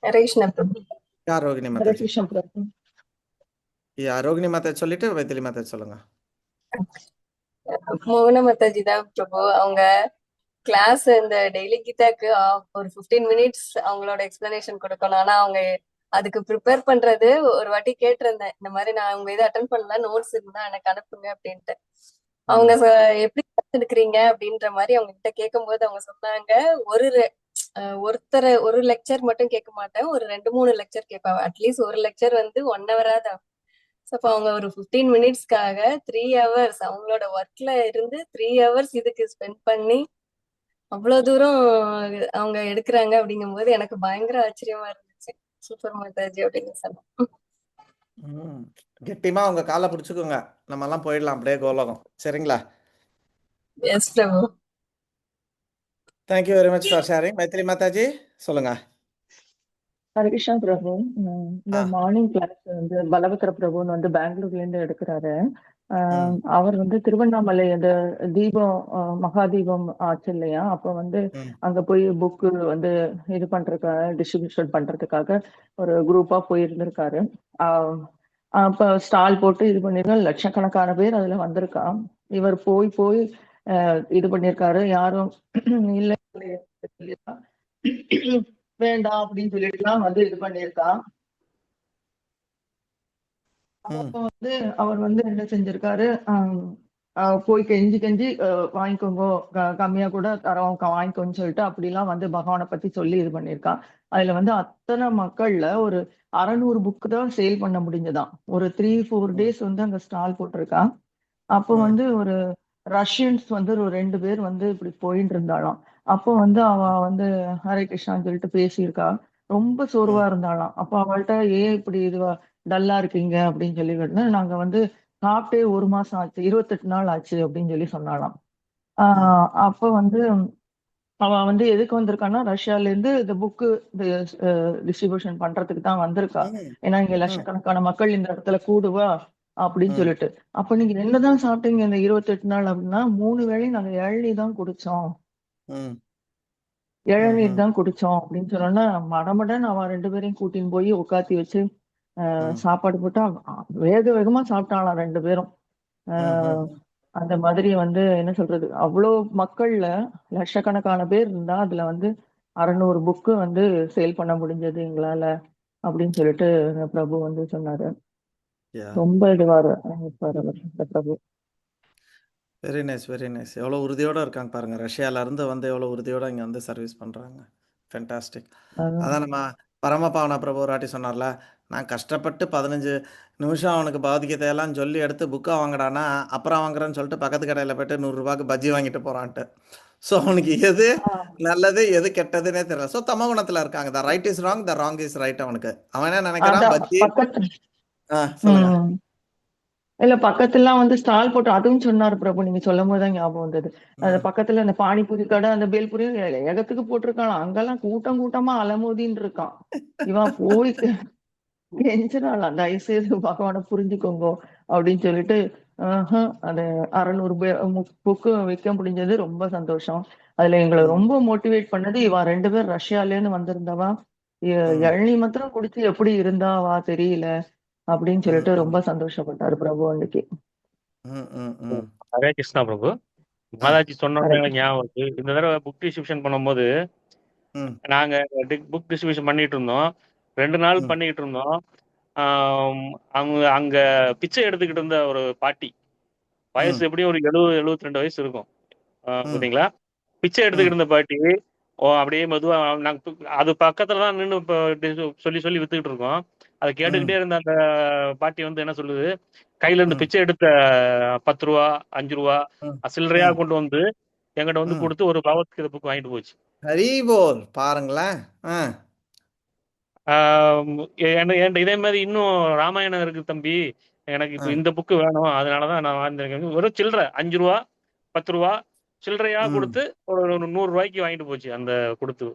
Hare Krishna Prabhu. யார் ரோகிணி ஹரே மாதாஜி? கிருஷ்ண பிரபு. ரோகிணி மாதாஜி சொல்லிட்டு வைத்திலி மாதாஜி சொல்லுங்கள். மோகன மத்தாஜி தான் பிரபு. அவங்க கிளாஸ் இந்த டெய்லி கீதாக்கு ஒரு 15 மினிட்ஸ் அவங்களோட எக்ஸ்பிளனேஷன் கொடுக்கணும். ஆனா அவங்க அதுக்கு ப்ரிப்பேர் பண்றது ஒரு வாட்டி கேட்டிருந்தேன், இந்த மாதிரி நான் உங்க இதை அட்டன் பண்ணல, நோட்ஸ் இருந்தா எனக்கு அனுப்புங்க அப்படின்ட்டு. அவங்க எப்படி எடுக்கிறீங்க அப்படின்ற மாதிரி அவங்க கிட்ட கேட்கும்போது அவங்க சொன்னாங்க, ஒரு ஒரு லெக்சர் மட்டும் கேட்க மாட்டேன், ஒரு 2-3 லெக்சர் கேட்பேன். அட்லீஸ்ட் ஒரு லெக்சர் வந்து 1 ஹவராது. அப்ப அவங்க ஒரு 15 மினிட்ஸ்க்காக 3 ஹவர்ஸ் அவங்களோட ஒர்க்ல இருந்து 3 ஹவர்ஸ் இதுக்கு ஸ்பெண்ட் பண்ணி அவ்வளவு தூரம் அவங்க எடுக்கிறாங்க அப்படிங்கும்போது எனக்கு பயங்கர ஆச்சரியமா இருந்துச்சு. சூப்பர் மாதாஜி அப்படின்னு சொன்னேன். கெட்டிமா உங்க காலை பிடிச்சுக்கோங்க, நம்ம எல்லாம் போயிடலாம் அப்படியே கோலோகம். சரிங்களா? Yes Prabhu. Thank you very much for sharing. Maitri Mataji சொல்லுங்க. ஹரிகிருஷ்ணா பிரபு, இந்த மார்னிங் கிளாஸ் வந்து பலபத்ர பிரபுன்னு வந்து பெங்களூர்ல இருந்து எடுக்கிறாரு. அவர் வந்து திருவண்ணாமலை அந்த தீபம் மகாதீபம் ஆச்சு இல்லையா, அப்ப வந்து அங்க போய் புக்கு வந்து இது பண்றதுக்காக டிஸ்ட்ரிபியூஷன் பண்றதுக்காக ஒரு குரூப்பா போயிருந்திருக்காரு. அப்ப ஸ்டால் போட்டு இது பண்ணிருக்காரு, லட்சக்கணக்கான பேர் அதுல வந்திருக்கான். இவர் போய் போய் இது பண்ணிருக்காரு, யாரும் இல்லை வேண்டாம் அப்படின்னு சொல்லிட்டுலாம் வந்து இது பண்ணிருக்கான். அப்ப வந்து அவர் வந்து என்ன செஞ்சிருக்காரு, போய் கெஞ்சி கெஞ்சி வாங்கிக்கோங்க, கம்மியா கூட தரோம், வாங்கிக்கோன்னு சொல்லிட்டு அப்படிலாம் வந்து பகவானை பத்தி சொல்லி இது பண்ணிருக்கான். அதுல வந்து அத்தனை மக்கள்ல ஒரு 600 புக்கு தான் சேல் பண்ண முடிஞ்சதான். ஒரு 3-4 டேஸ் வந்து அங்க ஸ்டால் போட்டிருக்கான். அப்போ வந்து ஒரு ரஷ்யன்ஸ் வந்து ஒரு 2 பேர் வந்து இப்படி போயிட்டு இருந்தாளாம். அப்போ வந்து அவ வந்து ஹரே கிருஷ்ணான்னு சொல்லிட்டு பேசியிருக்கா. ரொம்ப சோர்வா இருந்தாளாம். அப்போ அவள்கிட்ட ஏன் இப்படி இதுவா டல்லா இருக்கீங்க அப்படின்னு சொல்லி கேட்டா, நாங்க வந்து சாப்பிட்டே 1 மாசம் ஆச்சு, 28 நாள் ஆச்சு அப்படின்னு சொல்லி சொன்னாலாம். அப்போ வந்து அவ வந்து எதுக்கு வந்திருக்கான்னா, ரஷ்யால இருந்து இந்த புக்கு டிஸ்ட்ரிபியூஷன் பண்றதுக்கு தான் வந்திருக்கா. ஏன்னா இங்க லட்சக்கணக்கான மக்கள் இந்த இடத்துல கூடுவா அப்படின்னு சொல்லிட்டு. அப்ப நீங்க என்னதான் சாப்பிட்டீங்க இந்த 28 நாள் அப்படின்னா, 3 வேளையும் நாங்க இளநீர் தான் குடிச்சோம், இளநீர் தான் குடிச்சோம் அப்படின்னு சொன்னோன்னா, மடமடன் அவ 2 பேரையும் கூட்டின்னு போய் உட்காத்தி வச்சு சாப்பாடு போட்டா வேக வேகமா சாப்பிட்டாலாம் 2 பேரும். அந்த மாதிரி வந்து என்ன சொல்றது, அவ்வளோ மக்கள்ல லட்சக்கணக்கான பேர் இருந்தா அதுல வந்து 600 புக்கு வந்து சேல் பண்ண முடிஞ்சது எங்களால அப்படின்னு சொல்லிட்டு பிரபு வந்து சொன்னாரு. ரொம்ப இதுவாரு இந்த Prabhu. Very nice, very nice. எவ்வளோ உறுதியோட இருக்காங்க பாருங்க. ரஷ்யால இருந்து வந்து எவ்வளோ உறுதியோட இங்க வந்து சர்வீஸ் பண்றாங்க. ஃபென்டாஸ்டிக். அதான் நம்ம பரமபாவனா பிரபு ஒரு வாட்டி சொன்னார்ல, நான் கஷ்டப்பட்டு 15 நிமிஷம் அவனுக்கு பகவத்கீதையெல்லாம் சொல்லி எடுத்து புக்கை வாங்குறானா, அப்புறம் வாங்குறேன்னு சொல்லிட்டு பக்கத்து கடையில் போய்ட்டு 100 ரூபாய்க்கு பஜ்ஜி வாங்கிட்டு போகிறான்ட்டு. ஸோ அவனுக்கு எது நல்லது எது கெட்டதுன்னே தெரியல. ஸோ தமகுணத்தில் இருக்காங்க. The right is wrong, the wrong is right. அவனுக்கு அவன் என்ன நினைக்கிறான், பஜ்ஜி. சொல்லுங்க. இல்ல பக்கத்துலாம் வந்து ஸ்டால் போட்டு அதுவும் சொன்னாரு பிரபு, நீங்க சொல்லும் போதுதான் ஞாபகம் வந்தது. அந்த பக்கத்துல அந்த பானிபூரி கடை, அந்த பேல்பூரியும் ஏகத்துக்கு போட்டிருக்கான். அங்கெல்லாம் கூட்டம் கூட்டமா அலமோதின்னு இருக்கான். இவன் போய் கெஞ்சினாலாம், தயவுசெய்து பகவானை புரிஞ்சுக்கோங்க அப்படின்னு சொல்லிட்டு அந்த 600 புக்கு விற்க முடிஞ்சது. ரொம்ப சந்தோஷம். அதுல எங்களை ரொம்ப மோட்டிவேட் பண்ணது, இவன் 2 பேர் ரஷ்யால இருந்து வந்திருந்தவா, இளநீ மாத்திரம் குடிச்சு எப்படி இருந்தாவா தெரியல அப்படின்னு சொல்லிட்டு ரொம்ப சந்தோஷப்பட்டாரு பிரபு அன்னைக்கு. ஹரே கிருஷ்ணா பிரபு. மாதாஜி சொன்ன ஞாபகம் இருக்கு. இந்த தடவை புக் டிஸ்ட்ரிபியூஷன் பண்ணும்போது நாங்க புக் டிஸ்ட்ரிபியூஷன் பண்ணிட்டு இருந்தோம். 2 நாள் பண்ணிக்கிட்டு இருந்தோம். அவங்க அங்க பிச்சை எடுத்துக்கிட்டு இருந்த ஒரு பாட்டி, வயசு எப்படியும் ஒரு 70-72 வயசு இருக்கும். புரியுங்களா? பிச்சை எடுத்துக்கிட்டு இருந்த பாட்டி அப்படியே மெதுவா நாங்க அது பக்கத்துலதான் நின்று சொல்லி சொல்லி வித்துக்கிட்டு இருக்கோம். அதை கேட்டுக்கிட்டே இருந்த அந்த பாட்டி வந்து என்ன சொல்லுது, கையில இருந்து பிச்சை எடுத்த 10 ரூபா 5 ரூபா சில்லறையா கொண்டு வந்து எங்கிட்ட வந்து கொடுத்து ஒரு பகவத்கீதை புக் வாங்கிட்டு போச்சு. ஹரிபோல் பாருங்களேன். இதே மாதிரி இன்னும் ராமாயணம் இருக்கு தம்பி, எனக்கு இப்ப இந்த புக்கு வேணும், அதனாலதான் நான் வாங்கிருக்கேன். ஒரு சில்லறை 5 ரூபா 10 ரூபா சில்லறையா கொடுத்து ஒரு 100 ரூபாய்க்கு வாங்கிட்டு போச்சு அந்த கொடுத்து.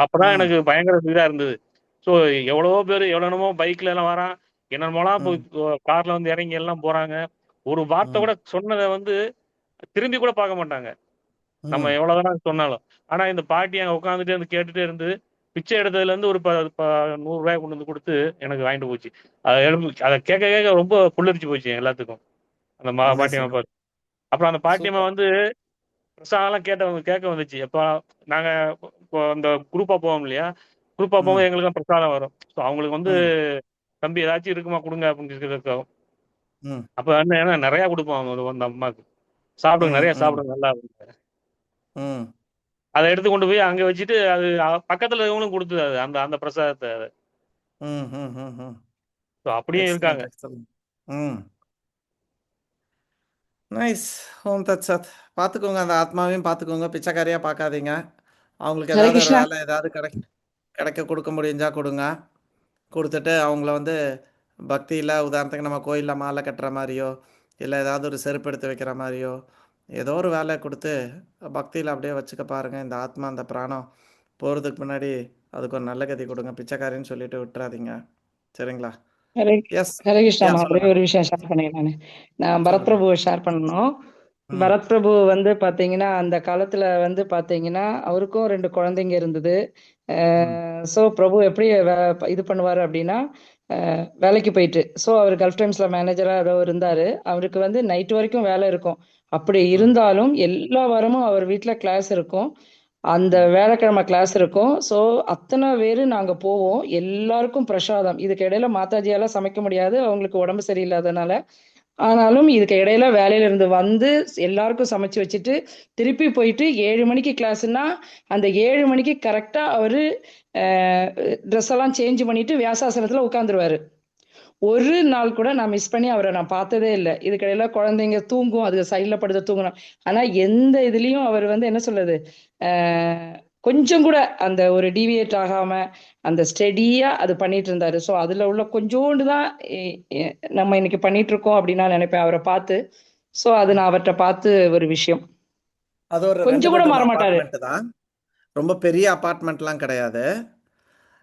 அப்பதான் எனக்கு பயங்கர இதா இருந்தது. ஸோ எவ்வளவோ பேர் எவ்வளவோ பைக்ல எல்லாம் வரான், என்னமோலாம் கார்ல வந்து இறங்கி எல்லாம் போறாங்க. ஒரு வார்த்தை கூட சொன்னதை வந்து திரும்பி கூட பார்க்க மாட்டாங்க, நம்ம எவ்வளவுதான் சொன்னாலும். ஆனா இந்த பாட்டி அங்க உட்காந்துட்டு வந்து கேட்டுட்டே இருந்து பிச்சை எடுத்ததுல இருந்து ஒரு 100 ரூபாய் கொண்டு வந்து கொடுத்து எனக்கு வாங்கிட்டு போச்சு. அதை கேட்க கேட்க ரொம்ப புல்லரிச்சு போச்சு எல்லாத்துக்கும் அந்த பாட்டியை பார்த்து. அப்புறம் அந்த பாட்டியம்மா சூப்பர். வந்து பிரசாதம்லாம் கேட்க வந்துச்சு. எப்போ நாங்க இப்போ இந்த குரூப்பா போவோம் இல்லையா, குரூப்பா ம் போகும்போது எங்களுக்கு பிரசாதம் வரும். ஸோ அவங்களுக்கு வந்து ம் தம்பி ஏதாச்சும் இருக்குமா கொடுங்க அப்படின்னு கேட்கும். ம் அப்போ வந்து ஏன்னா நிறையா கொடுப்போம் அந்த அம்மாவுக்கு. சாப்பிடுங்க, ம் நிறைய ம் சாப்பிடுங்க நல்லா அப்படின்னு. ம் அதை எடுத்து கொண்டு போய் அங்கே வச்சுட்டு அது பக்கத்தில் இருக்கவங்களும் கொடுத்தது அது அந்த அந்த பிரசாதத்தை. ம் ம் ம் ம் ஸோ அப்படியும் எக்ஸலண்ட் இருக்காங்க. எக்ஸலண்ட். ம் நைஸ். ஓம் தத் சத். பார்த்துக்கோங்க, அந்த ஆத்மாவையும் பார்த்துக்கோங்க, பிச்சைக்காரியாக பார்க்காதீங்க. அவங்களுக்கு ஹரே ஏதாவது ஒரு கிருஷ்ணா. வேலை ஏதாவது கிடைக்க கொடுக்க முடிஞ்சா கொடுங்க. கொடுத்துட்டு அவங்கள வந்து பக்தியில், உதாரணத்துக்கு நம்ம கோயிலில் மாலை கட்டுற மாதிரியோ, இல்லை ஏதாவது ஒரு செருப்பு எடுத்து வைக்கிற மாதிரியோ, ஏதோ ஒரு வேலை கொடுத்து பக்தியில் அப்படியே வச்சுக்க பாருங்கள். இந்த ஆத்மா, அந்த பிராணம் போகிறதுக்கு முன்னாடி அதுக்கு ஒரு நல்ல கதி கொடுங்க. பிச்சைக்காரின்னு சொல்லிட்டு விட்டுறாதீங்க. சரிங்களா? ஹரே எஸ். ஹரே கிருஷ்ணா. ஒரே சொல்லுங்க ஒரு விஷயம் ஷேர் பண்ணிக்கிறேன். நான் பரத் சொல்லுங்க. பிரபுவை ஷேர் பண்ணணும். ம் பரத் பிரபு வந்து பாத்தீங்கன்னா அந்த காலத்துல வந்து பாத்தீங்கன்னா அவருக்கும் 2 குழந்தைங்க இருந்தது. ம் ஸோ பிரபு எப்படி இது பண்ணுவாரு அப்படின்னா வேலைக்கு போயிட்டு, ஸோ அவர் கல்ஃப் டைம்ஸ்ல மேனேஜரா ஏதோ இருந்தாரு. அவருக்கு வந்து நைட் வரைக்கும் வேலை இருக்கும். அப்படி ம் இருந்தாலும் எல்லா வாரமும் அவர் வீட்ல கிளாஸ் இருக்கும். அந்த ம் வியாழக்கிழமை கிளாஸ் இருக்கும். ஸோ அத்தனை பேரு நாங்க போவோம். எல்லாருக்கும் பிரசாதம். இதுக்கு இடையில மாதாஜியால சமைக்க முடியாது. அவங்களுக்கு உடம்பு சரியில்லாதனால. ஆனாலும் இதுக்கு இடையில வேலையில இருந்து வந்து எல்லாருக்கும் சமைச்சு வச்சுட்டு, திருப்பி போயிட்டு 7 மணிக்கு கிளாஸ்ன்னா, அந்த 7 மணிக்கு கரெக்ட்டா அவரு ட்ரெஸ் எல்லாம் சேஞ்ச் பண்ணிட்டு வியாசாசனத்துல உட்கார்ந்துருவாரு. ஒரு நாள் கூட நான் மிஸ் பண்ணி அவரை நான் பார்த்ததே இல்ல. இதுக்கிடையில குழந்தைங்க தூங்கும். அதுக சைடுல படுத்து தூங்கணும். ஆனா எந்த இதுலயும் அவர் வந்து என்ன சொல்றது? அ கொஞ்சம் கூட அந்த ஒரு டீவியேட் ஆகாம, அந்த ஸ்டெடியா அது பண்ணிட்டு இருந்தாரு. ஸோ அதுல உள்ள கொஞ்சோண்டு தான் எ எ நம்ம இன்னைக்கு பண்ணிட்டு இருக்கோம் அப்படின்னு நான் நினைப்பேன் அவர பார்த்து. ஸோ அது நான் அவர்ட்ட பார்த்து ஒரு விஷயம். அது ஒரு 2 கொஞ்சம் கூட பெட்ரூம் மாறமாட்டாரு. அபார்ட்மெண்ட் தான். ரொம்ப பெரிய அபார்ட்மெண்ட்லாம் கிடையாது.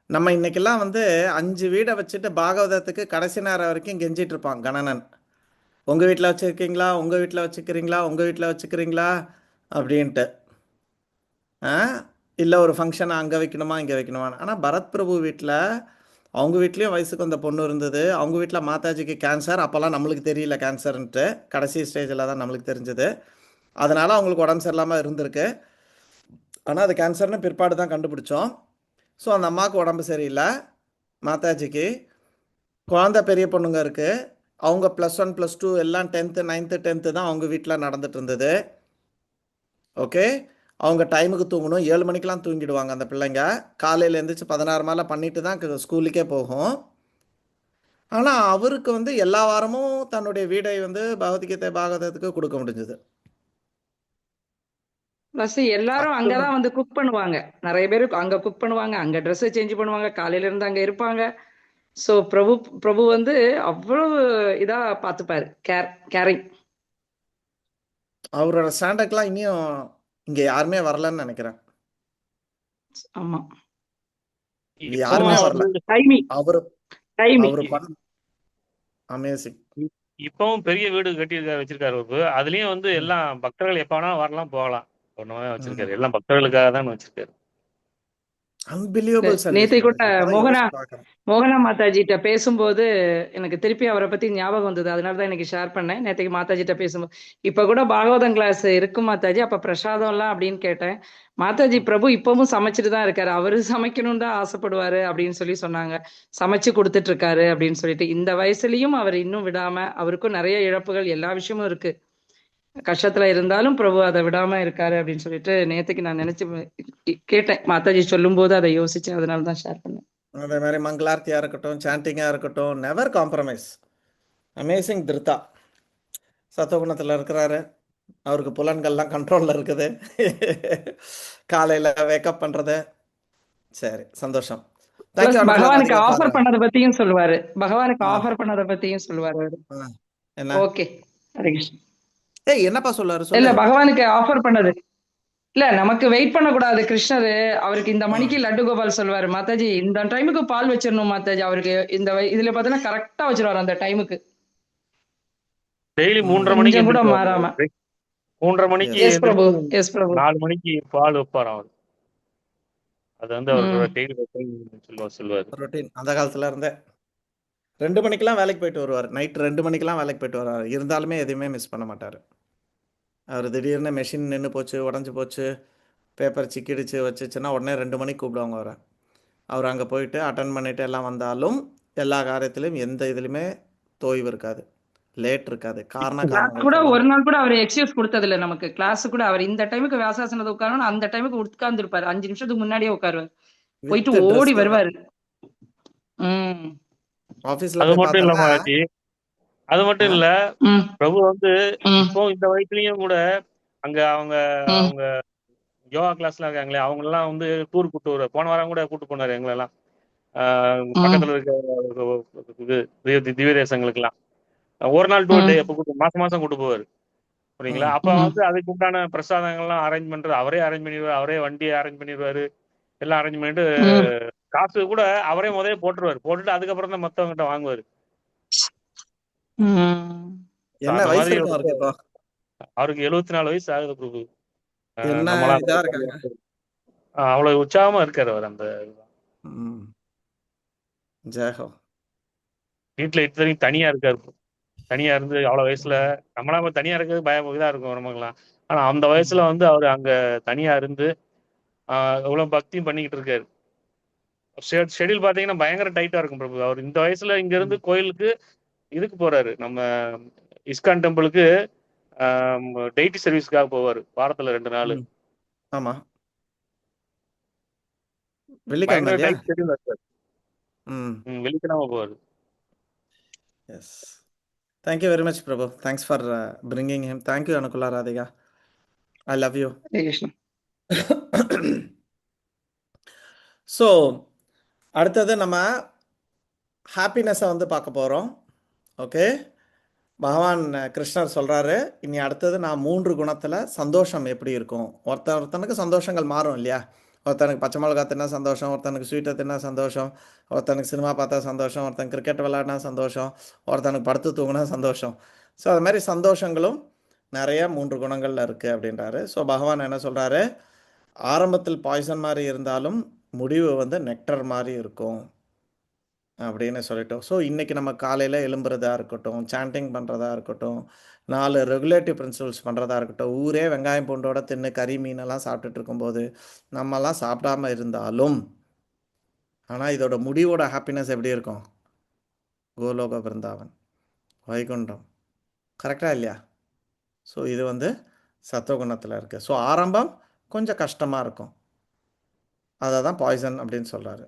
நம்ம இன்னைக்கெல்லாம் வந்து 5 வீடை வச்சுட்டு பாகவதத்துக்கு கடைசி நேரம் வரைக்கும் கெஞ்சிட்டு இருப்பான் கணனன். உங்கள் வீட்டில் வச்சுருக்கீங்களா, உங்கள் வீட்டில் வச்சுக்கிறீங்களா, உங்கள் வீட்டில் வச்சுக்கிறீங்களா அப்படின்ட்டு. இல்லை ஒரு ஃபங்க்ஷன் அங்கே வைக்கணுமா இங்கே வைக்கணுமான்னு. ஆனால் பரத் பிரபு வீட்டில், அவங்க வீட்லேயும் வயசுக்கு வந்த பொண்ணு இருந்தது. அவங்க வீட்டில் மாதாஜிக்கு கேன்சர். அப்போல்லாம் நம்மளுக்கு தெரியல கேன்சர்ன்ட்டு. கடைசி ஸ்டேஜில் தான் நம்மளுக்கு தெரிஞ்சது. அதனால் அவங்களுக்கு உடம்பு சரியில்லாமல் இருந்திருக்கு. ஆனால் அது கேன்சர்னு பிற்பாடு தான் கண்டுபிடிச்சோம். ஸோ அந்த அம்மாவுக்கு உடம்பு சரியில்லை. மாதாஜிக்கு குழந்தை பெரிய பொண்ணுங்க இருக்குது. அவங்க +1 +2 எல்லாம் 10th 9th 10th தான் அவங்க வீட்டில் நடந்துட்டு இருந்தது. ஓகே, அவங்க டைமுக்கு தூங்கணும். 7 மணிக்கெலாம் தூங்கிடுவாங்க அந்த பிள்ளைங்க. காலையில் எழுந்திரிச்சு 16 மேலே பண்ணிட்டு தான் ஸ்கூலுக்கே போகும். ஆனால் அவருக்கு வந்து எல்லா வாரமும் தன்னுடைய வீடை வந்து பகவத்கீதை பாகவதத்துக்கு கொடுக்க முடிஞ்சது. ப்ளஸ் எல்லாரும் அங்கதான் வந்து குக் பண்ணுவாங்க. நிறைய பேர் அங்க குக் பண்ணுவாங்க, அங்க ட்ரெஸ் சேஞ்ச் பண்ணுவாங்க, காலையில இருந்து அங்க இருப்பாங்க. ஸோ பிரபு வந்து அவ்வளவு இதா பார்த்துப்பாரு. கேரிங். அவரோட ஸ்டாண்டர்ட்லாம் இனியும் இங்கே யாருமே வரலன்னு நினைக்கிறேன். ஆமா, இங்க யாருமே வரல. அவரு அமேசிங். இப்பவும் பெரிய வீடு கட்டி வச்சிருக்காரு அவரு. அதுலயும் வந்து எல்லாம் பக்தர்கள் எப்ப வேணாலும் வரலாம் போகலாம் வச்சிருக்காரு. எல்லாம் பக்தர்களுக்காக தான் வச்சிருக்காரு. Unbelievable service. நேத்தை கூட மோகனா மாதாஜிட்ட பேசும்போது எனக்கு திருப்பி அவரை பத்தி ஞாபகம் வந்தது. அதனாலதான் எனக்கு ஷேர் பண்ணேன். நேத்தைக்கு மாதாஜிட்ட பேசும்போது இப்ப கூட பாகவதம் கிளாஸ் இருக்கும் மாதாஜி, அப்ப பிரசாதம் எல்லாம் அப்படின்னு கேட்டேன். மாதாஜி பிரபு இப்பவும் சமைச்சிட்டு தான் இருக்காரு. அவரு சமைக்கணும்னு தான் ஆசைப்படுவாரு அப்படின்னு சொல்லி சொன்னாங்க. சமைச்சு கொடுத்துட்டு இருக்காரு அப்படின்னு சொல்லிட்டு. இந்த வயசுலயும் அவர் இன்னும் விடாம, அவருக்கும் நிறைய இழப்புகள் எல்லா விஷயமும் இருக்கு, கஷ்டத்துல இருந்தாலும் பிரபு அதை விடாம இருக்காரு அப்படின்னு சொல்லிட்டு நேத்துக்கு நான் நினைச்சு கேட்டேன். மாதாஜி சொல்லும் போது அதை யோசிச்சேன். அதனாலதான் ஷேர் பண்ணேன். அதே மாதிரி மங்களார்த்தியா இருக்கட்டும், சாண்டிங்கா இருக்கட்டும், நெவர் காம்ப்ரமைஸ். அமேசிங் திருத்தா சத்துவகுணத்தில் இருக்கிறாரு. அவருக்கு புலன்கள்லாம் கண்ட்ரோல்ல இருக்குது. காலையில வேக்கப் பண்றது. சரி, சந்தோஷம். பகவானுக்கு ஆஃபர் பண்ணதை பத்தியும் சொல்லுவாரு. பகவானுக்கு ஆஃபர் பண்ணதை பத்தியும் சொல்லுவாரு. ஓகே, ஹரே கிருஷ்ணா. என்னப்பா சொல்லுவாரு? இல்ல, பகவானுக்கு ஆஃபர் பண்ணது இல்ல, நமக்கு வெயிட் பண்ண கூடாது. கிருஷ்ணரு அவருக்கு இந்த மணிக்கு லட்டு கோபால் சொல்லுவாரு, மாதாஜி இந்த டைமுக்கு பால் வச்சிடணும் மாதாஜி. அவருக்கு இந்த இதுல பாத்தீங்கன்னா கரெக்டா வச்சிருவாரு அந்த டைமுக்கு. டெய்லி 3:30 மணிக்கு கூட மாறாம 3:30 மணிக்கு 4 மணிக்கு பால் வைப்பார் அவர். அது வந்து அவரோட டெய்லி சொல்லுவாரு. ரொட்டீன் அந்த காலத்துல இருந்தே 2 மணிக்கெல்லாம் வேலைக்கு போயிட்டு வருவார். நைட் 2 மணிக்கெல்லாம் வேலைக்கு போயிட்டு வருவார். இருந்தாலுமே எதுவுமே மிஸ் பண்ண மாட்டாரு. அவர் திடீர்னு மெஷின் நின்று போச்சு, உடஞ்சி போச்சு, பேப்பர் சிக்கிடுச்சு வச்சுச்சுன்னா உடனே 2 மணிக்கு கூப்பிடுவாங்க அவரை. அவர் அங்கே போயிட்டு அட்டன் பண்ணிட்டு எல்லாம் வந்தாலும் எல்லா காரியத்திலையும் எந்த இதுலையுமே தோய்வு இருக்காது, லேட் இருக்காது. காரண கிளாஸ் கூட காரணங்களுக்கெல்லாம் ஒரு நாள் கூட அவர் எக்ஸ்கியூஸ் கொடுத்தது இல்ல நமக்கு. கிளாஸ் கூட அவர் இந்த டைமுக்கு வியாசாசனத்தை உட்காரணும், அந்த டைமுக்கு உட்கார்ந்துருப்பாரு. 5 நிமிஷத்துக்கு முன்னாடியே உட்காருவார், போயிட்டு வித் ஓடி ட்ரெஸ்ஸோட வருவாரு. ம் ஆஃபீஸில் அது போய் மட்டும் இல்ல பார்த்தோன்னா மாதாஜி, அது மட்டும் இல்ல, ம் பிரபு வந்து ம் இப்போ இந்த வயசுலயும் கூட அங்க அவங்க ம் அவங்க யோகா கிளாஸ்ல இருக்காங்களே, அவங்க எல்லாம் வந்து டூர் கூட்டு வருவார். போன வாரம் கூட கூட்டு போனாரு எங்களெல்லாம். ம் பக்கத்துல இருக்க இது திவ்ய தேசங்களுக்கு எல்லாம் ஒரு நாள் டூர் டே ம் எப்ப மாசம் மாசம் கூட்டு போவாரு. சரிங்களா? ம் அப்ப ம் வந்து அதுக்கு உண்டான பிரசாதங்கள்லாம் அரேஞ்ச் பண்றது அவரே அரேஞ்ச் பண்ணிடுவாரு, அவரே வண்டியை அரேஞ்ச் பண்ணிடுவாரு, எல்லாம் அரேஞ்ச் பண்ணிட்டு ம் காசு கூட அவரே முதல்ல போட்டுருவாரு. போட்டுட்டு அதுக்கப்புறம் தான் மத்தவங்கிட்ட வாங்குவாரு. ம் So என்ன அந்த வயசு மாதிரி இருக்கும் அவருக்கு இப்போ? அவருக்கு 74 வயசு ஆகுது பிரபு. என்ன நம்மளா இதாக இருக்காங்க? அவ்வளவு உற்சாகமா இருக்காரு அவர். அந்த ம் ஜெயஹோ. வீட்டுல இத்தனைக்கும் தனியா இருக்காரு. தனியா இருந்து அவ்வளவு வயசுல நம்மளாம தனியா இருக்கிறது இதா இருக்கும் நமக்குலாம். ஆனா அந்த வயசுல வந்து அவர் அங்க தனியா இருந்து இவ்வளவு பக்தியும் பண்ணிக்கிட்டு இருக்காரு. ஷெட்யூல் பாத்தீங்கன்னா பயங்கர டைட்டா இருக்கும் பிரபு. அவர் இந்த வயசுல இங்க இருந்து கோயிலுக்கு இதுக்கு போறாரு, நம்ம இஸ்கான் டெம்பிளுக்கு டெய்லி சர்வீஸ்க்காக போவாரு வாரத்துல 2 நாள். ம் ஆமாம், வெள்ளிக்கிழமை பயங்கர இல்லையா? டைட் ஷெட்யூல் இருக்காரு. ம் வெள்ளிக்கிழமை போவாரு. Yes. Thank you very much Prabhu. Thanks for bringing him. Thank you Anukula Radhika. I love you. Hare Krishna. So அடுத்தது நம்ம ஹாப்பினஸை வந்து பார்க்க போகிறோம். ஓகே, பகவான் கிருஷ்ணர் சொல்கிறாரு, இனி அடுத்தது நான் 3 குணத்தில் சந்தோஷம் எப்படி இருக்கும். ஒருத்தனுக்கு சந்தோஷங்கள் மாறும் இல்லையா? ஒருத்தனுக்கு பச்சை மிளகா தின்னா சந்தோஷம், ஒருத்தனுக்கு ஸ்வீட்டை தின்னா சந்தோஷம், ஒருத்தனுக்கு சினிமா பார்த்தா சந்தோஷம், ஒருத்தன் கிரிக்கெட் விளையாடினா சந்தோஷம், ஒருத்தனுக்கு படுத்து தூங்கினா சந்தோஷம். ஸோ அது மாதிரி சந்தோஷங்களும் நிறைய 3 குணங்களில் இருக்குது அப்படின்றாரு. ஸோ பகவான் என்ன சொல்கிறாரு, ஆரம்பத்தில் பாய்சன் மாதிரி இருந்தாலும் முடிவு வந்து நெக்டர் மாதிரி இருக்கும் அப்படின்னு சொல்லிட்டோம். ஸோ இன்றைக்கி நம்ம காலையில் எழும்புறதா இருக்கட்டும், சாண்டிங் பண்ணுறதா இருக்கட்டும், 4 ரெகுலேட்டிவ் பிரின்சிபல்ஸ் பண்ணுறதா இருக்கட்டும், ஊரே வெங்காயம் பூண்டோட தின்னு கறி மீனெல்லாம் சாப்பிட்டுட்டு இருக்கும்போது நம்மலாம் சாப்பிடாம இருந்தாலும், ஆனால் இதோட முடிவோட ஹாப்பினஸ் எப்படி இருக்கும்? கோலோக பிருந்தாவன், வைகுண்டம். கரெக்டாக இல்லையா? ஸோ இது வந்து சத்துவகுணத்தில் இருக்குது. ஸோ ஆரம்பம் கொஞ்சம் கஷ்டமாக இருக்கும், அதை தான் பாய்சன் அப்படின்னு சொல்கிறாரு.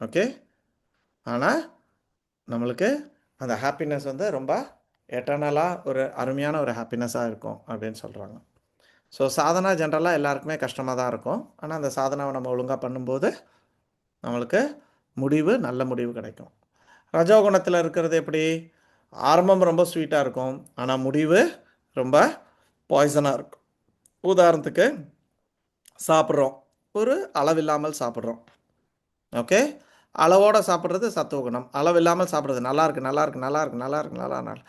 ஓகே, ஆனால் நம்மளுக்கு அந்த ஹாப்பினஸ் வந்து ரொம்ப எட்டர்னலாக ஒரு அருமையான ஒரு ஹாப்பினஸாக இருக்கும் அப்படின்னு சொல்கிறாங்க. ஸோ சாதனா ஜென்ரலாக எல்லாருக்குமே கஷ்டமாக தான் இருக்கும், ஆனால் அந்த சாதனாவை நம்ம ஒழுங்காக பண்ணும்போது நம்மளுக்கு முடிவு நல்ல முடிவு கிடைக்கும். ரஜோகுணத்தில் இருக்கிறது எப்படி? ஆரம்பம் ரொம்ப ஸ்வீட்டாக இருக்கும், ஆனால் முடிவு ரொம்ப பாய்சனாக இருக்கும். உதாரணத்துக்கு சாப்பிட்றோம், ஒரு அளவில்லாமல் சாப்பிட்றோம். ஓகே, அளவோடு சாப்பிட்றது சத்துவகுணம், அளவில்லாமல் சாப்பிட்றது நல்லா இருக்கு நல்லா இருக்கு நல்லா இருக்கு நல்லா இருக்கு நல்லா நல்லா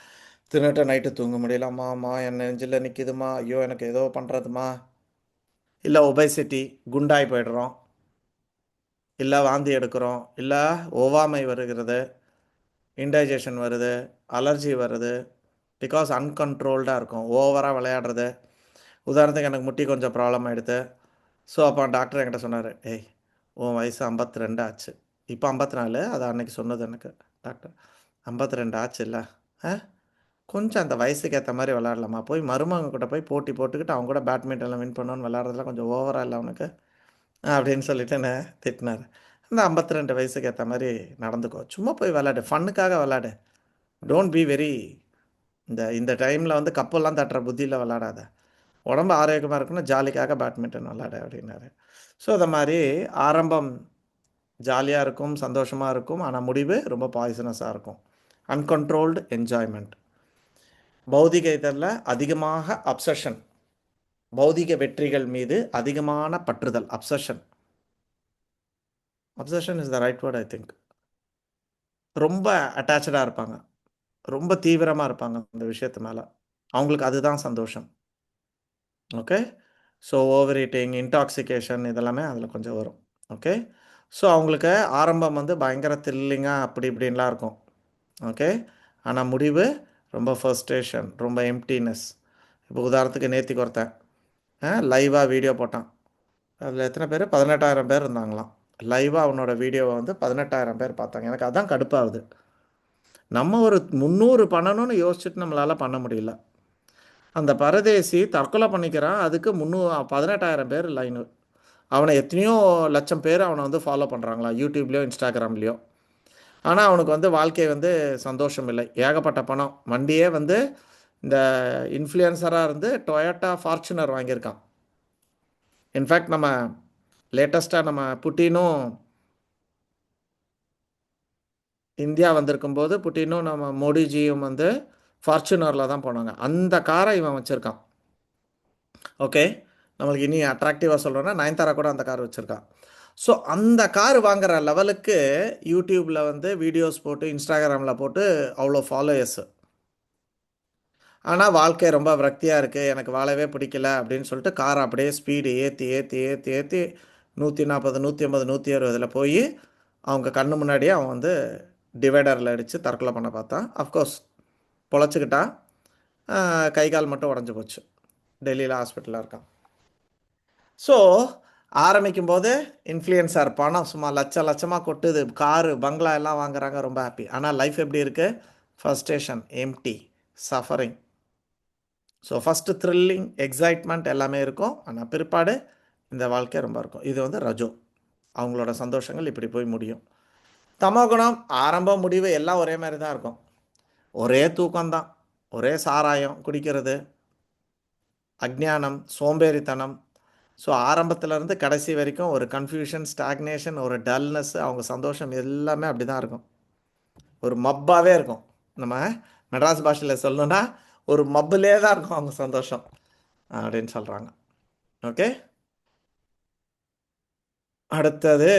தின்னுட்டு நைட்டு தூங்க முடியலம்மா, என் நெஞ்சில் நிற்கிதுமா, ஐயோ எனக்கு ஏதோ பண்ணுறதுமா, இல்லை ஒபேசிட்டி குண்டாய் போய்டுறோம், இல்லை வாந்தி எடுக்கிறோம், இல்லை ஒவ்வாமை வருகிறது, இன்டைஜஷன் வருது, அலர்ஜி வருது, பிகாஸ் அன்கண்ட்ரோல்டாக இருக்கும், ஓவராக விளையாடுறது. உதாரணத்துக்கு எனக்கு முட்டி கொஞ்சம் ப்ராப்ளம் ஆகிடுது. ஸோ அப்போ டாக்டர் என்கிட்ட சொன்னார், ஏய் உன் வயசு 52 ஆச்சு, இப்போ 54, அது அன்னைக்கு சொன்னது எனக்கு டாக்டர். 52 ஆச்சு இல்லை, கொஞ்சம் அந்த வயசுக்கு ஏற்ற மாதிரி விளாட்லாமா, போய் மருமகங்க கூட போய் போட்டி போட்டுக்கிட்டு அவங்க கூட பேட்மிண்டனில் வின் பண்ணணும்னு விளாட்றதுலாம் கொஞ்சம் ஓவராக இல்லை அவனுக்கு அப்படின்னு சொல்லிட்டு என்ன திட்டினார். இந்த 52 வயசுக்கு ஏற்ற மாதிரி நடந்துக்கோ, சும்மா போய் விளாடு, ஃபன்னுக்காக விளாடு, டோன்ட் பி வெரி இந்த டைமில் வந்து கப்பெல்லாம் தட்டுற புத்தியில் விளாடாத, உடம்பு ஆரோக்கியமாக இருக்குன்னு ஜாலிக்காக பேட்மிண்டன் விளாடு அப்படின்னாரு. ஸோ அதை மாதிரி ஆரம்பம் ஜாலியாக இருக்கும், சந்தோஷமாக இருக்கும், ஆனால் முடிவு ரொம்ப பாய்சனஸாக இருக்கும், அன்கண்ட்ரோல்டு என்ஜாய்மெண்ட். பௌதிக இதில் அதிகமாக அப்சஷன், பௌதிக வெற்றிகள் மீது அதிகமான பற்றுதல், obsession is the right word I think. ரொம்ப அட்டாச்சாக இருப்பாங்க, ரொம்ப தீவிரமாக இருப்பாங்க அந்த விஷயத்து மேலே, அவங்களுக்கு அதுதான் சந்தோஷம். Okay, so over eating, intoxication இதெல்லாமே அதில் கொஞ்சம் வரும். ஓகே, ஸோ அவங்களுக்கு ஆரம்பம் வந்து பயங்கர த்ரில்லிங்காக அப்படி இப்படின்லாம் இருக்கும். ஓகே, ஆனால் முடிவு ரொம்ப ஃபர்ஸ்ட்ரேஷன், ரொம்ப எம்டினஸ், இப்போ உதாரணத்துக்கு நேத்திக்கு ஒருத்தன் லைவாக வீடியோ போட்டான். அதில் எத்தனை பேர்? 18,000 பேர் இருந்தாங்களாம். லைவாக அவனோட வீடியோவை வந்து 18,000 பேர் பார்த்தாங்க. எனக்கு அதான் கடுப்பாகுது. நம்ம ஒரு 300 பண்ணணும்னு யோசிச்சுட்டு நம்மளால் பண்ண முடியல. அந்த பரதேசி தற்கொலை பண்ணிக்கிறான், அதுக்கு 18,000 பேர் லைனு. அவனை எத்தனையோ லட்சம் பேர் அவனை வந்து ஃபாலோ பண்ணுறாங்களா யூடியூப்லேயோ இன்ஸ்டாகிராம்லேயோ. ஆனால் அவனுக்கு வந்து வாழ்க்கை வந்து சந்தோஷம் இல்லை. ஏகப்பட்ட பணம். வண்டியே வந்து இந்த இன்ஃப்ளூயன்சராக இருந்து டொயோட்டா ஃபார்ச்சுனர் வாங்கியிருக்கான். இன்ஃபேக்ட் நம்ம லேட்டஸ்ட்டாக நம்ம புட்டினும் இந்தியா வந்திருக்கும்போது புட்டினும் நம்ம மோடிஜியும் வந்து ஃபார்ச்சுனரில் தான் போனாங்க. அந்த காரை இவன் வச்சுருக்கான். ஓகே, நம்மளுக்கு இனி அட்ராக்டிவாக சொல்கிறோன்னா நயன்தாரா கூட அந்த கார் வச்சுருக்கான். ஸோ அந்த கார் வாங்குற லெவலுக்கு யூடியூப்பில் வந்து வீடியோஸ் போட்டு இன்ஸ்டாகிராமில் போட்டு அவ்வளோ ஃபாலோயர்ஸு. ஆனால் வாழ்க்கை ரொம்ப விரக்தியாக இருக்குது, எனக்கு வாழவே பிடிக்கல அப்படின்னு சொல்லிட்டு காரை அப்படியே ஸ்பீடு ஏற்றி ஏற்றி ஏற்றி ஏற்றி 140 150 160 போய் அவங்க கண்ணு முன்னாடியே அவன் வந்து டிவைடரில் அடித்து தற்கொலை பண்ண பார்த்தான். அஃப்கோர்ஸ் பொழைச்சிக்கிட்டான். கை கால் மட்டும் உடஞ்சி போச்சு. டெல்லியில் ஹாஸ்பிட்டலில் இருக்கான். ஸோ ஆரம்பிக்கும் போது இன்ஃப்ளூயன்சர் பணம் சும்மா லட்சமாக கொட்டுது, காரு பங்களா எல்லாம் வாங்குறாங்க, ரொம்ப ஹாப்பி. ஆனால் லைஃப் எப்படி இருக்குது? Frustration, empty, suffering. So first thrilling, excitement எல்லாமே இருக்கும். ஆனால் பிற்பாடு இந்த வாழ்க்கை ரொம்ப இருக்கும். இது வந்து ரஜோ. அவங்களோட சந்தோஷங்கள் இப்படி போய் முடியும். தமோகுணம் ஆரம்பம் முடிவு எல்லாம் ஒரே மாதிரி தான் இருக்கும். ஒரே தூக்கம்தான், ஒரே சாராயம் குடிக்கிறது, அஜ்ஞானம், சோம்பேறித்தனம். ஸோ ஆரம்பத்துலேருந்து கடைசி வரைக்கும் ஒரு கன்ஃபியூஷன், ஸ்டாக்னேஷன், ஒரு டல்னஸ், அவங்க சந்தோஷம் எல்லாமே அப்படி தான் இருக்கும். ஒரு மப்பாகவே இருக்கும். நம்ம மெட்ராஸ் பாஷையில் சொல்லணுன்னா ஒரு மப்பிலே தான் இருக்கும் அவங்க சந்தோஷம் அப்படின்னு சொல்கிறாங்க. ஓகே, அடுத்தது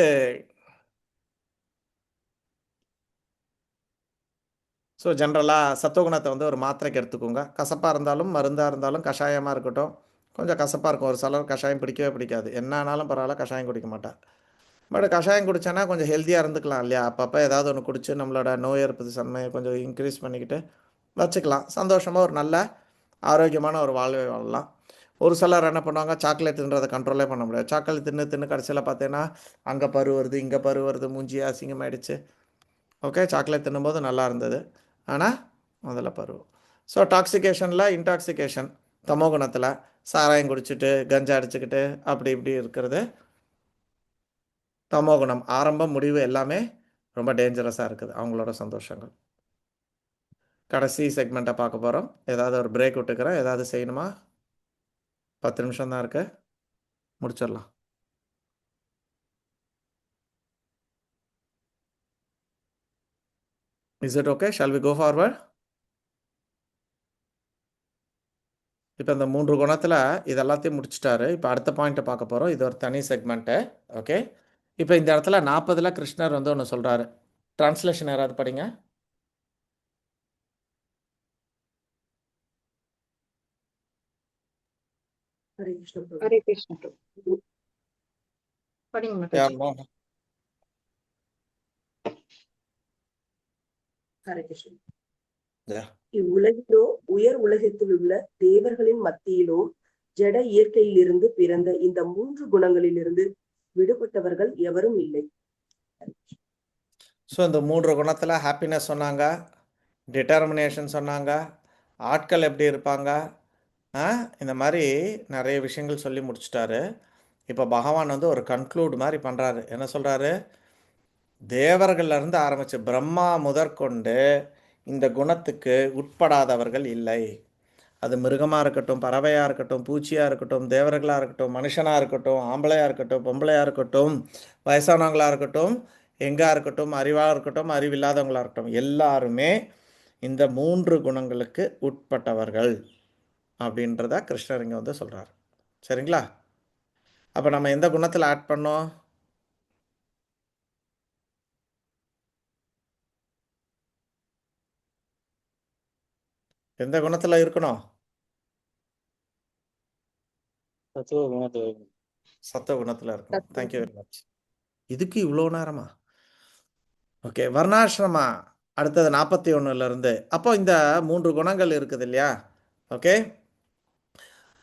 ஸோ ஜென்ரலாக சத்துவகுணத்தை வந்து ஒரு மாத்திரைக்கு எடுத்துக்கோங்க. கசப்பாக இருந்தாலும் மருந்தாக இருந்தாலும் கஷாயமாக இருக்கட்டும். கொஞ்சம் கசப்பாக இருக்கும். ஒரு சிலர் கஷாயம் பிடிக்கவே பிடிக்காது. என்ன ஆனாலும் பரவாயில்ல, கஷாயம் குடிக்க மாட்டேன். பட் கஷாயம் குடித்தேன்னா கொஞ்சம் ஹெல்த்தியாக இருந்துக்கலாம் இல்லையா? அப்பப்போ ஏதாவது ஒன்று குடித்து நம்மளோட நோய் எதிர்ப்பு தன்மையை கொஞ்சம் இன்க்ரீஸ் பண்ணிக்கிட்டு வச்சுக்கலாம். சந்தோஷமாக ஒரு நல்ல ஆரோக்கியமான ஒரு வாழ்வை வாழலாம். ஒரு சிலர் என்ன பண்ணுவாங்க, சாக்லேட் தின்றதை கண்ட்ரோலே பண்ண முடியாது. சாக்லேட் தின்னு தின்னு கடைசியில் பார்த்தீங்கன்னா அங்கே பரு வருது, இங்கே பரு வருது, மூஞ்சி அசிங்கமாயிடுச்சு. ஓகே, சாக்லேட் தின்னும்போது நல்லா இருந்தது, ஆனால் முதல்ல பருவம். ஸோ டாக்ஸிகேஷனில் இன்டாக்சிகேஷன், தமோகுணத்தில் சாராயம் குடிச்சிட்டு கஞ்சா அடிச்சுக்கிட்டு அப்படி இப்படி இருக்கிறது தமோகுணம். ஆரம்பம் முடிவு எல்லாமே ரொம்ப டேஞ்சரஸாக இருக்குது அவங்களோட சந்தோஷங்கள். கடைசி செக்மெண்ட்டை பார்க்க போகிறோம். ஏதாவது ஒரு பிரேக் விட்டுக்கிறேன். ஏதாவது செய்யணுமா? 10 நிமிஷம் தான் இருக்கு, முடிச்சிடலாம். Is it okay? Shall we go forward? இப்போ இந்த 3 குணத்தில் இது எல்லாத்தையும் முடிச்சிட்டாரு. இப்போ அடுத்த பாயிண்ட்டை பார்க்க போகிறோம். இது ஒரு தனி செக்மெண்ட்டு. ஓகே, இப்போ இந்த இடத்துல 40 கிருஷ்ணர் வந்து ஒன்று சொல்கிறாரு. டிரான்ஸ்லேஷன் யாராவது படிங்க. ஹரே கிருஷ்ண பிரபு. ஹரே கிருஷ்ண பிரபு. படிங்க மாதாஜி. யாருமா? ஹரே கிருஷ்ண. Yeah. இவ்வுலகிலோ உயர் உலகத்தில் உள்ள தேவர்களின் மத்தியிலோ ஜட இயற்கையிலிருந்து பிறந்த இந்த 3 குணங்களிலிருந்து விடுபட்டவர்கள் எவரும் இல்லை. ஸோ இந்த 3 குணத்தில் ஹாப்பினஸ் சொன்னாங்க, டிட்டர்மினேஷன் சொன்னாங்க, ஆட்கள் எப்படி இருப்பாங்க, இந்த மாதிரி நிறைய விஷயங்கள் சொல்லி முடிச்சிட்டாரு. இப்போ பகவான் வந்து ஒரு கன்க்ளூட் மாதிரி பண்ணுறாரு. என்ன சொல்கிறாரு? தேவர்கள்லேருந்து ஆரம்பித்து பிரம்மா முதற்கொண்டு இந்த குணத்துக்கு உட்படாதவர்கள் இல்லை. அது மிருகமாக இருக்கட்டும், பறவையாக இருக்கட்டும், பூச்சியாக இருக்கட்டும், தேவர்களாக இருக்கட்டும், மனுஷனாக இருக்கட்டும், ஆம்பளையாக இருக்கட்டும், பொம்பளையாக இருக்கட்டும், வயசானவங்களாக இருக்கட்டும், எங்காக இருக்கட்டும், அறிவாக இருக்கட்டும், அறிவில்லாதவங்களாக இருக்கட்டும், எல்லாருமே இந்த 3 குணங்களுக்கு உட்பட்டவர்கள் அப்படின்றத கிருஷ்ணர் இங்கே வந்து சொல்கிறார். சரிங்களா? அப்போ நம்ம எந்த குணத்தில் ஆட் பண்ணோம்? எந்த குணத்தில் இருக்கணும்? சத்துவ குணத்தில் இருக்கணும். Thank you very much. இதுக்கு இவ்வளோ நேரமா? ஓகே, வர்ணாசிரமா அடுத்தது 41 அப்போ இந்த 3 குணங்கள் இருக்குது இல்லையா? ஓகே,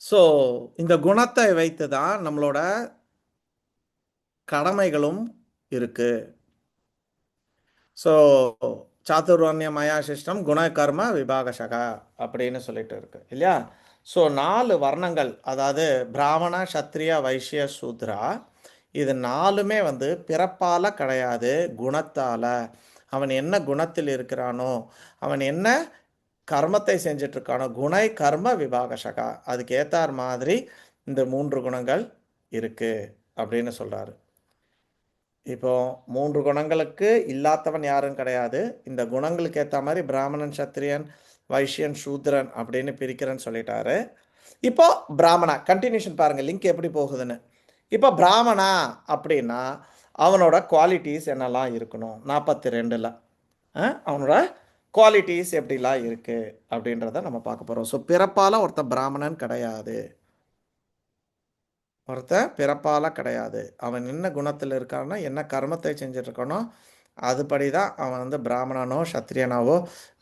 ஸோ இந்த குணத்தை வைத்து தான் நம்மளோட கடமைகளும் இருக்கு. ஸோ சாதுர்வர்ணிய மயா சிஷ்டம் குண கர்ம விபாகசகா அப்படின்னு சொல்லிட்டு இருக்கு இல்லையா? ஸோ 4 வர்ணங்கள், அதாவது பிராமண, சத்திரிய, வைஷ்ய, சூத்ரா, இது 4மே வந்து பிறப்பால கிடையாது, குணத்தால. அவன் என்ன குணத்தில் இருக்கிறானோ, அவன் என்ன கர்மத்தை செஞ்சுட்டு இருக்கானோ, குணை கர்ம விபாகசகா, அதுக்கு ஏத்தார் மாதிரி இந்த 3 குணங்கள் இருக்கு அப்படின்னு சொல்றாரு. இப்போ 3 குணங்களுக்கு இல்லாதவன் யாரும் கிடையாது. இந்த குணங்களுக்கு ஏற்ற மாதிரி பிராமணன், சத்திரியன், வைஷ்யன், சூத்ரன் அப்படின்னு பிரிக்கிறேன்னு சொல்லிட்டாரு. இப்போ பிராமணா கண்டினியூஷன் பாருங்க, லிங்க் எப்படி போகுதுன்னு. இப்போ பிராமணா அப்படின்னா அவனோட குவாலிட்டிஸ் என்னெல்லாம் இருக்கணும் 42ல் அவனோட குவாலிட்டிஸ் எப்படிலாம் இருக்கு அப்படின்றத நம்ம பார்க்க போகிறோம். ஸோ பிறப்பால ஒருத்தன் பிராமணன் கிடையாது, ஒருத்தன் பிறப்பால கிடையாது. அவன் என்ன குணத்தில் இருக்கானோ, என்ன கர்மத்தை செஞ்சுட்டு இருக்கானோ, அதுபடி தான் அவன் வந்து பிராமணனோ, சத்திரியனாவோ,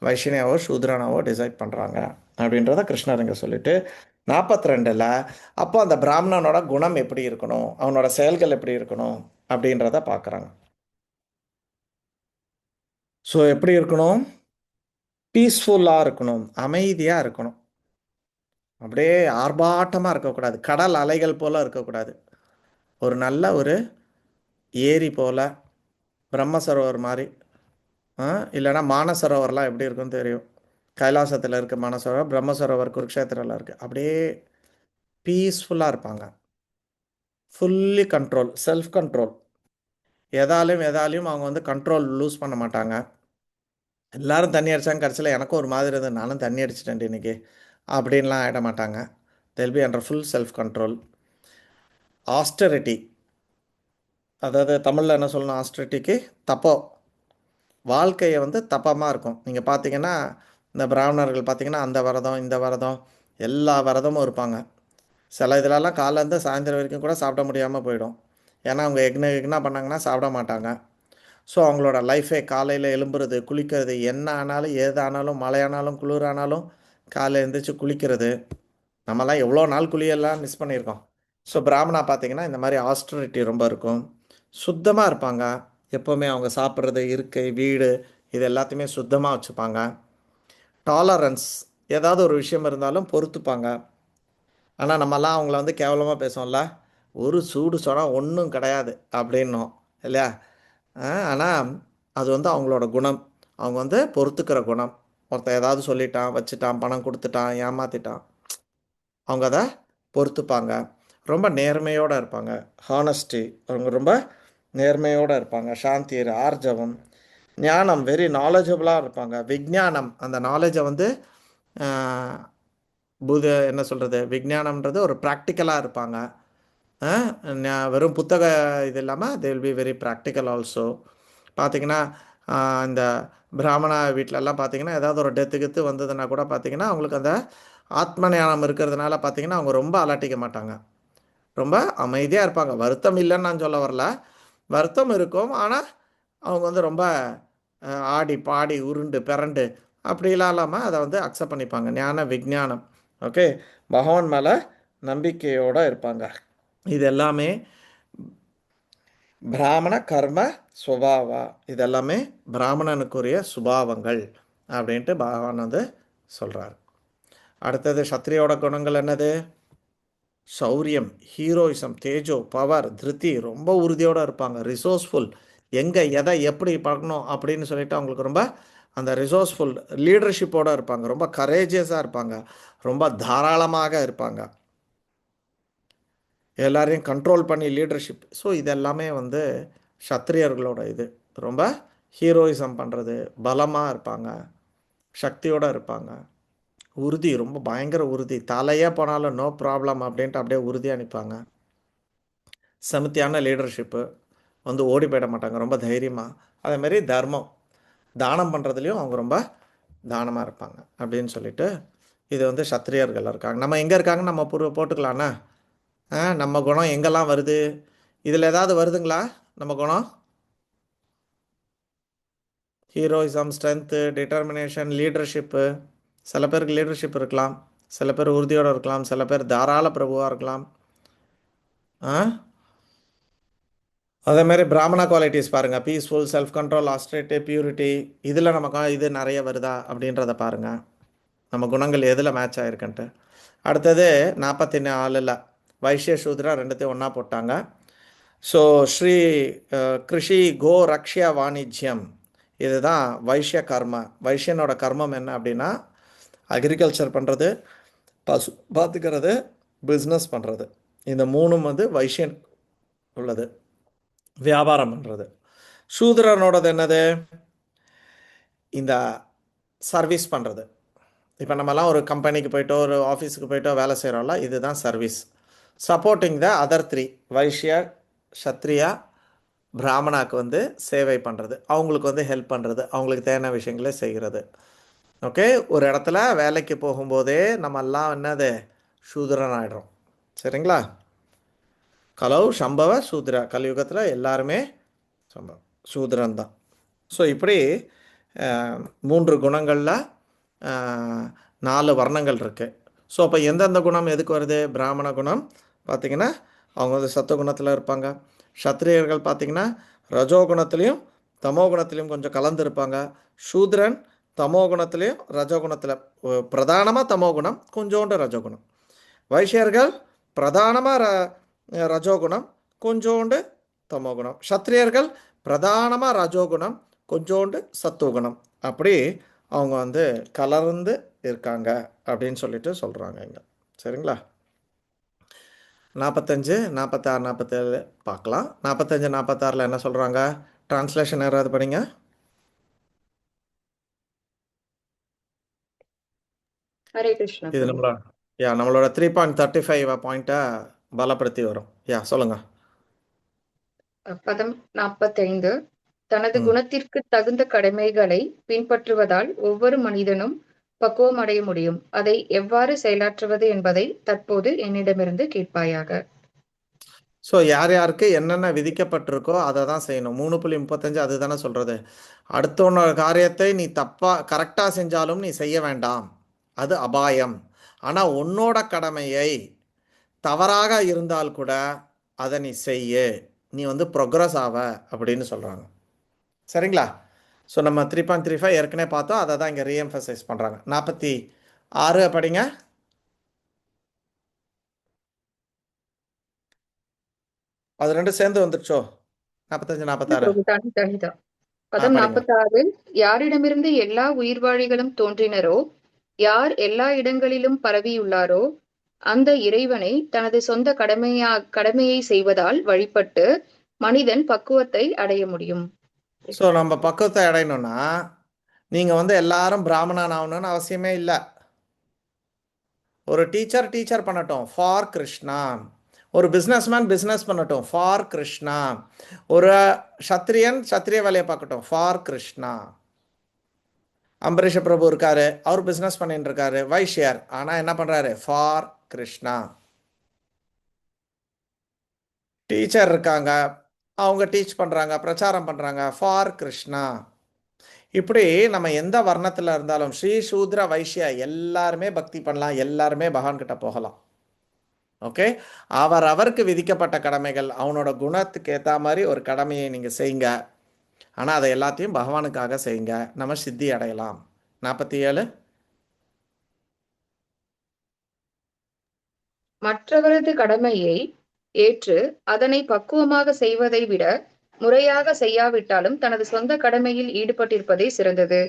வைஷ்யனாவோ, சூத்ரனாவோ டிசைட் பண்ணுறாங்க அப்படின்றத கிருஷ்ணர் இங்கே சொல்லிட்டு 42ல் அப்போ அந்த பிராமணனோட குணம் எப்படி இருக்கணும், அவனோட செயல்கள் எப்படி இருக்கணும் அப்படின்றத பார்க்குறாங்க. ஸோ எப்படி இருக்கணும்? பீஸ்ஃபுல்லாக இருக்கணும், அமைதியாக இருக்கணும், அப்படியே ஆர்ப்பாட்டமாக இருக்கக்கூடாது, கடல் அலைகள் போல் இருக்கக்கூடாது, ஒரு நல்ல ஒரு ஏரி போல், பிரம்மசரோவர் மாதிரி, இல்லைன்னா மானசரோவர்லாம் எப்படி இருக்குன்னு தெரியும், கைலாசத்தில் இருக்க மானசரோவர், பிரம்மசரோவர் குருக்ஷேத்திரில் இருக்குது, அப்படியே பீஸ்ஃபுல்லாக இருப்பாங்க, ஃபுல்லி கண்ட்ரோல், செல்ஃப் கண்ட்ரோல், எதாலையும் அவங்க வந்து கண்ட்ரோல் லூஸ் பண்ண மாட்டாங்க. எல்லாரும் தண்ணி அடித்தாங்க, கடைசியில் எனக்கும் ஒரு மாதிரி இருந்தது, நானும் தண்ணி அடிச்சிட்டேன் இன்றைக்கி அப்படின்லாம் ஆகிட மாட்டாங்க. They'll be under full self control. Austerity, அதாவது தமிழில் என்ன சொல்லணும், ஆஸ்டரிட்டிக்கு தப்போ, வாழ்க்கையை வந்து தப்பமாக இருக்கும். நீங்கள் பார்த்தீங்கன்னா இந்த பிராமணர்கள் பார்த்தீங்கன்னா அந்த விரதம் இந்த விரதம் எல்லா விரதமும் இருப்பாங்க. சில இதிலெல்லாம் காலையிலேருந்து சாயந்தரம் வரைக்கும் கூட சாப்பிட முடியாமல் போயிடும். ஏன்னா அவங்க எக்னா பண்ணாங்கன்னா சாப்பிட மாட்டாங்க. ஸோ அவங்களோட லைஃபே காலையில் எழும்புறது, குளிக்கிறது, என்ன ஆனாலும் ஏதானாலும், மழையானாலும் குளிரானாலும் காலையில் எழுந்திரிச்சு குளிக்கிறது. நம்மலாம் எவ்வளோ நாள் குளியெல்லாம் மிஸ் பண்ணியிருக்கோம். ஸோ பிராமணா பார்த்தீங்கன்னா இந்த மாதிரி ஆஸ்டரிட்டி ரொம்ப இருக்கும், சுத்தமாக இருப்பாங்க. எப்போவுமே அவங்க சாப்பிட்றது, இருக்கை, வீடு, இது எல்லாத்தையுமே சுத்தமாக வச்சுப்பாங்க. டாலரன்ஸ், ஏதாவது ஒரு விஷயம் இருந்தாலும் பொறுத்துப்பாங்க. ஆனால் நம்மலாம் அவங்கள வந்து கேவலமாக பேசுவோம்ல, ஒரு சூடு சொன்னால் ஒன்றும் கிடையாது அப்படின்னோம் இல்லையா? ஆனால் அது வந்து அவங்களோட குணம், அவங்க வந்து பொறுத்துக்கிற குணம். ஒருத்தன் ஏதாவது சொல்லிட்டான், வச்சுட்டான், பணம் கொடுத்துட்டான், ஏமாற்றிட்டான், அவங்க அதை பொறுத்துப்பாங்க. ரொம்ப நேர்மையோடு இருப்பாங்க, ஹானஸ்டி, அவங்க ரொம்ப நேர்மையோடு இருப்பாங்க. சாந்தி, ஆர்ஜவம், ஞானம், வெரி நாலேஜபிளாக இருப்பாங்க. விஞ்ஞானம், அந்த நாலேஜை வந்து என்ன சொல்கிறது, விஞ்ஞானம்ன்றது ஒரு ப்ராக்டிக்கலாக இருப்பாங்க. வெறும் புத்தக இது இல்லாமல் தே will be very practical also. பார்த்திங்கன்னா இந்த பிராமண வீட்டிலலாம் பார்த்திங்கன்னா ஏதாவது ஒரு டெத்து வந்ததுன்னா கூட பார்த்திங்கன்னா அவங்களுக்கு அந்த ஆத்ம ஞானம் இருக்கிறதுனால பார்த்திங்கன்னா அவங்க ரொம்ப அலட்டிக்க மாட்டாங்க, ரொம்ப அமைதியாக இருப்பாங்க. வருத்தம் இல்லைன்னு நான் சொல்ல வரல, வருத்தம் இருக்கும், ஆனால் அவங்க வந்து ரொம்ப ஆடி பாடி உருண்டு பிறண்டு அப்படிலாம் இல்லாமல் அதை வந்து அக்செப்ட் பண்ணிப்பாங்க. ஞான விஞ்ஞானம், ஓகே, பகவான் மேலே நம்பிக்கையோடு இருப்பாங்க. இது எல்லாமே பிராமண கர்ம சுபாவா, இதெல்லாமே பிராமணனுக்குரிய சுபாவங்கள் அப்படின்ட்டு பகவான் வந்து சொல்கிறார். அடுத்தது சத்திரியோட குணங்கள் என்னது? சௌரியம், ஹீரோயிசம், தேஜோ, பவர், திருப்தி, ரொம்ப உறுதியோடு இருப்பாங்க, ரிசோர்ஸ்ஃபுல், எங்கே எதை எப்படி பண்ணணும் அப்படின்னு சொல்லிட்டு அவங்களுக்கு ரொம்ப அந்த ரிசோர்ஸ்ஃபுல் லீடர்ஷிப்போடு இருப்பாங்க, ரொம்ப கரேஜியஸாக இருப்பாங்க, ரொம்ப தாராளமாக இருப்பாங்க, எல்லாரையும் கண்ட்ரோல் பண்ணி லீடர்ஷிப். ஸோ இதெல்லாமே வந்து சத்திரியர்களோட இது. ரொம்ப ஹீரோயிசம் பண்ணுறது, பலமாக இருப்பாங்க, சக்தியோடு இருப்பாங்க, உறுதி, ரொம்ப பயங்கர உறுதி, தலையே போனாலும் நோ ப்ராப்ளம் அப்படின்ட்டு அப்படியே உறுதியாக நிற்பாங்க. சமித்தியான லீடர்ஷிப்பு, வந்து ஓடி போயிட மாட்டாங்க, ரொம்ப தைரியமாக. அதேமாரி தர்மம், தானம் பண்ணுறதுலையும் அவங்க ரொம்ப தானமாக இருப்பாங்க அப்படின்னு சொல்லிட்டு இது வந்து சத்திரியர்கள் இருக்காங்க. நம்ம எங்கே இருக்காங்க நம்ம போட்டுக்கலாண்ணா. நம்ம குணம் எங்கெல்லாம் வருது, இதில் ஏதாவது வருதுங்களா நம்ம குணம்? ஹீரோயிசம், ஸ்ட்ரென்த்து, டிட்டர்மினேஷன், லீடர்ஷிப்பு, சில பேருக்கு லீடர்ஷிப் இருக்கலாம், சில பேர் உறுதியோடு இருக்கலாம், சில பேர் தாராள பிரபுவாக இருக்கலாம். அதே மாதிரி பிராமணா குவாலிட்டிஸ் பாருங்கள், பீஸ்ஃபுல், செல்ஃப் கண்ட்ரோல், ஆஸ்ட்ரேட்டு, பியூரிட்டி. இதில் நமக்கு இது நிறைய வருதா அப்படின்றத பாருங்கள், நம்ம குணங்கள் எதில் மேட்ச் ஆகிருக்குன்ட்டு. அடுத்தது 44 வைஷ்ய சூத்ரா ரெண்டுத்தையும் ஒன்றா போட்டாங்க. ஸோ ஸ்ரீ கிருஷி கோ ரக்ஷிய வாணிஜ்யம், இதுதான் வைஷ்ய கர்ம. வைஷ்யனோட கர்மம் என்ன அப்படின்னா அக்ரிகல்ச்சர் பண்ணுறது, பசு பார்த்துக்கிறது, பிஸ்னஸ் பண்ணுறது. இந்த மூணும் வந்து வைஷ்யன் உள்ளது, வியாபாரம் பண்ணுறது. சூத்ரனோடது என்னது? இந்த சர்வீஸ் பண்ணுறது. இப்போ நம்மலாம் ஒரு கம்பெனிக்கு போய்ட்டோ ஒரு ஆஃபீஸுக்கு போய்ட்டோ வேலை செய்கிறோம்ல, இதுதான் service. Supporting the other 3 வைஷ்ய, Kshatriya, பிராமணாக்கு வந்து சேவை பண்ணுறது, அவங்களுக்கு வந்து ஹெல்ப் பண்ணுறது, அவங்களுக்கு தேவையான விஷயங்களை செய்கிறது. ஓகே, ஒரு இடத்துல வேலைக்கு போகும்போதே நம்ம எல்லாம் என்னது சூத்ரன் ஆகிடுறோம். சரிங்களா? கலவு சம்பவ சூத்ரா, கலியுகத்தில் எல்லாருமே சூத்ரன் தான். ஸோ இப்படி 3 குணங்களில் 4 வர்ணங்கள் இருக்குது. ஸோ அப்போ எந்தெந்த குணம் எதுக்கு வருது? பிராமண குணம் பார்த்திங்கன்னா அவங்க வந்து சத்துவகுணத்தில் இருப்பாங்க. சத்திரியர்கள் பார்த்திங்கன்னா ரஜோகுணத்துலேயும் தமோகுணத்துலேயும் கொஞ்சம் கலந்துருப்பாங்க. சூத்ரன் தமோகுணத்துலேயும் ரஜோகுணத்தில், பிரதானமாக தமோகுணம், கொஞ்சோண்டு ரஜோகுணம். வைஷ்யர்கள் பிரதானமாக ரஜோகுணம், கொஞ்சோண்டு தமோகுணம். சத்திரியர்கள் பிரதானமாக ரஜோகுணம், கொஞ்சோண்டு சத்துவகுணம். அப்படி அவங்க வந்து கலர்ந்து இருக்காங்க அப்படின்னு சொல்லிட்டு சொல்கிறாங்க இங்கே. சரிங்களா? 45, 46, 47 பார்க்கலாம். 45, 46 என்ன சொல்கிறாங்க? டிரான்ஸ்லேஷன் யாராவது படிங்க. ஹரே கிருஷ்ணா. இது நம்மளோட 3.35 பாயிண்ட்டை பலப்படுத்தி வரும். சொல்லுங்க. பதம் 45. தனது குணத்திற்கு தகுந்த கடமைகளை பின்பற்றுவதால் ஒவ்வொரு மனிதனும் பக்குவம் அடைய முடியும். அதை எவ்வாறு செயலாற்றுவது என்பதை தற்போது என்னிடமிருந்து கேட்பாயாக. ஸோ யார் யாருக்கு என்னென்ன விதிக்கப்பட்டிருக்கோ அதை தான் செய்யணும். 3.35 அது தானே சொல்கிறது. அடுத்தவனோட காரியத்தை நீ கரெக்டாக செஞ்சாலும் நீ செய்ய வேண்டாம், அது அபாயம். ஆனால் உன்னோட கடமையை தவறாக இருந்தால் கூட அதை நீ செய்ய, நீ வந்து ப்ரோக்ரஸ் ஆவ அப்படின்னு சொல்கிறாங்க. சரிங்களா? ஸோ நம்ம 3.35 ஏற்கனவே பார்த்தோம், அதை தான் இங்கே ரீஎம்ஃபசைஸ் பண்ணுறாங்க. 46 படிங்க. அது ரெண்டு சேர்ந்து வந்துடுச்சோ? 45, 46 பதம் 46. யாரிடமிருந்து எல்லா உயிர்வாழிகளும் தோன்றினரோ, யார் எல்லா இடங்களிலும் பரவியுள்ளாரோ, அந்த இறைவனை தனது சொந்த கடமையை செய்வதால் வழிபட்டு மனிதன் பக்குவத்தை அடைய முடியும். ஸோ நம்ம பக்குவத்தை அடையணும்னா நீங்கள் வந்து எல்லாரும் பிராமணன் ஆகணும்னு அவசியமே இல்லை. ஒரு டீச்சர் பண்ணட்டும், ஃபார் கிருஷ்ணா. ஒரு பிஸ்னஸ்மேன் பிஸ்னஸ் பண்ணட்டும், ஃபார் கிருஷ்ணா. ஒரு சத்திரிய வேலையை பார்க்கட்டும், ஃபார் கிருஷ்ணா. அம்பரீஷ பிரபு இருக்காரு, அவர் பிஸ்னஸ் பண்ணிட்டு இருக்காரு, வைஷ்யர், ஆனால் என்ன பண்ணுறாரு? ஃபார் கிருஷ்ணா. டீச்சர் இருக்காங்க, அவங்க டீச் பண்ணுறாங்க, பிரச்சாரம் பண்ணுறாங்க, ஃபார் கிருஷ்ணா. இப்படி நம்ம எந்த வர்ணத்தில் இருந்தாலும் ஸ்ரீ சூத்ர வைஷ்ய எல்லாருமே பக்தி பண்ணலாம், எல்லாருமே பகவான்கிட்ட போகலாம். ஓகே, அவருக்கு விதிக்கப்பட்ட கடமைகள், அவனோட குணத்துக்கு ஏற்ற மாதிரி ஒரு கடமையை நீங்கள் செய்யுங்க. ஆனால் அதை எல்லாத்தையும் பகவானுக்காக செய்யுங்க, நம்ம சித்தி அடையலாம். 47. மற்றவரது கடமையை ஏற்று அதனை பக்குவமாக செய்வதை விட முறையாக செய்யாவிட்டாலும் தனது சொந்த கடமையில் ஈடுபட்டிருப்பதே சிறந்தது.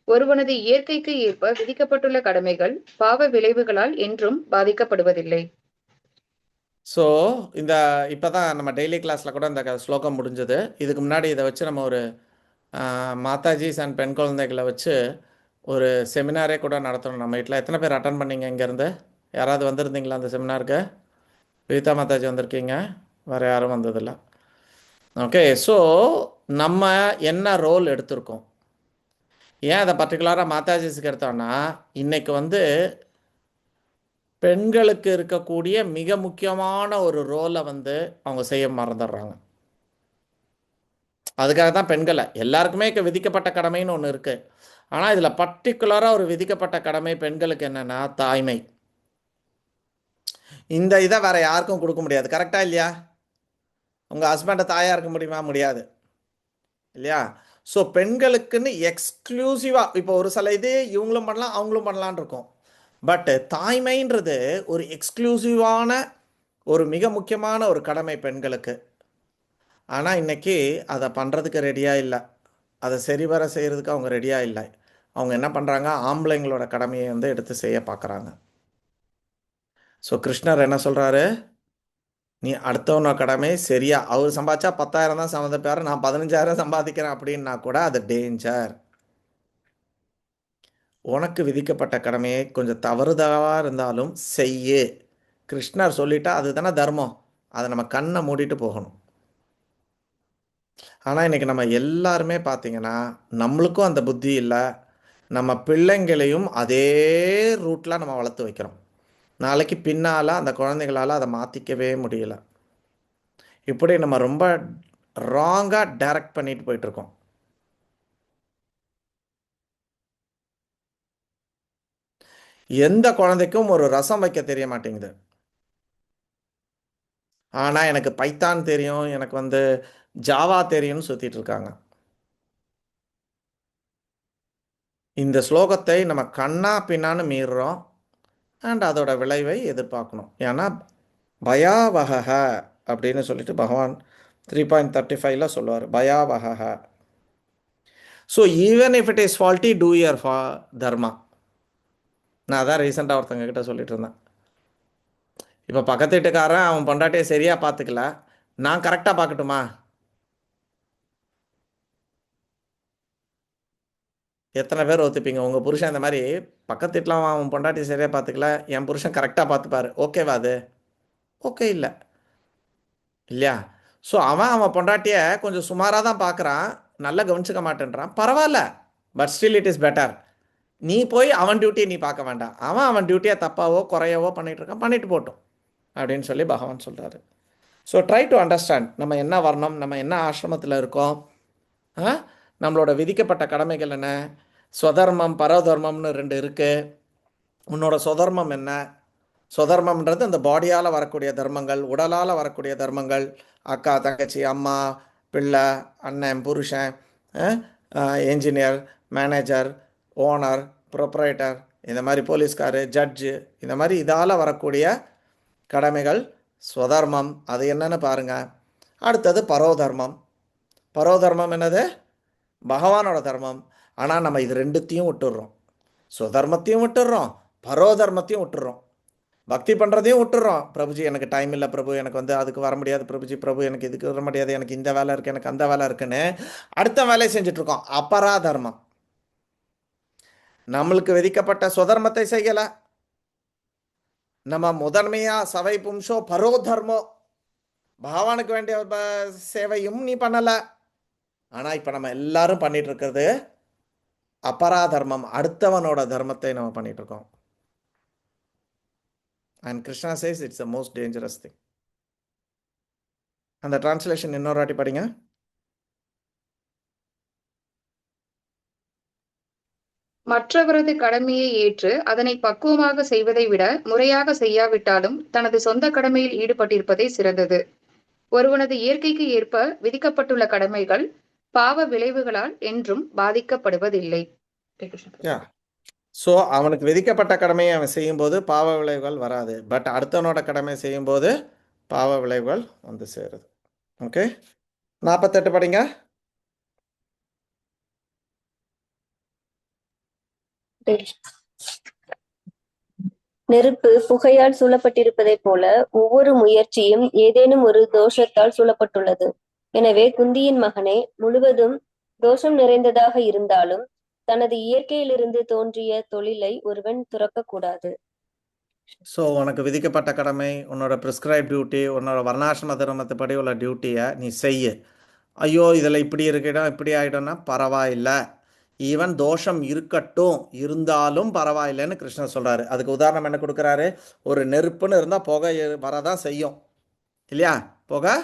ஒருவனது இயற்கைக்கு ஏற்ப விதிக்கப்பட்டுள்ள கடமைகள் பாவ விளைவுகளால் என்றும் பாதிக்கப்படுவதில்லை. ஸோ இப்போ தான் நம்ம டெய்லி கிளாஸில் கூட இந்த ஸ்லோகம் முடிஞ்சது. இதுக்கு முன்னாடி இதை வச்சு நம்ம ஒரு மாதாஜிஸ் அண்ட் பெண் குழந்தைகளை வச்சு ஒரு செமினாரே கூட நடத்தணும் நம்ம வீட்டில். எத்தனை பேர் அட்டன் பண்ணீங்க? இங்கேருந்து யாராவது வந்திருந்தீங்களா அந்த செமினாருக்கு? விவிதா மாதாஜி வந்திருக்கீங்க, வேறு யாரும் வந்ததில்லை. ஓகே, ஸோ நம்ம என்ன ரோல் எடுத்திருக்கோம்? ஏன் அதை பர்டிகுலராக மாதாஜிஸுக்கு எடுத்தோன்னா, இன்றைக்கி வந்து பெண்களுக்கு இருக்கக்கூடிய மிக முக்கியமான ஒரு ரோலை வந்து அவங்க செய்ய மறந்துடுறாங்க. அதுக்காக தான் பெண்களை எல்லாருக்குமே விதிக்கப்பட்ட கடமைன்னு ஒன்று இருக்குது. ஆனால் இதில் பர்டிகுலராக ஒரு விதிக்கப்பட்ட கடமை பெண்களுக்கு என்னென்னா தாய்மை. இந்த இதை வேற யாருக்கும் கொடுக்க முடியாது. கரெக்டா இல்லையா? உங்கள் ஹஸ்பண்டை தாயாக இருக்க முடியுமா? முடியாது இல்லையா? ஸோ பெண்களுக்குன்னு எக்ஸ்க்ளூசிவாக இப்போ ஒரு சில இது இவங்களும் பண்ணலாம் அவங்களும் பண்ணலான் இருக்கும். பட் தாய்மைன்றது ஒரு எக்ஸ்க்ளூசிவான ஒரு மிக முக்கியமான ஒரு கடமை பெண்களுக்கு. ஆனால் இன்னைக்கு அதை பண்ணுறதுக்கு ரெடியாக இல்லை, அதை சரிவர செய்கிறதுக்கு அவங்க ரெடியாக இல்லை. அவங்க என்ன பண்ணுறாங்க, ஆம்பளைங்களோட கடமையை வந்து எடுத்து செய்ய பார்க்குறாங்க. ஸோ கிருஷ்ணர் என்ன சொல்கிறாரு, நீ அடுத்தவனோட கடமை சரியா, அவர் சம்பாதிச்சா 10,000 தான் சம்மந்தப்பாரு, நான் 15,000 சம்பாதிக்கிறேன் அப்படின்னா கூட அது டேஞ்சர். உனக்கு விதிக்கப்பட்ட கடமையை கொஞ்சம் தவறுதலாக இருந்தாலும் செய்யு. கிருஷ்ணர் சொல்லிட்டா அதுதானே தர்மம். அதை நம்ம கண்ணை மூடிட்டு போகணும். ஆனால் இன்றைக்கி நம்ம எல்லாருமே பார்த்தீங்கன்னா நம்மளுக்கும் அந்த புத்தி இல்லை, நம்ம பிள்ளைங்களையும் அதே ரூட்டில் நம்ம வளர்த்து வைக்கிறோம். நாளைக்கு பின்னால் அந்த குழந்தைகளால் அதை மாற்றிக்கவே முடியல. இப்படி நம்ம ரொம்ப ராங்காக டைரக்ட் பண்ணிட்டு போயிட்டுருக்கோம். எந்த குழந்தைக்கும் ஒரு ரசம் வைக்க தெரிய மாட்டேங்குது. ஆனால் எனக்கு பைத்தான் தெரியும், எனக்கு வந்து ஜாவா தெரியும்னு சுற்றிட்டு இருக்காங்க. இந்த ஸ்லோகத்தை நம்ம கண்ணா பின்னான்னு மீறுறோம். அண்ட் அதோட விளைவை எதிர்பார்க்கணும். ஏன்னா பயாவக அப்படின்னு சொல்லிட்டு பகவான் 3.35 சொல்லுவார், பயாவக. So even if it is faulty to your dharma. நான் அதான் ரீசெண்டாக ஒருத்தங்க கிட்ட சொல்லிட்டு இருந்தேன். இப்போ பக்கத்து வீட்டுக்காரன் அவன் பொண்டாட்டியை சரியாக பார்த்துக்கல, நான் கரெக்டாக பார்க்கட்டுமா? எத்தனை பேர் ஒத்துப்பீங்க? உங்கள் புருஷன் இந்த மாதிரி பக்கத்து வீட்டில் அவன் பொண்டாட்டி சரியாக பார்த்துக்கல, என் புருஷன் கரெக்டாக பார்த்துப்பாரு, ஓகேவா? அது ஓகே இல்லை இல்லையா? ஸோ அவன் பொண்டாட்டியை கொஞ்சம் சுமாராக தான் பார்க்குறான், நல்லா கவனிச்சிக்க மாட்டேன்றான், பரவாயில்ல. But still it is better. நீ போய் அவன் டியூட்டியை நீ பார்க்க வேண்டாம். அவன் டியூட்டியை தப்பாவோ குறையவோ பண்ணிகிட்டு இருக்கான், பண்ணிட்டு போட்டோம் அப்படின்னு சொல்லி பகவான் சொல்கிறாரு. ஸோ ட்ரை டு அண்டர்ஸ்டாண்ட் நம்ம என்ன வர்ணம், நம்ம என்ன ஆசிரமத்தில் இருக்கோம், நம்மளோட விதிக்கப்பட்ட கடமைகள் என்ன, ஸ்வதர்மம் பரதர்மம்னு 2 இருக்குது. உன்னோட சுதர்மம் என்ன? சுதர்மம்ன்றது அந்த பாடியால் வரக்கூடிய தர்மங்கள், உடலால் வரக்கூடிய தர்மங்கள், அக்கா தங்கச்சி அம்மா பிள்ளை அண்ணன் புருஷன் என்ஜினியர் மேனேஜர் ஓனர் ப்ரொப்ரைட்டர், இந்த மாதிரி போலீஸ்காரு ஜட்ஜு, இந்த மாதிரி இதால் வரக்கூடிய கடமைகள் ஸ்வதர்மம். அது என்னன்னு பாருங்கள். அடுத்தது பரோதர்மம். பரோதர்மம் என்னது? பகவானோட தர்மம். ஆனால் நம்ம இது 2த்தையும் விட்டுடுறோம். சுதர்மத்தையும் விட்டுடுறோம், பரோதர்மத்தையும் விட்டுடுறோம், பக்தி பண்ணுறதையும் விட்டுடுறோம். பிரபுஜி எனக்கு டைம் இல்லை பிரபு, எனக்கு வந்து அதுக்கு வர முடியாது பிரபுஜி, பிரபு எனக்கு இதுக்கு வர முடியாது, எனக்கு இந்த வேலை இருக்குது, எனக்கு அந்த வேலை இருக்குன்னு அடுத்த வேலையை செஞ்சிட்ருக்கோம். அபராதர்மம். நம்மளுக்கு விதிக்கப்பட்ட சுதர்மத்தை செய்யலை. நம்ம முதன்மையாக சவை பும்சோ பரோதர்மோ பகவானுக்கு வேண்டிய சேவையும் நீ பண்ணலை. ஆனால் இப்போ நம்ம எல்லாரும் பண்ணிட்டு இருக்கிறது அபராதர்மம், அடுத்தவனோட தர்மத்தை நம்ம பண்ணிட்டு இருக்கோம். And Krishna chase it's the most dangerous thing. அந்த டிரான்ஸ்லேஷன் இன்னொரு வாட்டி படிங்க. மற்றவரது கடமையை ஏற்று அதனை பக்குவமாக செய்வதை விட முறையாக செய்யாவிட்டாலும் தனது சொந்த கடமையில் ஈடுபட்டிருப்பதே சிறந்தது. ஒருவனது இயற்கைக்கு ஏற்ப விதிக்கப்பட்டுள்ள கடமைகள் பாவ விளைவுகளால் என்றும் பாதிக்கப்படுவதில்லை. ஸோ அவனுக்கு விதிக்கப்பட்ட கடமையை அவன் செய்யும்போது பாவ விளைவுகள் வராது. பட் அடுத்தவனோட கடமை செய்யும்போது பாவ விளைவுகள் வந்து சேருது. ஓகே, 48 படிங்க. நெருப்பு புகையால் சூழப்பட்டிருப்பதைப் போல ஒவ்வொரு முயற்சியும் ஏதேனும் ஒரு தோஷத்தால் சூழப்பட்டுள்ளது. எனவே குந்தியின் மகனே, முழுவதும் தோஷம் நிறைந்ததாக இருந்தாலும் தனது இயற்கையிலிருந்து தோன்றிய தொழிலை ஒருவன் துறக்கக்கூடாது. ஸோ உனக்கு விதிக்கப்பட்ட கடமை, உன்னோட ப்ரிஸ்கிரைப் டியூட்டி, உன்னோட வர்ணாசிரம தர்மத்தைப்படி உள்ள டியூட்டியை நீ செய்ய. ஐயோ இதில் இப்படி இருக்கிடும் இப்படி ஆகிடும்னா பரவாயில்லை, ஈவன் தோஷம் இருக்கட்டும் இருந்தாலும் பரவாயில்லைன்னு கிருஷ்ணர் சொல்கிறாரு. அதுக்கு உதாரணம் என்ன கொடுக்குறாரு? ஒரு நெருப்புன்னு இருந்தால் புகை வரதான் செய்யும் இல்லையா? புகை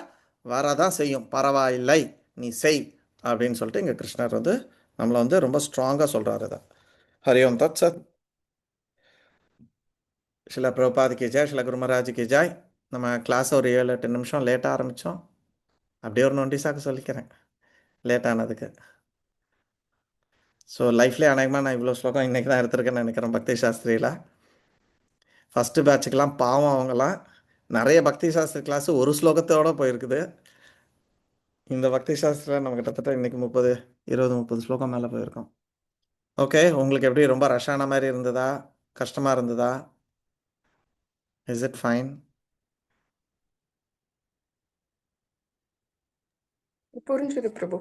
வரதான் செய்யும், பரவாயில்லை நீ செய் அப்படின்னு சொல்லிட்டு இங்கே கிருஷ்ணர் வந்து நம்மளை வந்து ரொம்ப ஸ்ட்ராங்காக சொல்கிறாரு. அதை ஹரி ஓம் தத் சத். சில பிரபாதிக்கு ஜாய், சில குருமராஜுக்கு ஜாய். நம்ம கிளாஸ் ஒரு 7-8 நிமிஷம் லேட்டாக ஆரம்பித்தோம். அப்படியே ஒரு நோட்டீஸாக சொல்லிக்கிறேன் லேட் ஆனதுக்கு. ஸோ லைஃப்லேயே அநேகமாக நான் இவ்வளோ ஸ்லோகம் இன்றைக்கி தான் எடுத்திருக்கேன்னு நினைக்கிறேன் பக்தி சாஸ்திரியில். ஃபஸ்ட்டு பேட்சுக்கெலாம் பாவம் அவங்களாம் நிறைய பக்தி சாஸ்திர கிளாஸு ஒரு ஸ்லோகத்தோடு போயிருக்குது. இந்த பக்தி சாஸ்திரம் நம்ம கிட்டத்தட்ட இன்றைக்கி 20-30 ஸ்லோகம் மேலே போயிருக்கோம். ஓகே, உங்களுக்கு எப்படி ரொம்ப ரஷ்ஷான மாதிரி இருந்ததா, கஷ்டமாக இருந்ததா? Is it fine? புரிஞ்சுது பிரபு.